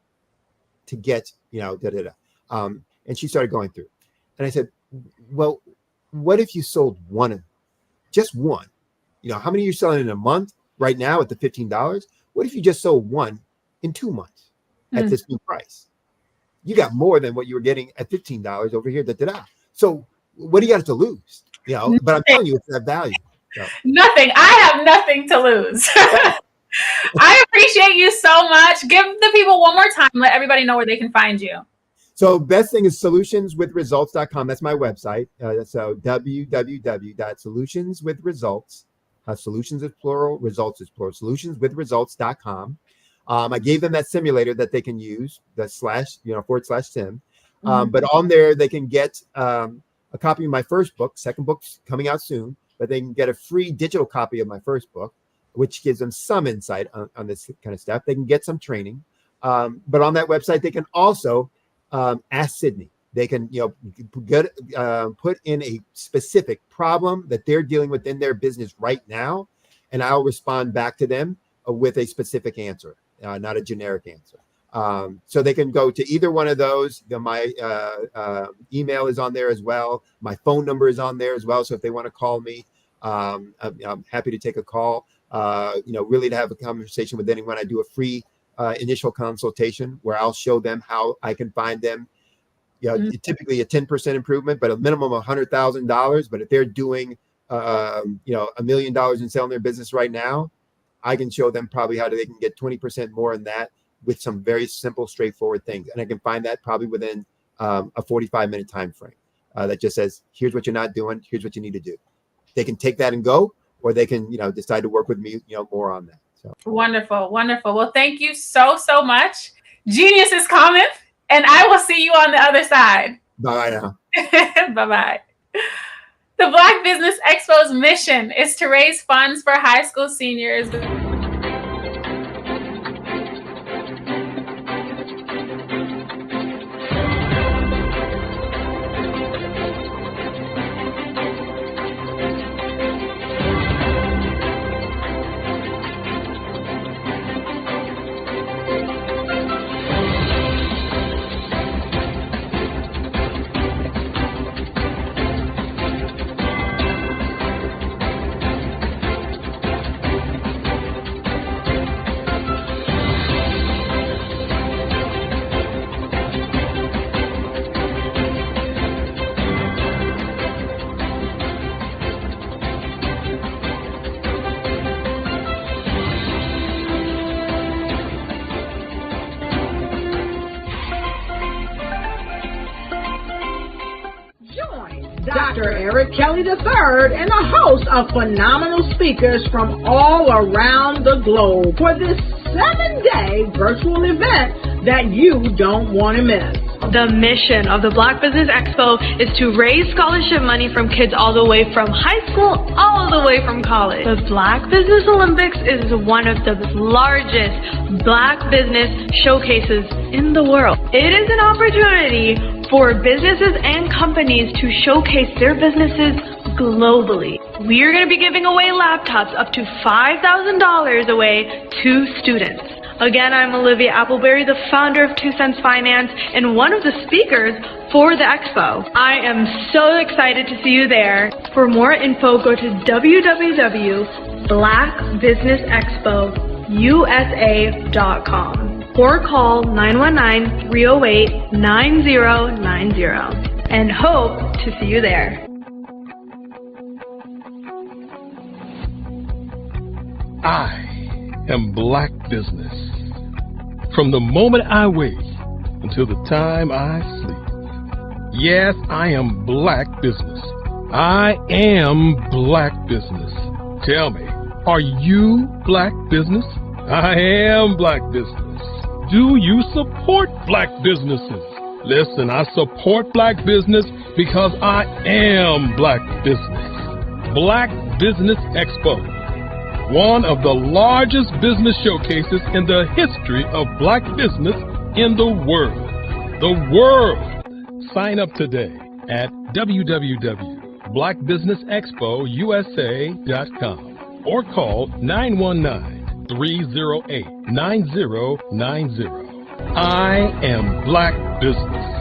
to get, and she started going through. And I said, well, what if you sold one of them? Just one? How many are you selling in a month right now at the $15? What if you just sold one in 2 months at this new price? You got more than what you were getting at $15 over here. So what do you got to lose? But I'm telling you, it's that value. So. Nothing. I have nothing to lose. I appreciate you so much. Give the people one more time. Let everybody know where they can find you. So best thing is solutionswithresults.com. That's my website. So www.solutionswithresults. Solutions is plural, results is plural. Solutionswithresults.com. I gave them that simulator that they can use, the //sim. But on there, they can get a copy of my first book. Second book's coming out soon, but they can get a free digital copy of my first book, which gives them some insight on this kind of stuff. They can get some training. But on that website, they can also ask Sydney. They can, put in a specific problem that they're dealing with in their business right now, and I'll respond back to them with a specific answer. Not a generic answer. So they can go to either one of those. My email is on there as well. My phone number is on there as well. So if they want to call me, I'm happy to take a call. Really to have a conversation with anyone. I do a free initial consultation where I'll show them how I can find them. Typically a 10% improvement, but a minimum of $100,000. But if they're doing $1 million in selling their business right now, I can show them probably how they can get 20% more in that with some very simple, straightforward things. And I can find that probably within a 45-minute time frame that just says, here's what you're not doing, here's what you need to do. They can take that and go, or they can, decide to work with me, more on that. So wonderful, wonderful. Well, thank you so much. Genius is coming, and I will see you on the other side. Bye now. Bye-bye. The Black Business Expo's mission is to raise funds for high school seniors. Dr. Eric Kelly III and a host of phenomenal speakers from all around the globe for this 7-day virtual event that you don't want to miss. The mission of the Black Business Expo is to raise scholarship money from kids all the way from high school all the way from college. The Black Business Olympics is one of the largest Black business showcases in the world. It is an opportunity for businesses and companies to showcase their businesses globally. We are going to be giving away laptops up to $5,000 away to students. Again, I'm Olivia Appleberry, the founder of 2 Cents Finance and one of the speakers for the expo. I am so excited to see you there. For more info, go to www.blackbusinessexpousa.com or call 919-308-9090 and hope to see you there. I am Black business. From the moment I wake until the time I sleep. Yes, I am Black business. I am Black business. Tell me, are you Black business? I am Black business. Do you support Black businesses? Listen, I support Black business because I am Black business. Black Business Expo, one of the largest business showcases in the history of Black business in the world. The world! Sign up today at www.blackbusinessexpousa.com or call 919-308-9090. I am Black business.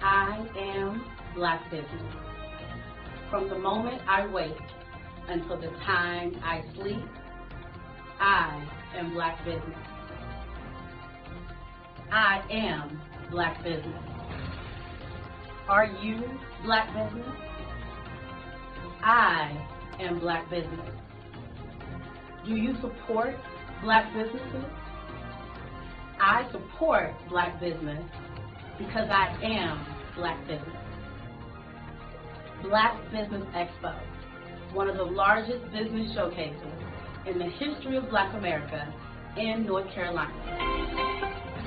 I am Black business. From the moment I wake until the time I sleep, I am Black business. I am Black business. Are you Black business? I am Black business. Do you support Black businesses? I support Black business because I am Black business. Black Business Expo, one of the largest business showcases in the history of Black America in North Carolina.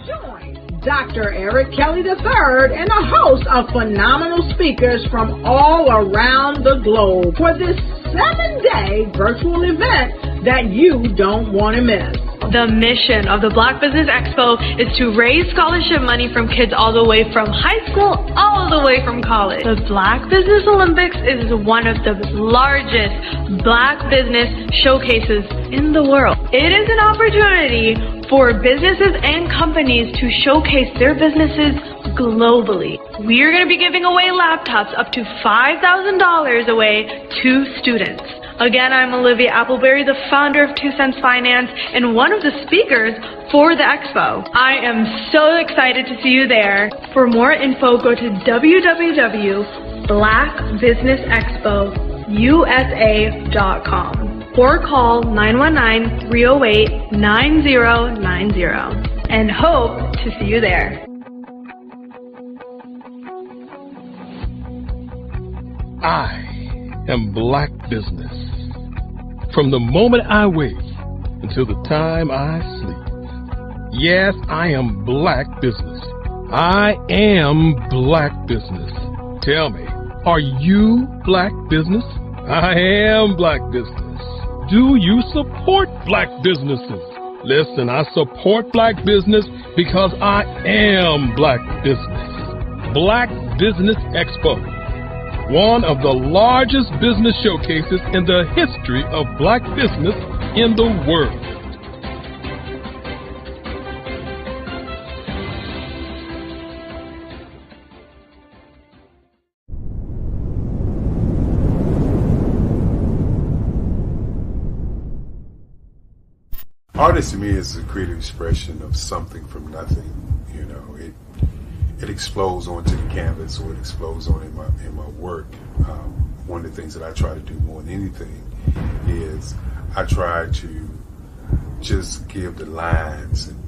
Join Dr. Eric Kelly III and a host of phenomenal speakers from all around the globe for this 7-day virtual event that you don't want to miss. The mission of the Black Business Expo is to raise scholarship money from kids all the way from high school all the way from college. The Black Business Olympics is one of the largest Black business showcases in the world. It is an opportunity for businesses and companies to showcase their businesses globally. We are going to be giving away laptops up to $5,000 away to students. Again, I'm Olivia Appleberry, the founder of 2 Cents Finance and one of the speakers for the expo. I am so excited to see you there. For more info, go to www.blackbusinessexpousa.com or call 919-308-9090 and hope to see you there. I am Black business. From the moment I wake until the time I sleep. Yes, I am Black business. I am Black business. Tell me, are you Black business? I am Black business. Do you support Black businesses? Listen, I support Black business because I am Black business. Black Business Expo, one of the largest business showcases in the history of Black business in the world. Artist to me is a creative expression of something from nothing. You know, it explodes onto the canvas, or it explodes on in my work. One of the things that I try to do more than anything is I try to just give the lines and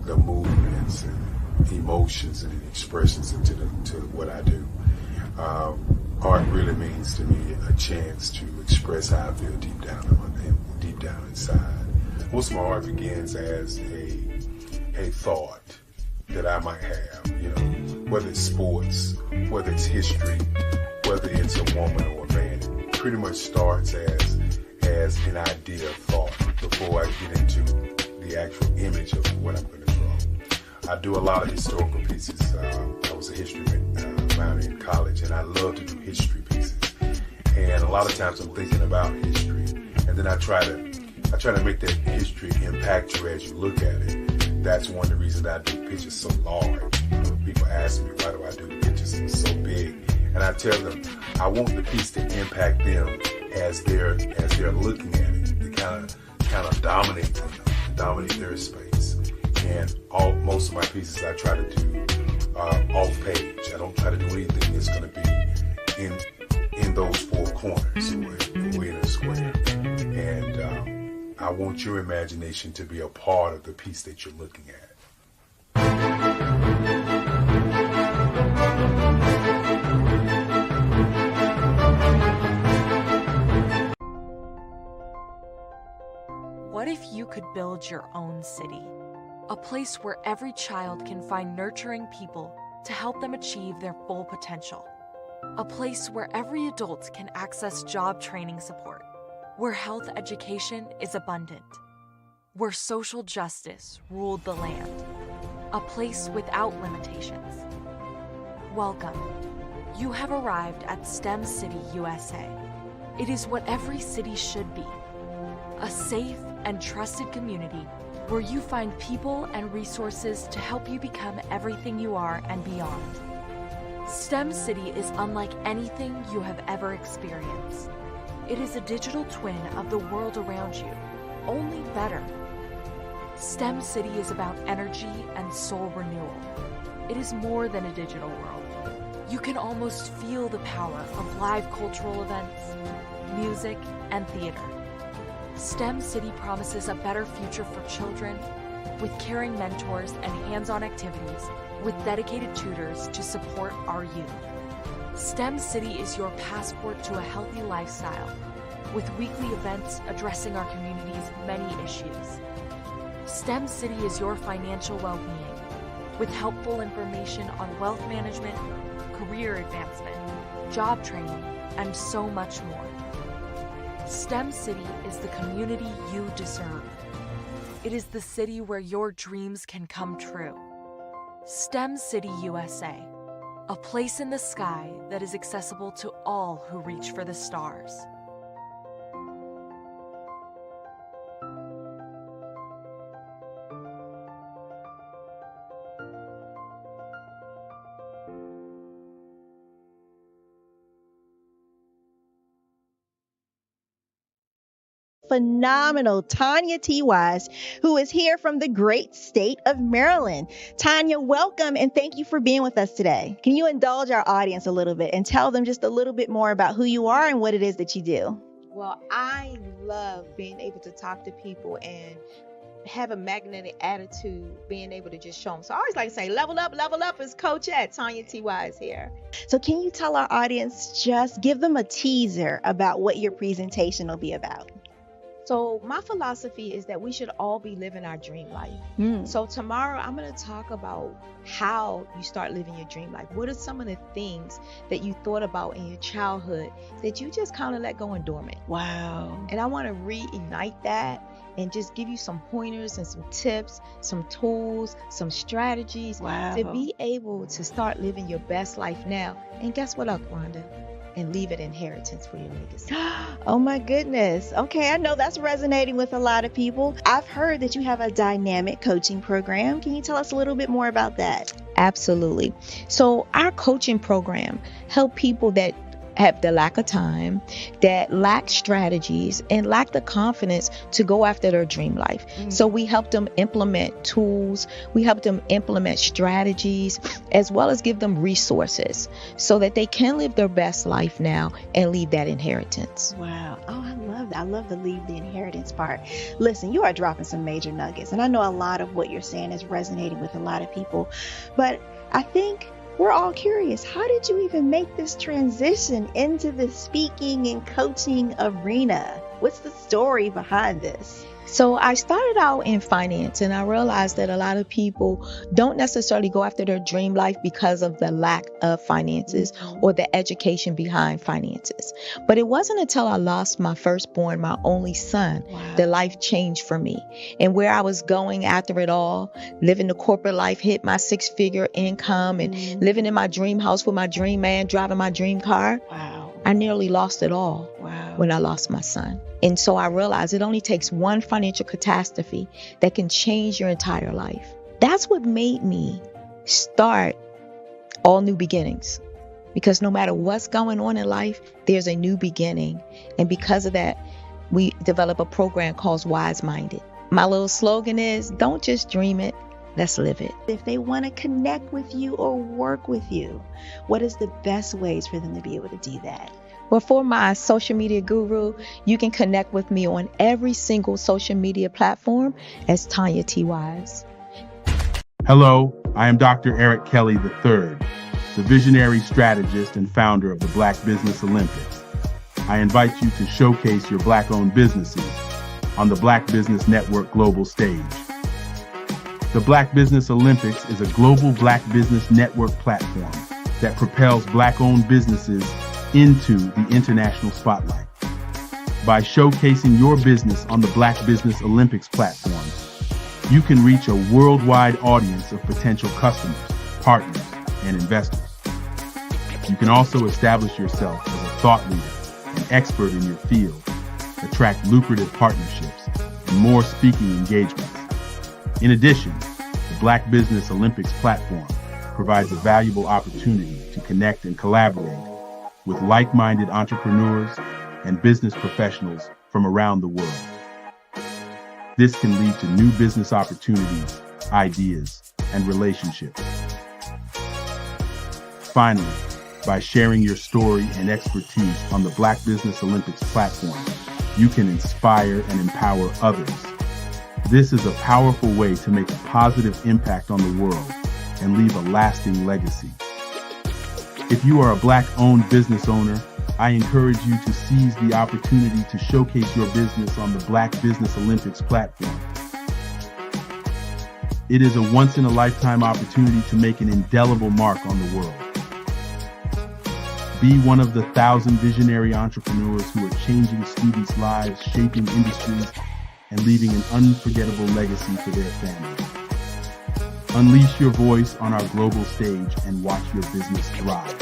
the movements and emotions and expressions into what I do. Art really means to me a chance to express how I feel deep down inside. Most of my art begins as a thought that I might have, you know, whether it's sports, whether it's history, whether it's a woman or a man. It pretty much starts as an idea of thought before I get into the actual image of what I'm going to draw. I do a lot of historical pieces. I was a history minor in college, and I love to do history pieces. And a lot of times I'm thinking about history, and then I try to make that history impact you as you look at it. That's one of the reasons I do pictures so large. People ask me, why do I do pictures so big? And I tell them, I want the piece to impact them as they're looking at it. To kind of dominate them, dominate their space. And most of my pieces I try to do off page. I don't try to do anything that's going to be in those four corners or in a square. And I want your imagination to be a part of the piece that you're looking at. What if you could build your own city? A place where every child can find nurturing people to help them achieve their full potential. A place where every adult can access job training support. Where health education is abundant. Where social justice ruled the land. A place without limitations. Welcome. You have arrived at STEM City, USA. It is what every city should be. A safe and trusted community where you find people and resources to help you become everything you are and beyond. STEM City is unlike anything you have ever experienced. It is a digital twin of the world around you, only better. STEM City is about energy and soul renewal. It is more than a digital world. You can almost feel the power of live cultural events, music, and theater. STEM City promises a better future for children with caring mentors and hands-on activities with dedicated tutors to support our youth. STEM City is your passport to a healthy lifestyle, with weekly events addressing our community's many issues. STEM City is your financial well-being, with helpful information on wealth management, career advancement, job training, and so much more. STEM City is the community you deserve. It is the city where your dreams can come true. STEM City, USA. A place in the sky that is accessible to all who reach for the stars. phenomenal Tanya T. Wise, who is here from the great state of Maryland. Tanya, welcome and thank you for being with us today. Can you indulge our audience a little bit and tell them just a little bit more about who you are and what it is that you do? Well, I love being able to talk to people and have a magnetic attitude, being able to just show them. So I always like to say, level up is Coach at Tanya T. Wise here. So can you tell our audience, just give them a teaser about what your presentation will be about? So my philosophy is that we should all be living our dream life. So tomorrow I'm going to talk about how you start living your dream life. What are some of the things that you thought about in your childhood that you just kind of let go and dormant? Wow. And I want to reignite that and just give you some pointers and some tips, some tools, some strategies to be able to start living your best life now. And guess what, Akwanda? And leave an inheritance for your legacy. Oh my goodness. Okay, I know that's resonating with a lot of people. I've heard that you have a dynamic coaching program. Can you tell us a little bit more about that? Absolutely. So our coaching program help people that have the lack of time, that lack strategies, and lack the confidence to go after their dream life. So we help them implement tools, we help them implement strategies, as well as give them resources so that they can live their best life now and leave that inheritance. Wow. Oh, I love that. I love the leave the inheritance part. Listen, you are dropping some major nuggets, and I know a lot of what you're saying is resonating with a lot of people, but I think we're all curious. How did you even make this transition into the speaking and coaching arena? What's the story behind this? So I started out in finance, and I realized that a lot of people don't necessarily go after their dream life because of the lack of finances or the education behind finances. But it wasn't until I lost my firstborn, my only son, that life changed for me. And where I was going after it all, living the corporate life, hit my 6-figure income and living in my dream house with my dream man, driving my dream car. I nearly lost it all when I lost my son. And so I realized it only takes one financial catastrophe that can change your entire life. That's what made me start All New Beginnings. Because no matter what's going on in life, there's a new beginning. And because of that, we develop a program called Wise Minded. My little slogan is, don't just dream it, let's live it. If they want to connect with you or work with you, what is the best ways for them to be able to do that? Well, for my social media guru, you can connect with me on every single social media platform as Tanya T. Wise. Hello, I am Dr. Eric Kelly III, the visionary strategist and founder of the Black Business Olympics. I invite you to showcase your Black-owned businesses on the Black Business Network global stage. The Black Business Olympics is a global Black Business Network platform that propels Black-owned businesses into the international spotlight. By showcasing your business on the Black Business Olympics platform, you can reach a worldwide audience of potential customers, partners, and investors. You can also establish yourself as a thought leader and expert in your field, attract lucrative partnerships, and more speaking engagements. In addition, the Black Business Olympics platform provides a valuable opportunity to connect and collaborate with like-minded entrepreneurs and business professionals from around the world. This can lead to new business opportunities, ideas, and relationships. Finally, by sharing your story and expertise on the Black Business Olympics platform, you can inspire and empower others. This is a powerful way to make a positive impact on the world and leave a lasting legacy. If you are a Black-owned business owner, I encourage you to seize the opportunity to showcase your business on the Black Business Olympics platform. It is a once-in-a-lifetime opportunity to make an indelible mark on the world. Be one of the 1,000 visionary entrepreneurs who are changing students' lives, shaping industries, and leaving an unforgettable legacy for their families. Unleash your voice on our global stage and watch your business thrive.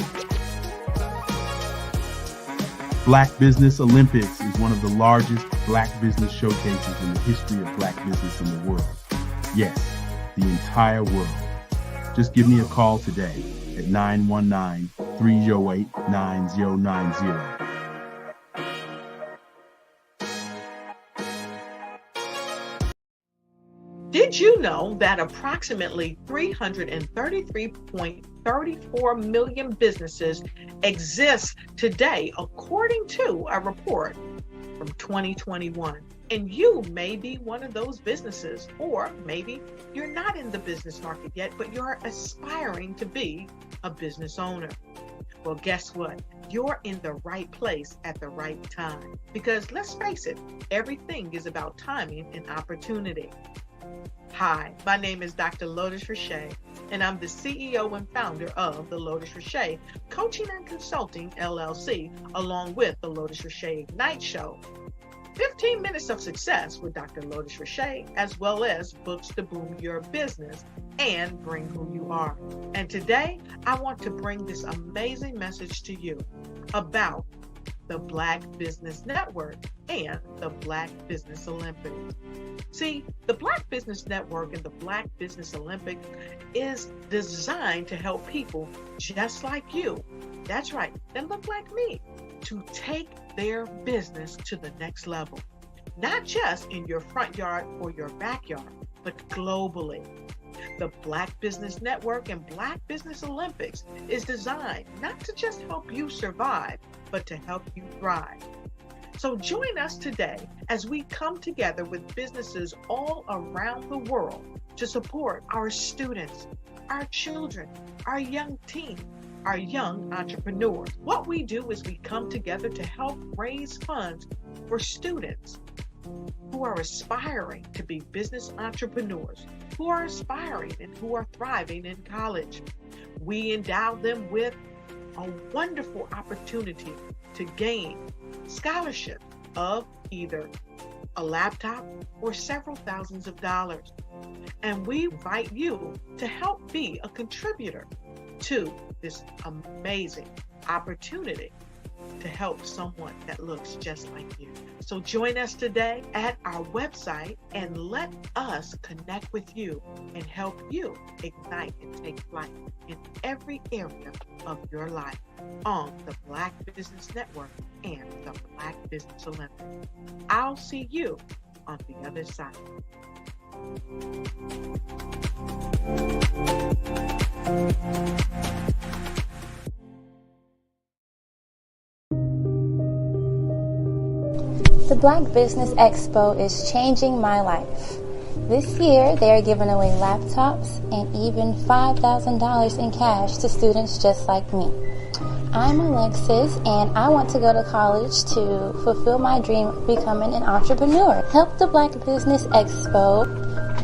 Black Business Olympics is one of the largest Black business showcases in the history of Black business in the world. Yes, the entire world. Just give me a call today at 919-308-9090. Did you know that approximately 333.34 million businesses exist today, according to a report from 2021? And you may be one of those businesses, or maybe you're not in the business market yet, but you're aspiring to be a business owner. Well, guess what? You're in the right place at the right time. Because let's face it, everything is about timing and opportunity. Hi, my name is Dr. Lotus Richer, and I'm the CEO and founder of the Lotus Richer Coaching and Consulting LLC, along with the Lotus Richer Ignite Show. 15 minutes of success with Dr. Lotus Richer, as well as books to boom your business and bring who you are. And today, I want to bring this amazing message to you about the Black Business Network and the Black Business Olympics. See, the Black Business Network and the Black Business Olympics is designed to help people just like you, that's right, that look like me, to take their business to the next level. Not just in your front yard or your backyard, but globally. The Black Business Network and Black Business Olympics is designed not to just help you survive, but to help you thrive. So join us today as we come together with businesses all around the world to support our students, our children, our young teens, our young entrepreneurs. What we do is we come together to help raise funds for students who are aspiring to be business entrepreneurs, who are aspiring and who are thriving in college. We endow them with a wonderful opportunity to gain scholarship of either a laptop or several thousands of dollars. And we invite you to help be a contributor to this amazing opportunity to help someone that looks just like you. So join us today at our website and let us connect with you and help you ignite and take flight in every area of your life on the Black Business Network and the Black Business Olympics. I'll see you on the other side. The Black Business Expo is changing my life. This year, they are giving away laptops and even $5,000 in cash to students just like me. I'm Alexis, and I want to go to college to fulfill my dream of becoming an entrepreneur. Help the Black Business Expo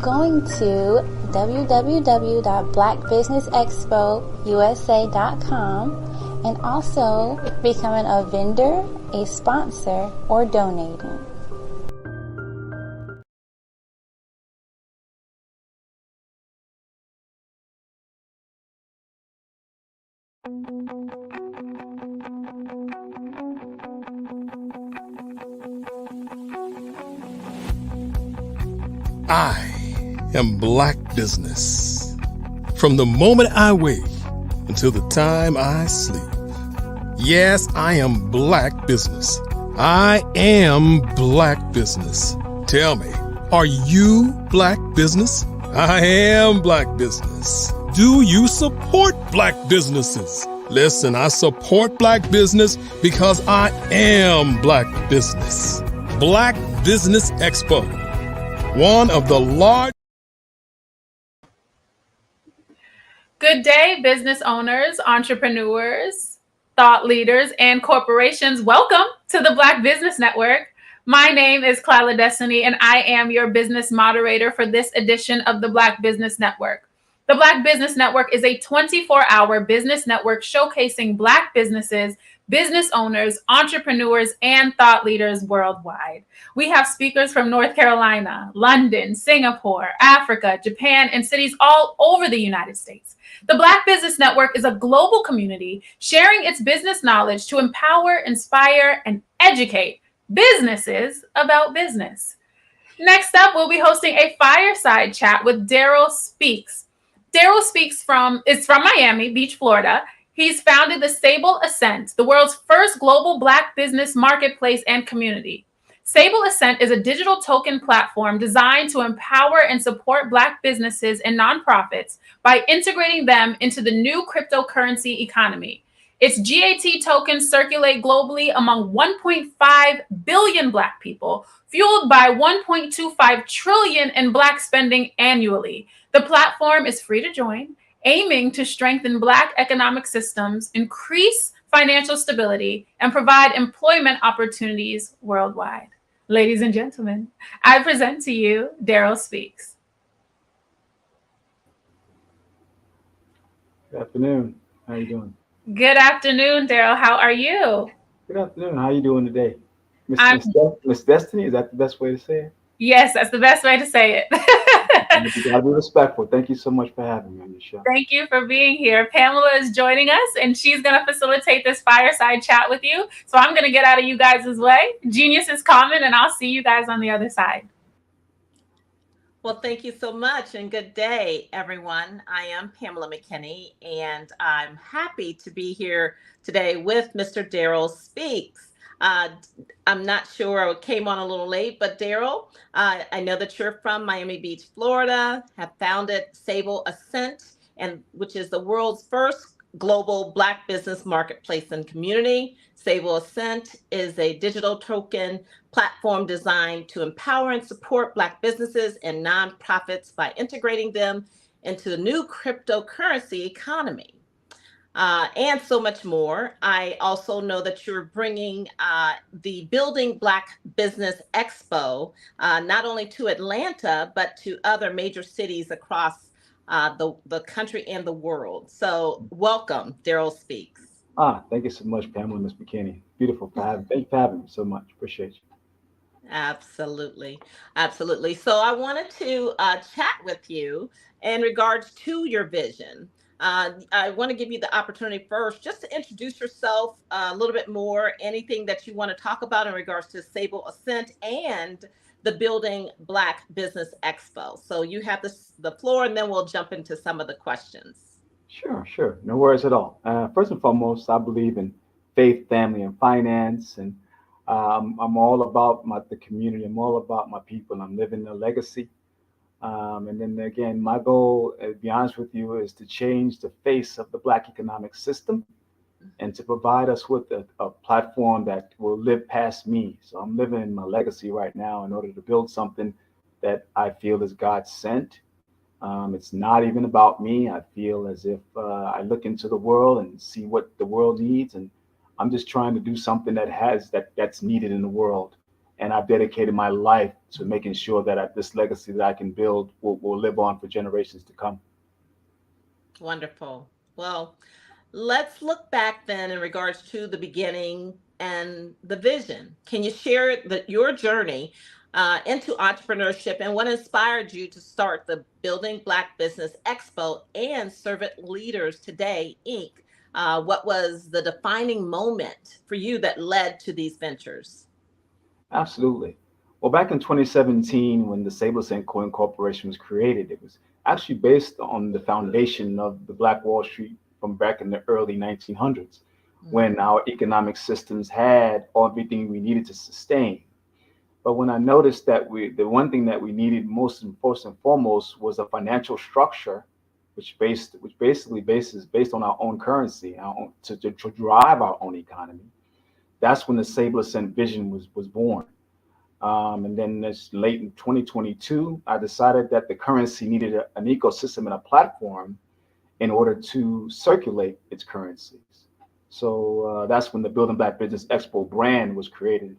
going to www.blackbusinessexpousa.com and also becoming a vendor, a sponsor, or donating. I am Black Business. From the moment I wake until the time I sleep. Yes, I am Black Business. I am Black Business. Tell me, are you Black Business? I am Black Business. Do you support Black businesses? Listen, I support Black business because I am Black Business. Black Business Expo, one of the largest. Good day, business owners, entrepreneurs, thought leaders, and corporations. Welcome to the Black Business Network. My name is Clyla Destiny, and I am your business moderator for this edition of the Black Business Network. The Black Business Network is a 24-hour business network showcasing Black businesses, business owners, entrepreneurs, and thought leaders worldwide. We have speakers from North Carolina, London, Singapore, Africa, Japan, and cities all over the United States. The Black Business Network is a global community sharing its business knowledge to empower, inspire, and educate businesses about business. Next up, we'll be hosting a fireside chat with Daryl Speaks. Daryl Speaks is from Miami Beach, Florida. He's founded the Stable Ascent, the world's first global Black business marketplace and community. Sable Ascent is a digital token platform designed to empower and support Black businesses and nonprofits by integrating them into the new cryptocurrency economy. Its GAT tokens circulate globally among 1.5 billion Black people, fueled by 1.25 trillion in Black spending annually. The platform is free to join, aiming to strengthen Black economic systems, increase financial stability, and provide employment opportunities worldwide. Ladies and gentlemen, I present to you Daryl Speaks. Good afternoon. How are you doing? Good afternoon, Daryl. How are you? Good afternoon. How are you doing today? Miss Destiny, is that the best way to say it? Yes, that's the best way to say it. You gotta be respectful. Thank you so much for having me on your show. Thank you for being here. Pamela is joining us, and she's going to facilitate this fireside chat with you. So I'm going to get out of you guys' way. Genius is common, and I'll see you guys on the other side. Well, thank you so much, and good day, everyone. I am Pamela McKinney, and I'm happy to be here today with Mr. Daryl Speaks. I'm not sure, I came on a little late, but Daryl, I know that you're from Miami Beach, Florida, have founded Sable Ascent, which is the world's first global Black business marketplace and community. Sable Ascent is a digital token platform designed to empower and support Black businesses and nonprofits by integrating them into the new cryptocurrency economy. And so much more. I also know that you're bringing the Building Black Business Expo not only to Atlanta, but to other major cities across the country and the world. So welcome, Daryl Speaks. Thank you so much, Pamela, Ms. McKinney. Beautiful. Thank you for having me so much. Appreciate you. Absolutely. Absolutely. So I wanted to chat with you in regards to your vision. I want to give you the opportunity first just to introduce yourself a little bit more, anything that you want to talk about in regards to Sable Ascent and the Building Black Business Expo. So you have the floor, and then we'll jump into some of the questions. Sure. No worries at all. First and foremost, I believe in faith, family, and finance. And I'm all about the community. I'm all about my people. I'm living a legacy. And then again, my goal, to be honest with you, is to change the face of the Black economic system and to provide us with a platform that will live past me. So I'm living in my legacy right now in order to build something that I feel is God sent. It's not even about me. I feel as if I look into the world and see what the world needs, and I'm just trying to do something that's needed in the world. And I've dedicated my life to making sure that this legacy that I can build will live on for generations to come. Wonderful. Well, let's look back then in regards to the beginning and the vision. Can you share your journey into entrepreneurship and what inspired you to start the Building Black Business Expo and Servant Leaders Today, Inc.? What was the defining moment for you that led to these ventures? Absolutely. Well, back in 2017, when the Sable Ascent Coin Corporation was created, it was actually based on the foundation of the Black Wall Street from back in the early 1900s, when our economic systems had everything we needed to sustain. But when I noticed that the one thing that we needed most and foremost was a financial structure, which basically based on our own currency, to drive our own economy. That's when the Sable Ascent vision was born. And then late in 2022, I decided that the currency needed an ecosystem and a platform in order to circulate its currencies. So that's when the Building Black Business Expo brand was created.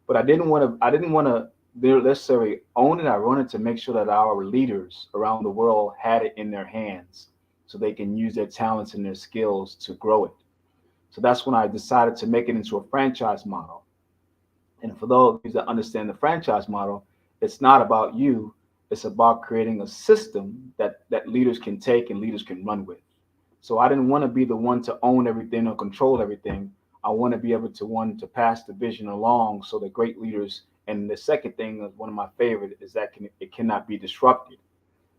But I didn't want to necessarily own it. I wanted to make sure that our leaders around the world had it in their hands so they can use their talents and their skills to grow it. So that's when I decided to make it into a franchise model. And for those that understand the franchise model, it's not about you. It's about creating a system that leaders can take and leaders can run with. So I didn't want to be the one to own everything or control everything. I want to be able to pass the vision along so that great leaders. And the second thing, one of my favorite, is that it cannot be disrupted.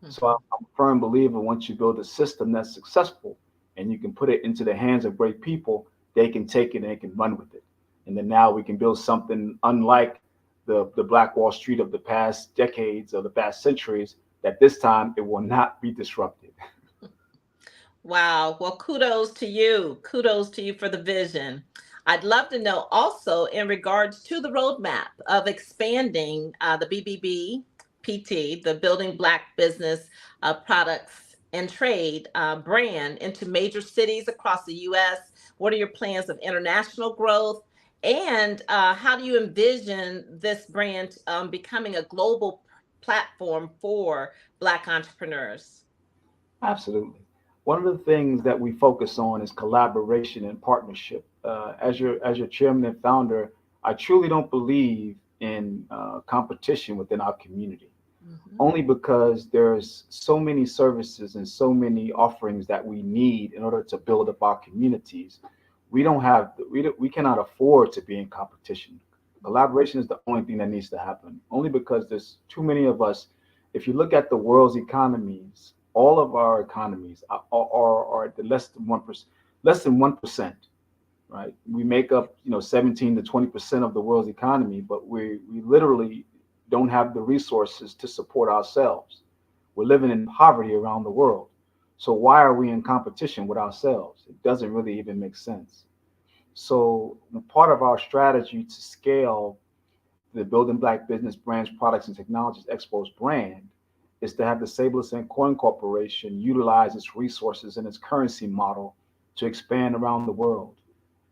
Mm-hmm. So I'm a firm believer once you build a system that's successful and you can put it into the hands of great people, they can take it and they can run with it. And then now we can build something unlike the Black Wall Street of the past decades or the past centuries, that this time it will not be disrupted. Wow. Well, kudos to you. Kudos to you for the vision. I'd love to know also in regards to the roadmap of expanding the BBB PT, the Building Black Business Products and Trade brand into major cities across the U.S. What are your plans of international growth? And how do you envision this brand becoming a global platform for Black entrepreneurs? Absolutely. One of the things that we focus on is collaboration and partnership. As your chairman and founder, I truly don't believe in competition within our community, only because there's so many services and so many offerings that we need in order to build up our communities. We cannot afford to be in competition. Collaboration is the only thing that needs to happen, only because there's too many of us. If you look at the world's economies, all of our economies are at the less than 1%, right? We make up 17 to 20% of the world's economy, but we literally don't have the resources to support ourselves. We're living in poverty around the world. So why are we in competition with ourselves? It doesn't really even make sense. So part of our strategy to scale the Building Black Business Brands, Products, and Technologies Expos brand is to have the Sablis and Coin Corporation utilize its resources and its currency model to expand around the world.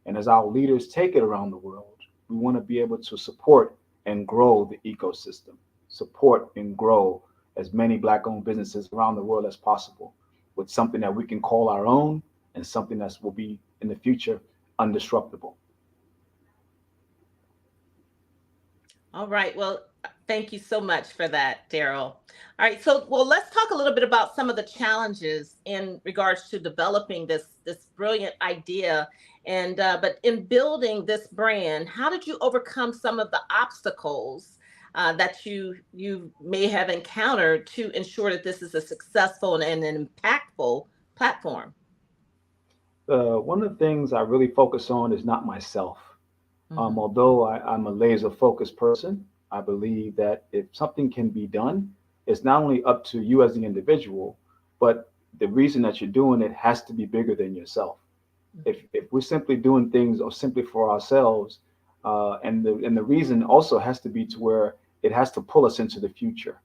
And as our leaders take it around the world, we want to be able to support and grow the ecosystem, support and grow as many Black-owned businesses around the world as possible, with something that we can call our own and something that will be in the future undisruptible. All right. Well, thank you so much for that, Daryl. All right. So, let's talk a little bit about some of the challenges in regards to developing this brilliant idea. And but in building this brand, how did you overcome some of the obstacles that you may have encountered to ensure that this is a successful and an impactful platform? One of the things I really focus on is not myself. Although I'm a laser focused person, I believe that if something can be done, it's not only up to you as the individual, but the reason that you're doing it has to be bigger than yourself. If we're simply doing things or simply for ourselves, and the reason also has to be to where it has to pull us into the future.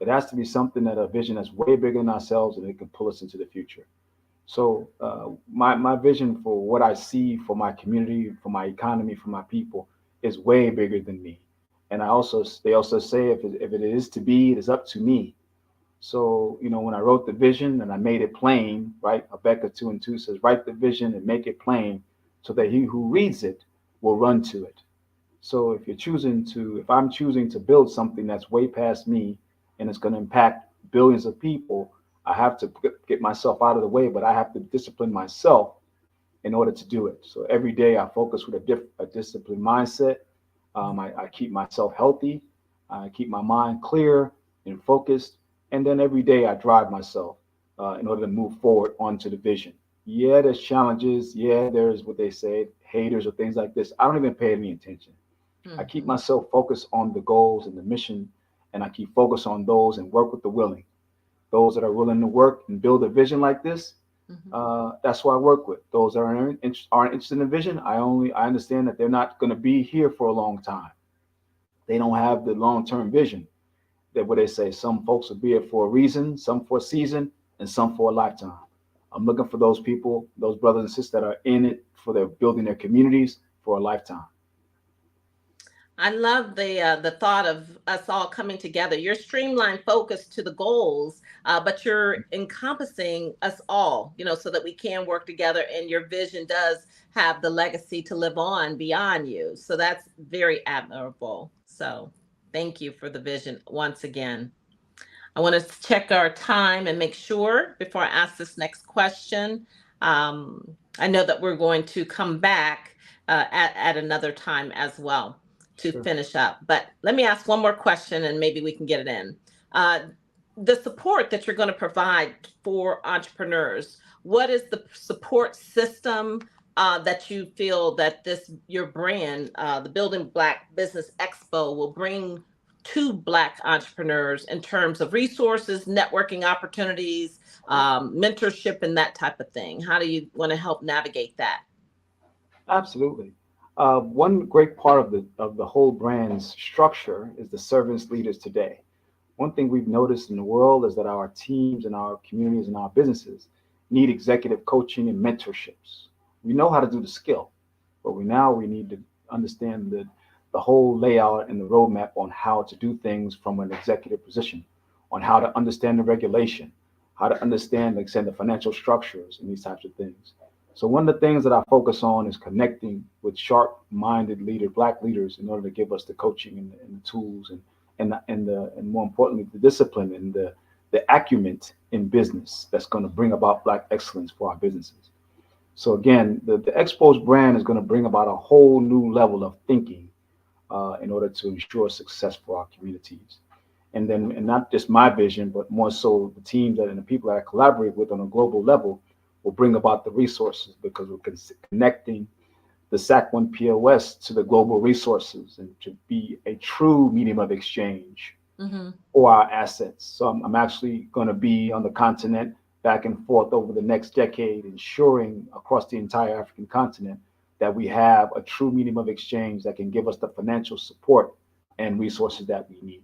It has to be something that a vision that's way bigger than ourselves and it can pull us into the future. So my vision for what I see for my community, for my economy, for my people is way bigger than me. And they also say if it is to be, it is up to me. So, when I wrote the vision and I made it plain, right? Habakkuk 2:2 says, write the vision and make it plain so that he who reads it will run to it. So if I'm choosing to build something that's way past me and it's going to impact billions of people, I have to get myself out of the way, but I have to discipline myself in order to do it. So every day I focus with a disciplined mindset. I keep myself healthy. I keep my mind clear and focused. And then every day I drive myself in order to move forward onto the vision. Yeah, there's challenges. Yeah, there's what they say, haters or things like this. I don't even pay any attention. I keep myself focused on the goals and the mission, and I keep focused on those and work with the willing. Those that are willing to work and build a vision like this, that's who I work with. Those that aren't interested in a vision, I understand that they're not going to be here for a long time. They don't have the long-term vision. That what they say, some folks will be here for a reason, some for a season, and some for a lifetime. I'm looking for those people, those brothers and sisters that are in it for their building their communities for a lifetime. I love the thought of us all coming together. You're streamlined focused to the goals, but you're encompassing us all, so that we can work together, and your vision does have the legacy to live on beyond you. So that's very admirable. So thank you for the vision once again. I want to check our time and make sure before I ask this next question. I know that we're going to come back at another time as well to finish up. But let me ask one more question and maybe we can get it in. The support that you're going to provide for entrepreneurs, what is the support system that you feel that your brand, the Building Black Business Expo, will bring to Black entrepreneurs in terms of resources, networking opportunities, mentorship, and that type of thing? How do you want to help navigate that? Absolutely. One great part of the whole brand's structure is the servants leaders today. One thing we've noticed in the world is that our teams and our communities and our businesses need executive coaching and mentorships. We know how to do the skill, but we need to understand the whole layout and the roadmap on how to do things from an executive position, on how to understand the regulation, how to understand, like I said, the financial structures and these types of things. So one of the things that I focus on is connecting with sharp-minded Black leaders, in order to give us the coaching and the tools and more importantly, the discipline and the acumen in business that's going to bring about Black excellence for our businesses. So again, the Expo's brand is going to bring about a whole new level of thinking in order to ensure success for our communities. And not just my vision, but more so the teams and the people that I collaborate with on a global level will bring about the resources, because we're connecting the SAC One POS to the global resources and to be a true medium of exchange for our assets. So I'm actually going to be on the continent back and forth over the next decade, ensuring across the entire African continent that we have a true medium of exchange that can give us the financial support and resources that we need.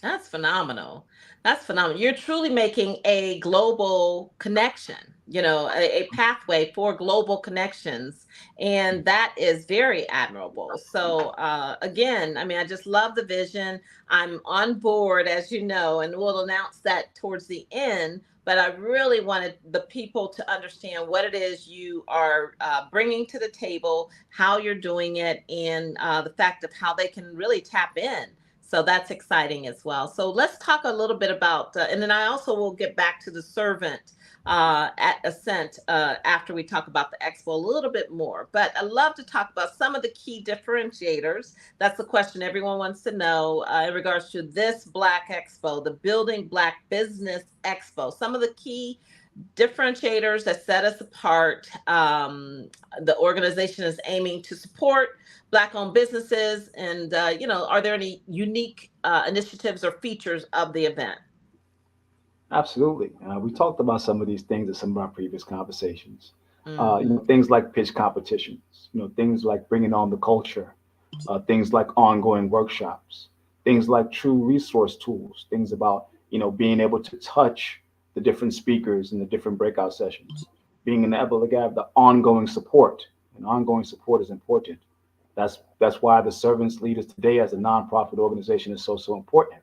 That's phenomenal. That's phenomenal. You're truly making a global connection, a pathway for global connections. And that is very admirable. So again, I just love the vision. I'm on board, as you know, and we'll announce that towards the end. But I really wanted the people to understand what it is you are bringing to the table, how you're doing it, and the fact of how they can really tap in. So that's exciting as well. So let's talk a little bit about, and then I also will get back to the servant at Ascent after we talk about the expo a little bit more. But I love to talk about some of the key differentiators. That's the question everyone wants to know in regards to this Black Expo, the Building Black Business Expo. Some of the key differentiators that set us apart. The organization is aiming to support Black-owned businesses, and are there any unique initiatives or features of the event? Absolutely. We talked about some of these things in some of our previous conversations. Things like pitch competitions, things like bringing on the culture, things like ongoing workshops, things like true resource tools, things about being able to touch the different speakers in the different breakout sessions, being able to have the ongoing support, and ongoing support is important. That's why the servants leaders today as a nonprofit organization is so important,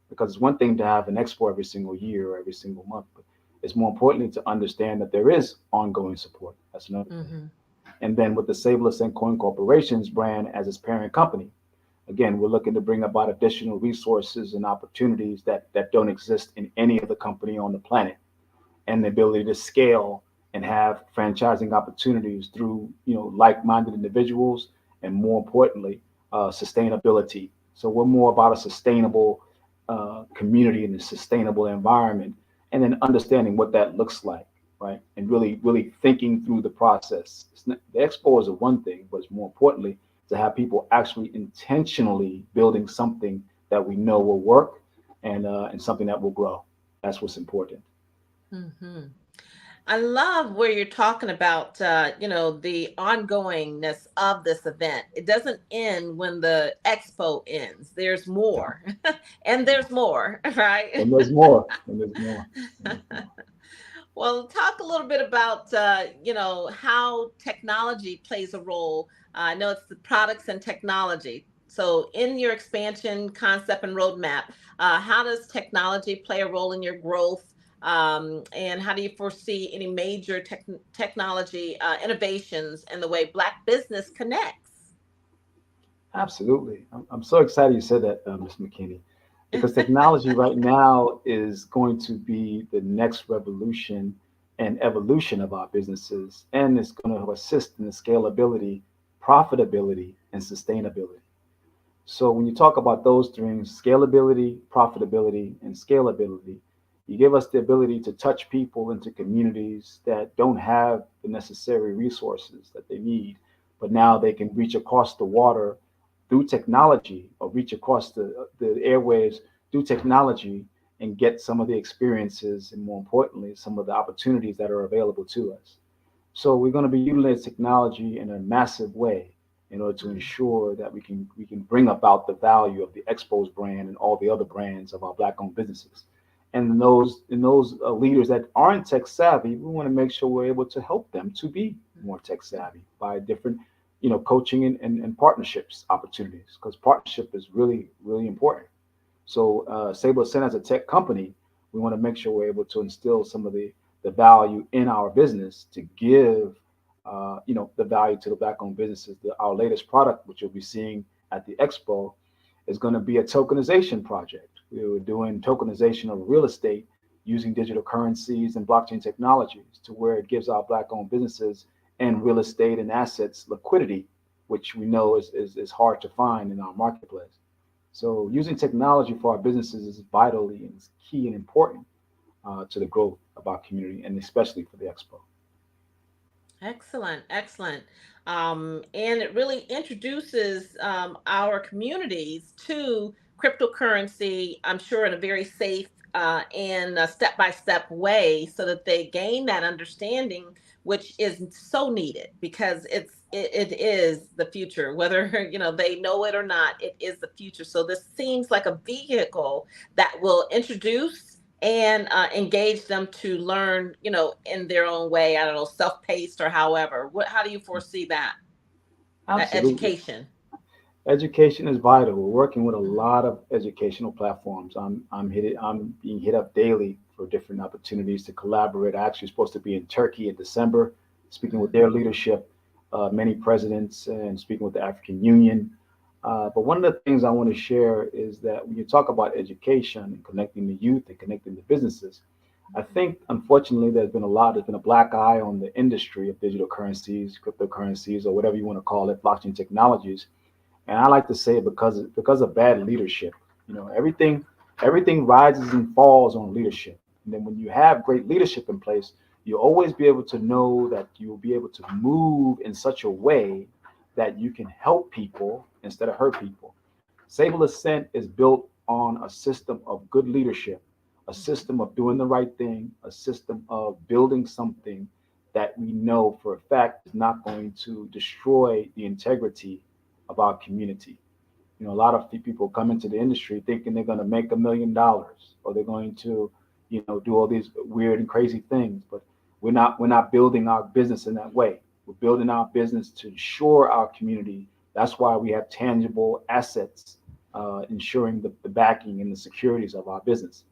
because it's one thing to have an expo every single year or every single month, but it's more importantly to understand that there is ongoing support. That's another thing. And then with the Sabeless and Coin Corporation's brand as its parent company, again, we're looking to bring about additional resources and opportunities that don't exist in any other company on the planet, and the ability to scale and have franchising opportunities through like-minded individuals, and more importantly, sustainability. So we're more about a sustainable community and a sustainable environment, and then understanding what that looks like, right? And really thinking through the process. The expo is one thing, but it's more importantly to have people actually intentionally building something that we know will work and something that will grow. That's what's important. I love where you're talking about, the ongoingness of this event. It doesn't end when the expo ends. There's more, and there's more, right? And there's more. Well, talk a little bit about, how technology plays a role. I know it's the products and technology. So in your expansion concept and roadmap, how does technology play a role in your growth? And how do you foresee any major technology innovations in the way Black business connects? Absolutely. I'm so excited you said that, Ms. McKinney, because technology right now is going to be the next revolution and evolution of our businesses, and it's going to assist in the scalability, profitability, and sustainability. So when you talk about those things, scalability, profitability, and scalability, You give us the ability to touch people into communities that don't have the necessary resources that they need, but now they can reach across the water through technology, or reach across the airwaves through technology, and get some of the experiences, and more importantly, some of the opportunities that are available to us. So we're going to be utilizing technology in a massive way in order to ensure that we can bring about the value of the Expos brand and all the other brands of our Black-owned businesses. And those leaders that aren't tech savvy, we want to make sure we're able to help them to be more tech savvy by different, coaching and partnerships opportunities, because partnership is really, really important. So Sable Ascent, as a tech company, we want to make sure we're able to instill some of the value in our business to give, the value to the Black-owned businesses. Our latest product, which you'll be seeing at the Expo, is going to be a tokenization project. We were doing tokenization of real estate using digital currencies and blockchain technologies, to where it gives our Black-owned businesses and real estate and assets liquidity, which we know is hard to find in our marketplace. So using technology for our businesses is vitally and is key and important to the growth of our community, and especially for the Expo. Excellent, excellent. And it really introduces our communities to cryptocurrency, I'm sure, in a very safe and step-by-step way, so that they gain that understanding, which is so needed, because it is the future, whether they know it or not. It is the future. So this seems like a vehicle that will introduce and engage them to learn, in their own way. I don't know, self-paced or however. How do you foresee that? Absolutely. Education. Education is vital. We're working with a lot of educational platforms. I'm being hit up daily for different opportunities to collaborate. I actually supposed to be in Turkey in December, speaking with their leadership, many presidents, and speaking with the African Union. But one of the things I want to share is that when you talk about education and connecting the youth and connecting the businesses, I think, unfortunately, there's been a black eye on the industry of digital currencies, cryptocurrencies, or whatever you want to call it, blockchain technologies. And I like to say because of bad leadership. Everything rises and falls on leadership. And then when you have great leadership in place, you'll always be able to know that you'll be able to move in such a way that you can help people instead of hurt people. Sable Ascent is built on a system of good leadership, a system of doing the right thing, a system of building something that we know for a fact is not going to destroy the integrity of our community. A lot of people come into the industry thinking they're going to make $1 million, or they're going to, do all these weird and crazy things. But we're not building our business in that way. We're building our business to ensure our community. That's why we have tangible assets, ensuring the backing and the securities of our business,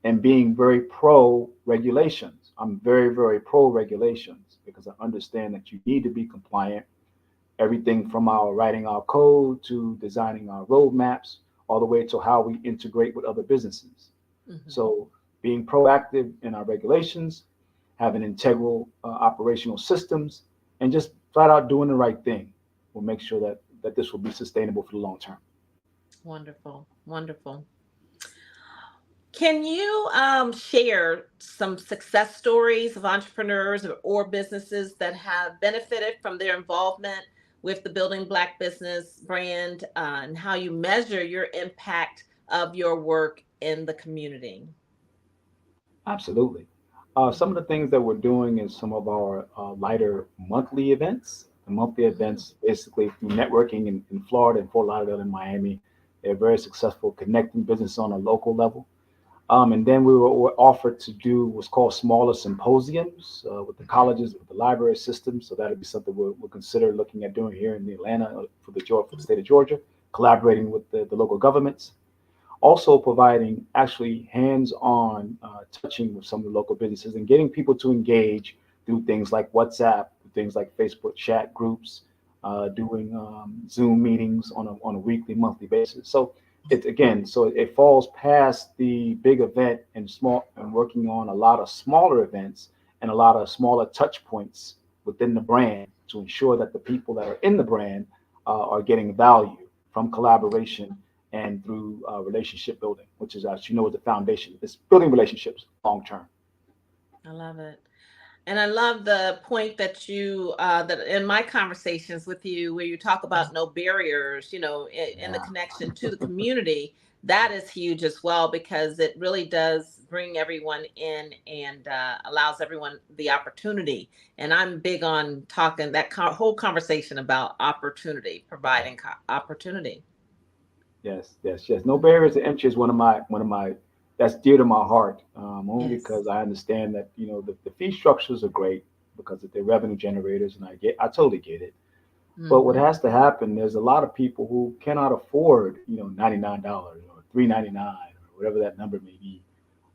and being very pro regulations. I'm very, very pro regulations, because I understand that you need to be compliant. Everything from our writing our code to designing our roadmaps, all the way to how we integrate with other businesses. Mm-hmm. So being proactive in our regulations, having integral operational systems, and just flat out doing the right thing will make sure that this will be sustainable for the long term. Wonderful, wonderful. Can you share some success stories of entrepreneurs or businesses that have benefited from their involvement with the Building Black Business brand, and how you measure your impact of your work in the community? Absolutely. Some of the things that we're doing is some of our lighter monthly events. The monthly events, basically through networking in Florida, and Fort Lauderdale, and Miami, they're very successful connecting business on a local level. And then we were offered to do what's called smaller symposiums with the colleges, with the library system. So that'll be something we'll consider looking at doing here in Atlanta for the state of Georgia, collaborating with the local governments. Also providing actually hands-on touching with some of the local businesses and getting people to engage through things like WhatsApp, things like Facebook chat groups, doing Zoom meetings on a weekly, monthly basis. So it falls past the big event and working on a lot of smaller events and a lot of smaller touch points within the brand to ensure that the people that are in the brand are getting value from collaboration and through relationship building, which is, as you know, the foundation. It's building relationships long term. I love it. And I love the point that you that in my conversations with you, where you talk about no barriers, in the connection to the community, that is huge as well, because it really does bring everyone in and allows everyone the opportunity. And I'm big on talking that whole conversation about opportunity, providing opportunity. Yes. No barriers to entry is one of my that's dear to my heart. Only because I understand that the fee structures are great because they're revenue generators, and I totally get it. But what has to happen? There's a lot of people who cannot afford $99 or $3.99 or whatever that number may be.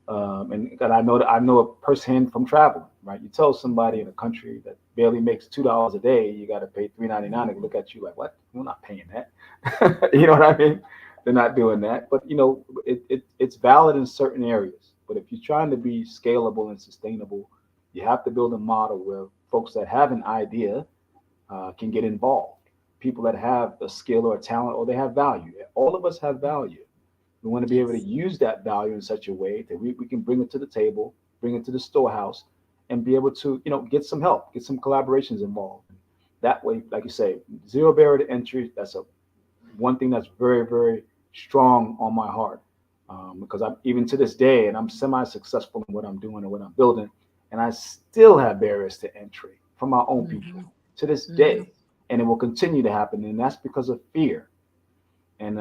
And I know it firsthand from traveling. Right? You tell somebody in a country that barely makes $2 a day, you got to pay $3.99. They look at you like, what? We're not paying that. You know what I mean? They're not doing that. But it's valid in certain areas. But if you're trying to be scalable and sustainable, you have to build a model where folks that have an idea can get involved. People that have a skill or a talent, or they have value. All of us have value. We want to be able to use that value in such a way that we can bring it to the table, bring it to the storehouse, and be able to get some help, get some collaborations involved. That way, like you say, zero barrier to entry. That's one thing that's very, very strong on my heart, because I'm even to this day, and I'm semi-successful in what I'm doing and what I'm building, and I still have barriers to entry from my own people to this day, and it will continue to happen, and that's because of fear, and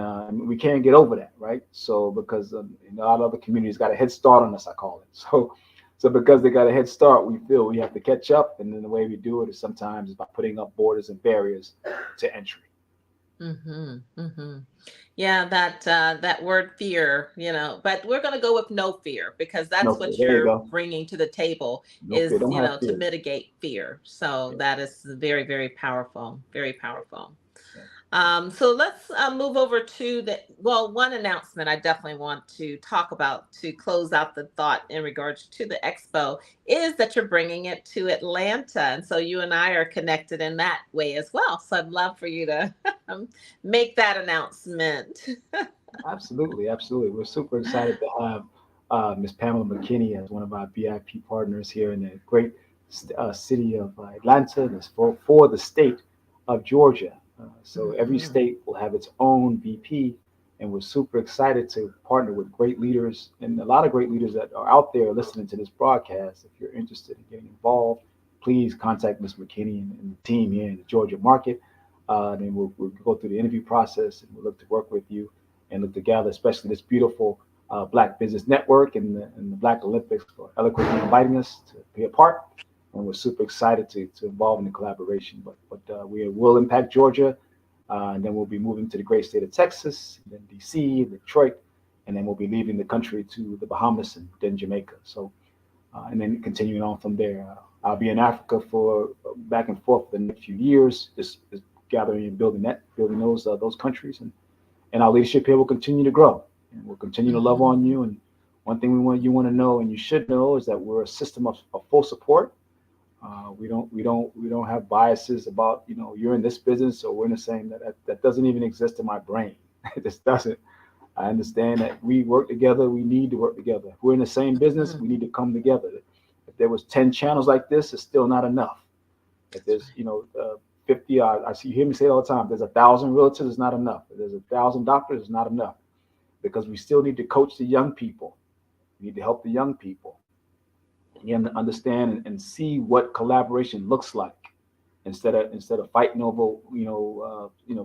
we can't get over that, right? So because a lot of other communities got a head start on us, I call it. So because they got a head start, we feel we have to catch up, and then the way we do it is sometimes by putting up borders and barriers to entry. Yeah, that word fear, but we're going to go with no fear, because that's what There you you're go. bringing to the table No is, fear. Don't have to fear. mitigate fear. So that is very, very powerful, very powerful. So let's move over to one announcement I definitely want to talk about to close out the thought in regards to the expo is that you're bringing it to Atlanta. And so you and I are connected in that way as well. So I'd love for you to make that announcement. Absolutely. We're super excited to have Ms. Pamela McKinney as one of our VIP partners here in the great city of Atlanta, and for the state of Georgia. So every state will have its own VP, and we're super excited to partner with great leaders, and a lot of great leaders that are out there listening to this broadcast. If you're interested in getting involved, please contact Ms. McKinney and the team here in the Georgia market. Then we'll go through the interview process, and we'll look to work with you and look together, especially this beautiful Black Business Network and the Black Olympics for eloquently inviting us to be a part. And we're super excited to involve in the collaboration. But we will impact Georgia, and then we'll be moving to the great state of Texas, and then DC, Detroit, and then we'll be leaving the country to the Bahamas and then Jamaica. So, and then continuing on from there. I'll be in Africa for back and forth for the next few years, just gathering and building those countries, and our leadership here will continue to grow, and we'll continue to love on you. And one thing you want to know, and you should know, is that we're a system of full support. We don't have biases about you're in this business or we're in the same. That doesn't even exist in my brain. It just doesn't. I understand that we work together. We need to work together. If we're in the same business, we need to come together. If there was 10 channels like this, it's still not enough. If there's 50, I see you hear me say it all the time. There's 1,000 realtors, it's not enough. If there's 1,000 doctors, it's not enough, because we still need to coach the young people. We need to help the young people. Again, to understand and see what collaboration looks like, instead of fighting over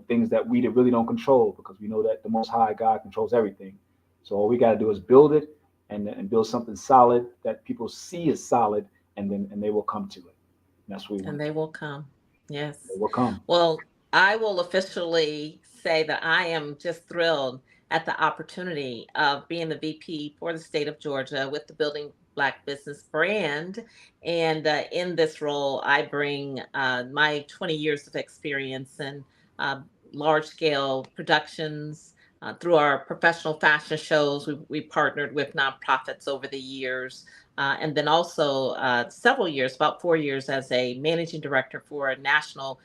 things that we really don't control, because we know that the Most High God controls everything. So all we got to do is build it and build something solid that people see as solid, and they will come to it. And that's what we want. And they will come. Yes. They will come. Well, I will officially say that I am just thrilled at the opportunity of being the VP for the state of Georgia with the Building Black Business brand. And in this role, I bring my 20 years of experience in large scale productions through our professional fashion shows. We partnered with nonprofits over the years. And then also several years, about 4 years, as a managing director for a national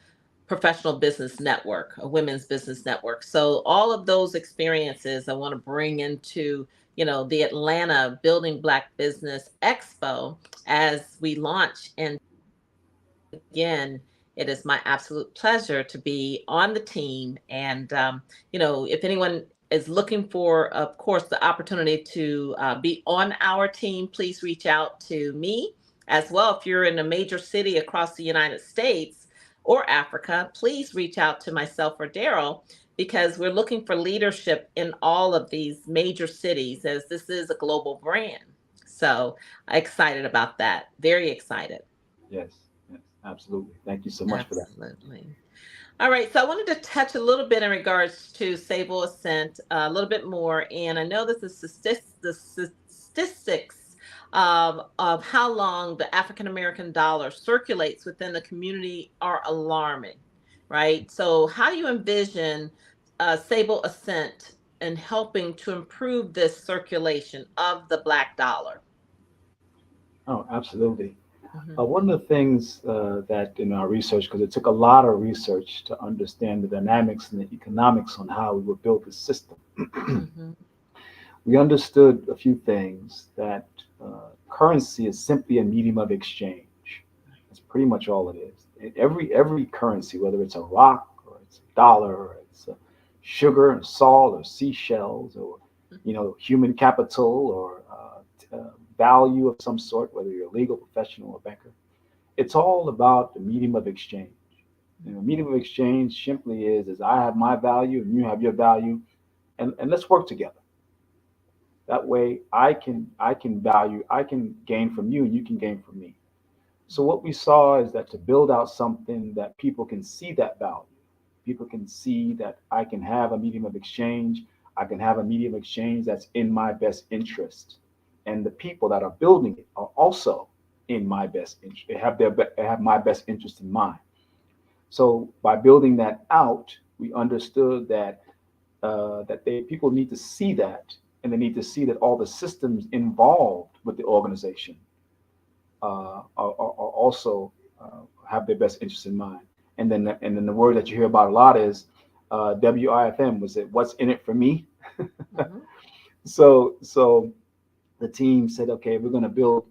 professional business network, a women's business network. So all of those experiences I want to bring into, the Atlanta Building Black Business Expo as we launch. And again, it is my absolute pleasure to be on the team. And, if anyone is looking for, of course, the opportunity to be on our team, please reach out to me as well. If you're in a major city across the United States or Africa, please reach out to myself or Daryl, because we're looking for leadership in all of these major cities, as this is a global brand. So excited about that. Very excited. Yes, absolutely. Thank you so much for that. Absolutely. All right, so I wanted to touch a little bit in regards to Sable Ascent, a little bit more. And I know this is the statistics of how long the African-American dollar circulates within the community are alarming, right? So how do you envision Sable Ascent in helping to improve this circulation of the Black dollar? Oh, absolutely. One of the things that in our research, because it took a lot of research to understand the dynamics and the economics on how we would build the system, we understood a few things, that currency is simply a medium of exchange. That's pretty much all it is. Every currency, whether it's a rock or it's a dollar or it's a sugar and salt or seashells or human capital or value of some sort, whether you're a legal professional or banker, it's all about the medium of exchange. Medium of exchange simply is I have my value and you have your value, and let's work together. That way I can gain from you and you can gain from me. So what we saw is that to build out something that people can see that value, people can see that I can have a medium of exchange, I can have a medium of exchange that's in my best interest. And the people that are building it are also in my best interest. They have my best interest in mind. So by building that out, we understood that people need to see that, and they need to see that all the systems involved with the organization are also have their best interest in mind. And then the word that you hear about a lot is WIFM. Was it what's in it for me? So the team said, okay, we're going to build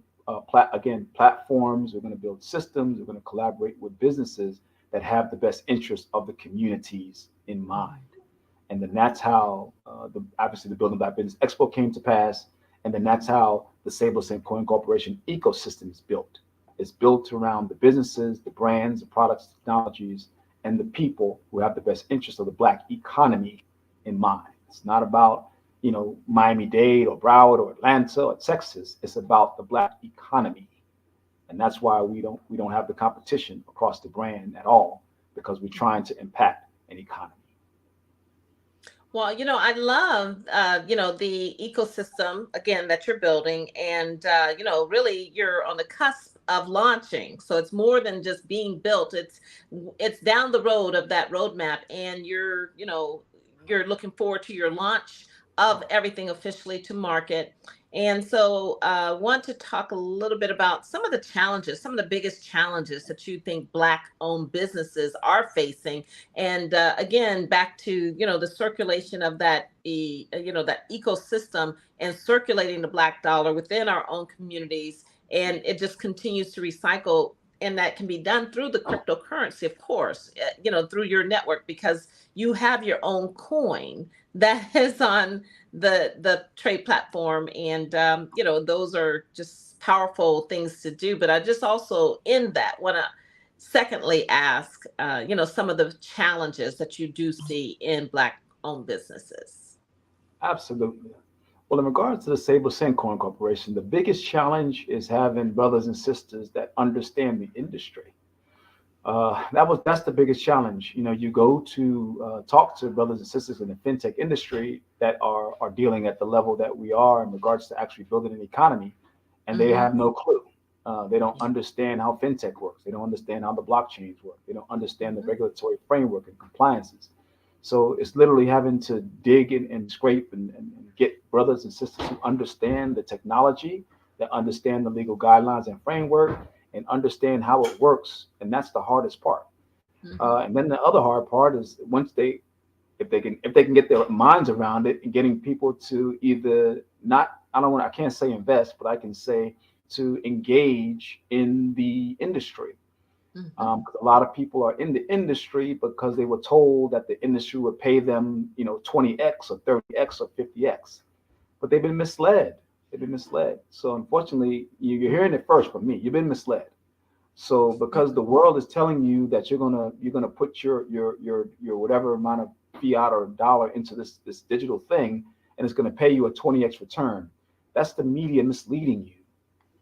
platforms. We're going to build systems. We're going to collaborate with businesses that have the best interest of the communities in mind. And then that's how obviously the Building Black Business Expo came to pass. And then that's how the Sable Ascent Coin Corporation ecosystem is built. It's built around the businesses, the brands, the products, technologies, and the people who have the best interest of the Black economy in mind. It's not about Miami-Dade or Broward or Atlanta or Texas. It's about the Black economy. And that's why we don't have the competition across the brand at all, because we're trying to impact an economy. Well, I love, the ecosystem, again, that you're building. And, really you're on the cusp of launching. So it's more than just being built. It's down the road of that roadmap. And you're looking forward to your launch of everything officially to market. And so I want to talk a little bit about some of the challenges, some of the biggest challenges that you think Black-owned businesses are facing. And again, back to, the circulation of that ecosystem and circulating the Black dollar within our own communities. And it just continues to recycle. And that can be done through the cryptocurrency, of course, through your network, because you have your own coin that is on the trade platform. And, those are just powerful things to do. But I just also in that want to secondly ask, some of the challenges that you do see in Black-owned businesses. Absolutely. Well, in regards to the Sable Ascent Coin Corporation, the biggest challenge is having brothers and sisters that understand the industry. That's the biggest challenge. You go to talk to brothers and sisters in the fintech industry that are dealing at the level that we are in regards to actually building an economy, and they have no clue. They don't understand how fintech works. They don't understand how the blockchains work. They don't understand the regulatory framework and compliances. So it's literally having to dig and scrape and get brothers and sisters who understand the technology, that understand the legal guidelines and framework, and understand how it works. And that's the hardest part. And then the other hard part is once if they can get their minds around it and getting people to either I can't say invest, but I can say to engage in the industry. A lot of people are in the industry because they were told that the industry would pay them, 20x or 30x or 50x, but they've been misled. So unfortunately, you're hearing it first from me. You've been misled. So because the world is telling you that you're gonna put your whatever amount of fiat or dollar into this digital thing, and it's gonna pay you a 20x return, that's the media misleading you,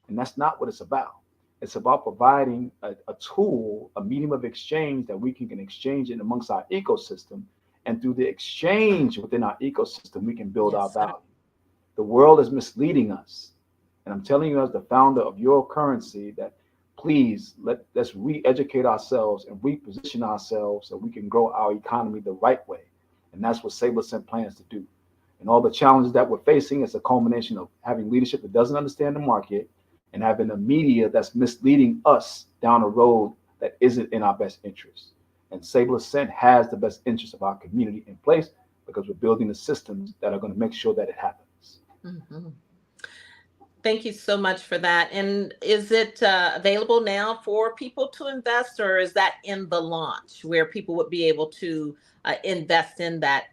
and that's not what it's about. It's about providing a tool, a medium of exchange that we can exchange it amongst our ecosystem, and through the exchange within our ecosystem, we can build our value. The world is misleading us, and I'm telling you as the founder of Your Currency that please let's re-educate ourselves and reposition ourselves so we can grow our economy the right way, and that's what SableAscent plans to do. And all the challenges that we're facing is a culmination of having leadership that doesn't understand the market and having a media that's misleading us down a road that isn't in our best interest. And SableAscent has the best interest of our community in place because we're building the systems that are going to make sure that it happens. Thank you so much for that. And is it available now for people to invest, or is that in the launch where people would be able to invest in that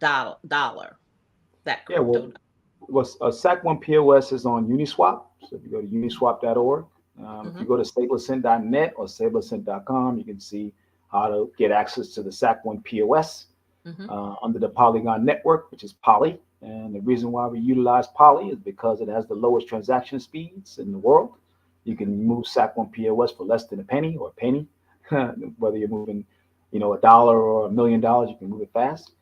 dollar, that crypto? SAC One POS is on Uniswap. So if you go to uniswap.org, if you go to sableascent.net or sableascent.com, you can see how to get access to the SAC One POS under the Polygon network, which is Poly. And the reason why we utilize Poly is because it has the lowest transaction speeds in the world. You can move SAC One POS for less than a penny or a penny. Whether you're moving, $1 or $1 million, you can move it fast.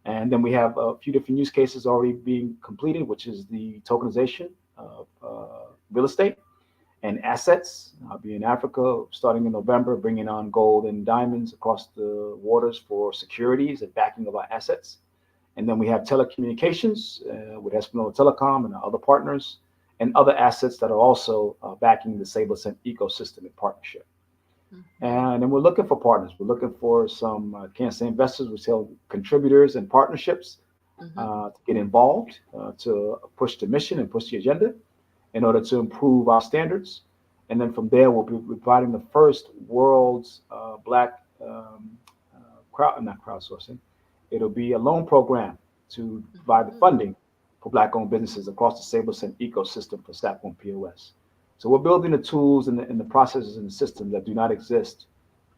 And then we have a few different use cases already being completed, which is the tokenization of real estate and assets. I'll be in Africa starting in November, bringing on gold and diamonds across the waters for securities and backing of our assets. And then we have telecommunications with Espanola Telecom and our other partners, and other assets that are also backing the SableAscent ecosystem in partnership. And then we're looking for partners. We're looking for some, can't say investors, we say contributors and partnerships to get involved, to push the mission and push the agenda in order to improve our standards. And then from there, we'll be providing the first world's Black crowdsourcing. It'll be a loan program to provide the funding for Black-owned businesses across the SableAscent ecosystem for SAC One POS. So we're building the tools and the processes and the systems that do not exist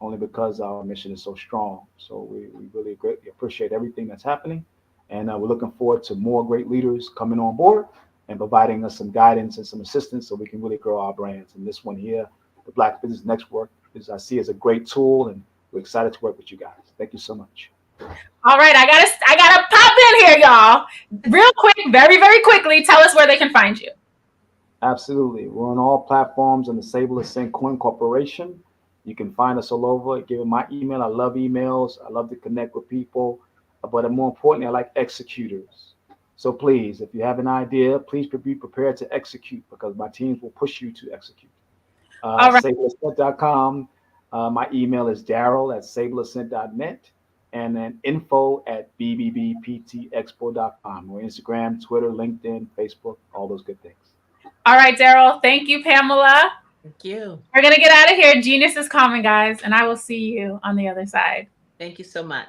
only because our mission is so strong. So we really greatly appreciate everything that's happening. And we're looking forward to more great leaders coming on board and providing us some guidance and some assistance so we can really grow our brands. And this one here, the Black Business Network, I see as a great tool, and we're excited to work with you guys. Thank you so much. All right, I gotta pop in here, y'all. Real quick, very, very quickly, tell us where they can find you. Absolutely. We're on all platforms in the SableAscent Coin Corporation. You can find us all over. Give it my email. I love emails. I love to connect with people. But more importantly, I like executors. So please, if you have an idea, please be prepared to execute because my teams will push you to execute. All right. SableAscent.com. My email is Daryl@sableascent.net. And then info@bbbptexpo.com. We're Instagram, Twitter, LinkedIn, Facebook, all those good things. All right, Daryl. Thank you, Pamela. Thank you. We're going to get out of here. Genius is coming, guys, and I will see you on the other side. Thank you so much.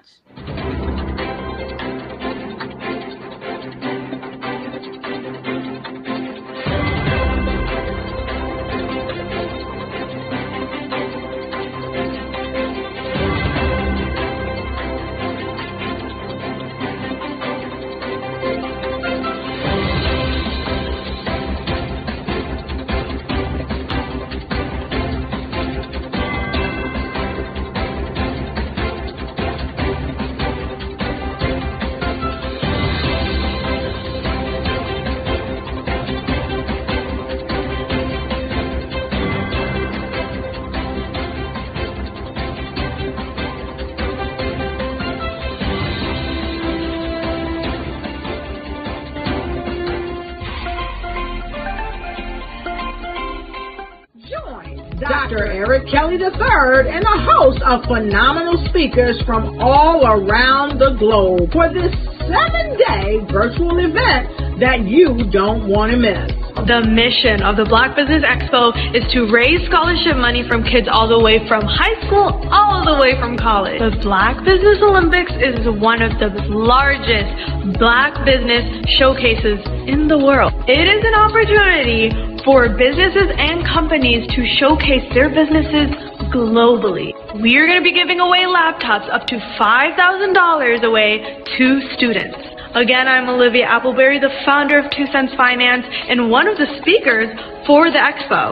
Dr. Eric Kelly III and a host of phenomenal speakers from all around the globe for this 7-day virtual event that you don't want to miss. The mission of the Black Business Expo is to raise scholarship money from kids all the way from high school all the way from college. The Black Business Olympics is one of the largest Black business showcases in the world. It is an opportunity for businesses and companies to showcase their businesses globally. We are going to be giving away laptops up to $5,000 away to students. Again, I'm Olivia Appleberry, the founder of 2 Cents Finance and one of the speakers for the expo.